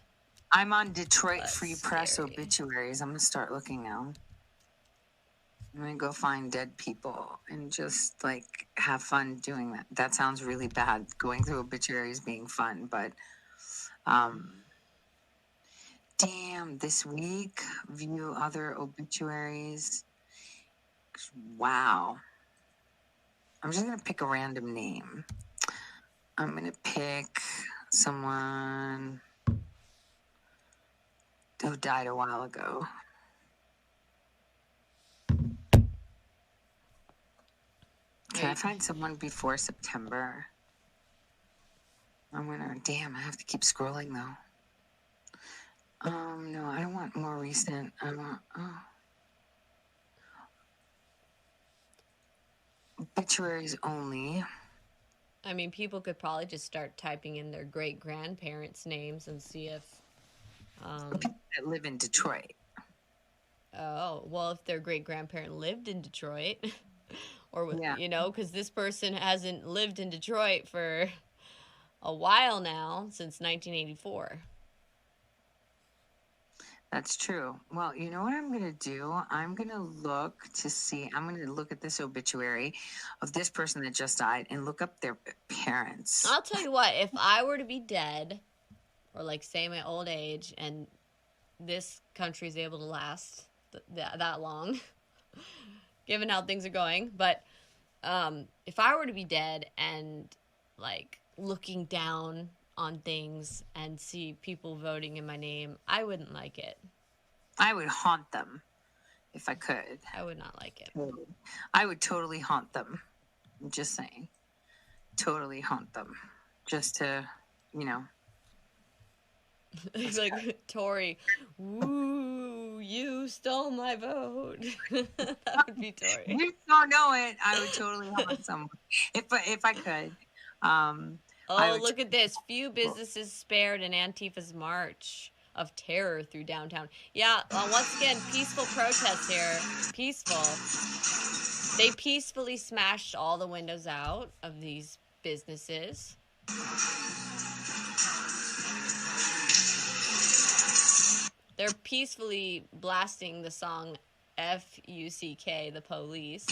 I'm on Detroit Free Press obituaries. I'm going to start looking now. I'm going to go find dead people and just, like, have fun doing that. That sounds really bad, going through obituaries being fun, but, damn, this week, view other obituaries. Wow. I'm just going to pick a random name. I'm going to pick someone who died a while ago. Can I find someone before September? Damn, I have to keep scrolling though. No, I don't want more recent. I want, obituaries only. I mean, people could probably just start typing in their great-grandparents' names and see if... people that live in Detroit. Oh, well, if their great-grandparent lived in Detroit... Or, you know, because this person hasn't lived in Detroit for a while now, since 1984. That's true. Well, you know what I'm going to do? I'm going to look to see, I'm going to look at this obituary of this person that just died and look up their parents. I'll tell you what, if I were to be dead, or like say my old age, and this country is able to last that long... given how things are going, but if I were to be dead and like looking down on things and see people voting in my name, I wouldn't like it. I would haunt them if I could. I would not like it. I would totally haunt them. I'm just saying. Totally haunt them. Just to, you know. It's like, Tori, woo, you stole my vote. That would be Tori. You don't know it. I would totally haunt someone if I could. Look at this. Few businesses spared in Antifa's march of terror through downtown. Yeah, once again, peaceful protests here. Peaceful. They peacefully smashed all the windows out of these businesses. They're peacefully blasting the song F-U-C-K, the police.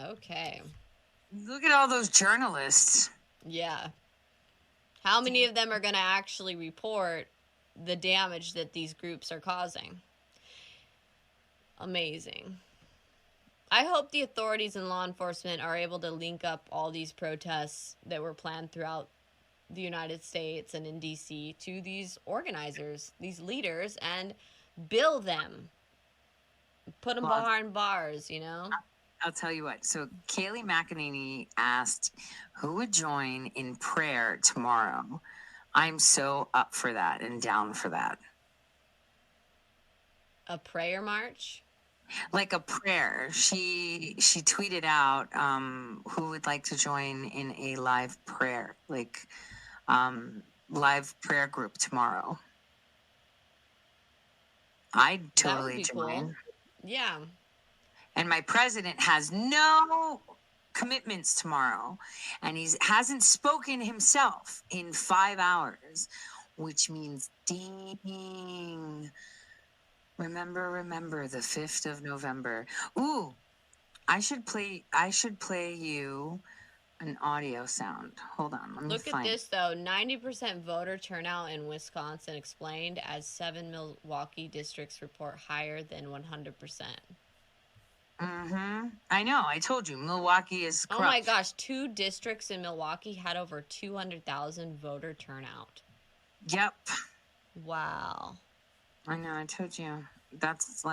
Okay. Look at all those journalists. Yeah. How many of them are going to actually report the damage that these groups are causing? Amazing. I hope the authorities and law enforcement are able to link up all these protests that were planned throughout the United States and in D.C. to these organizers, these leaders, and bill them. Put them behind bars, you know? I'll tell you what. So Kayleigh McEnany asked who would join in prayer tomorrow. I'm so up for that and down for that. A prayer march? Like a prayer. She tweeted out who would like to join in a live prayer, like live prayer group tomorrow. I'd totally join. Cool. Yeah. And my president has no commitments tomorrow, and he hasn't spoken himself in 5 hours, which means ding. Remember the 5th of November. Ooh, I should play you an audio sound. Hold on, let me Look at this though. 90% voter turnout in Wisconsin explained as 7 Milwaukee districts report higher than 100%. Mm-hmm. I know. I told you, Milwaukee is corrupt. Oh my gosh, 2 districts in Milwaukee had over 200,000 voter turnout. Yep. Wow. I know. I told you. That's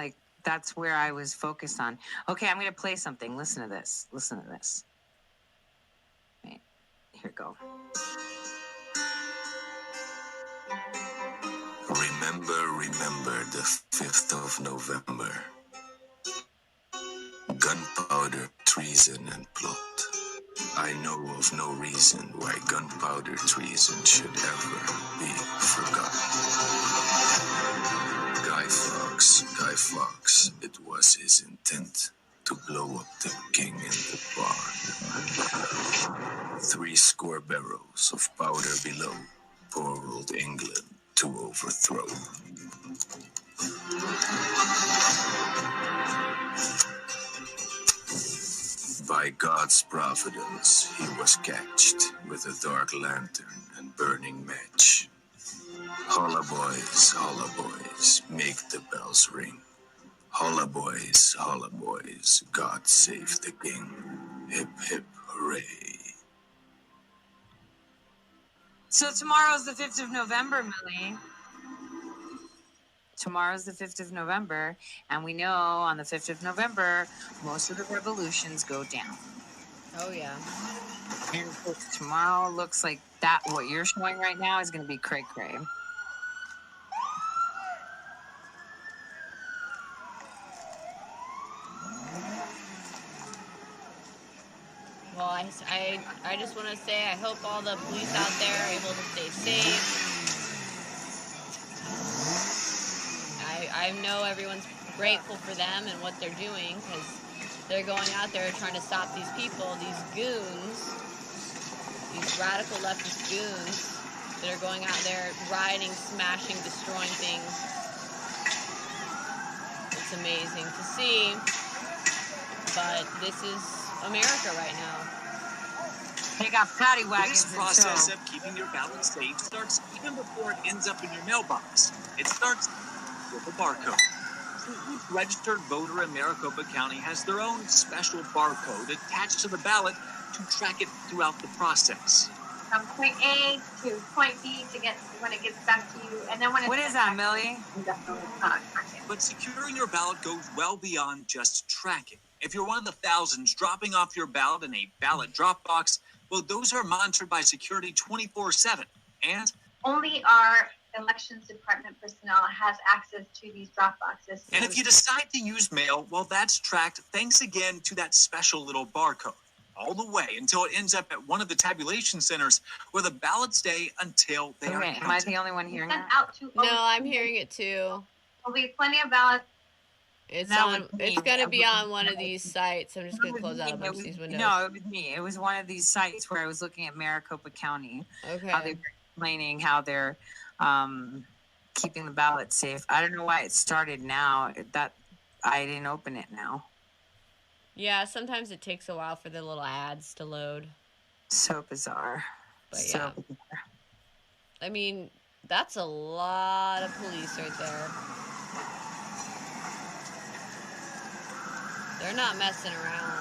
where I was focused on. Okay, I'm going to play something. Listen to this. Listen to this. Wait. Here we go. Remember the 5th of November. Gunpowder, treason, and plot. I know of no reason why gunpowder treason should ever be forgotten. Guy Fawkes, it was his intent to blow up the king in the barn. 70 barrels of powder below, poor old England to overthrow. By God's providence, he was catched with a dark lantern and burning match. Holla boys, make the bells ring. Holla boys, God save the king. Hip, hip, hooray. So tomorrow's the 5th of November, Millie. Tomorrow's the 5th of November, and we know on the 5th of November, most of the revolutions go down. Oh, yeah. And tomorrow looks like that, what you're showing right now is going to be cray-cray. Well, I just want to say I hope all the police out there are able to stay safe. I know everyone's grateful for them and what they're doing because they're going out there trying to stop these people, these goons, these radical leftist goons that are going out there rioting, smashing, destroying things. It's amazing to see, but this is America right now. They got paddy wagons. This process of keeping your ballot safe starts even before it ends up in your mailbox. It starts with a barcode. So each registered voter in Maricopa County has their own special barcode attached to the ballot to track it throughout the process. From point A to point B to get when it gets back to you, and then when it's what is that, Millie? But securing your ballot goes well beyond just tracking. If you're one of the thousands dropping off your ballot in a ballot drop box, well, those are monitored by security 24/7. And only our elections department personnel has access to these drop boxes. And if you decide to use mail, well, that's tracked thanks again to that special little barcode. All the way until it ends up at one of the tabulation centers where the ballots stay until they are counted. Am I the only one hearing that? No, I'm hearing it too. There'll be plenty of ballots. It's going to be on one of these sites. I'm just going to close out a bunch of these windows. No, it was me. It was one of these sites where I was looking at Maricopa County. Okay. How they're explaining how they're keeping the ballot safe. I don't know why it started now. That I didn't open it now. Yeah, sometimes it takes a while for the little ads to load. So bizarre. But yeah. Bizarre. I mean, that's a lot of police right there. They're not messing around.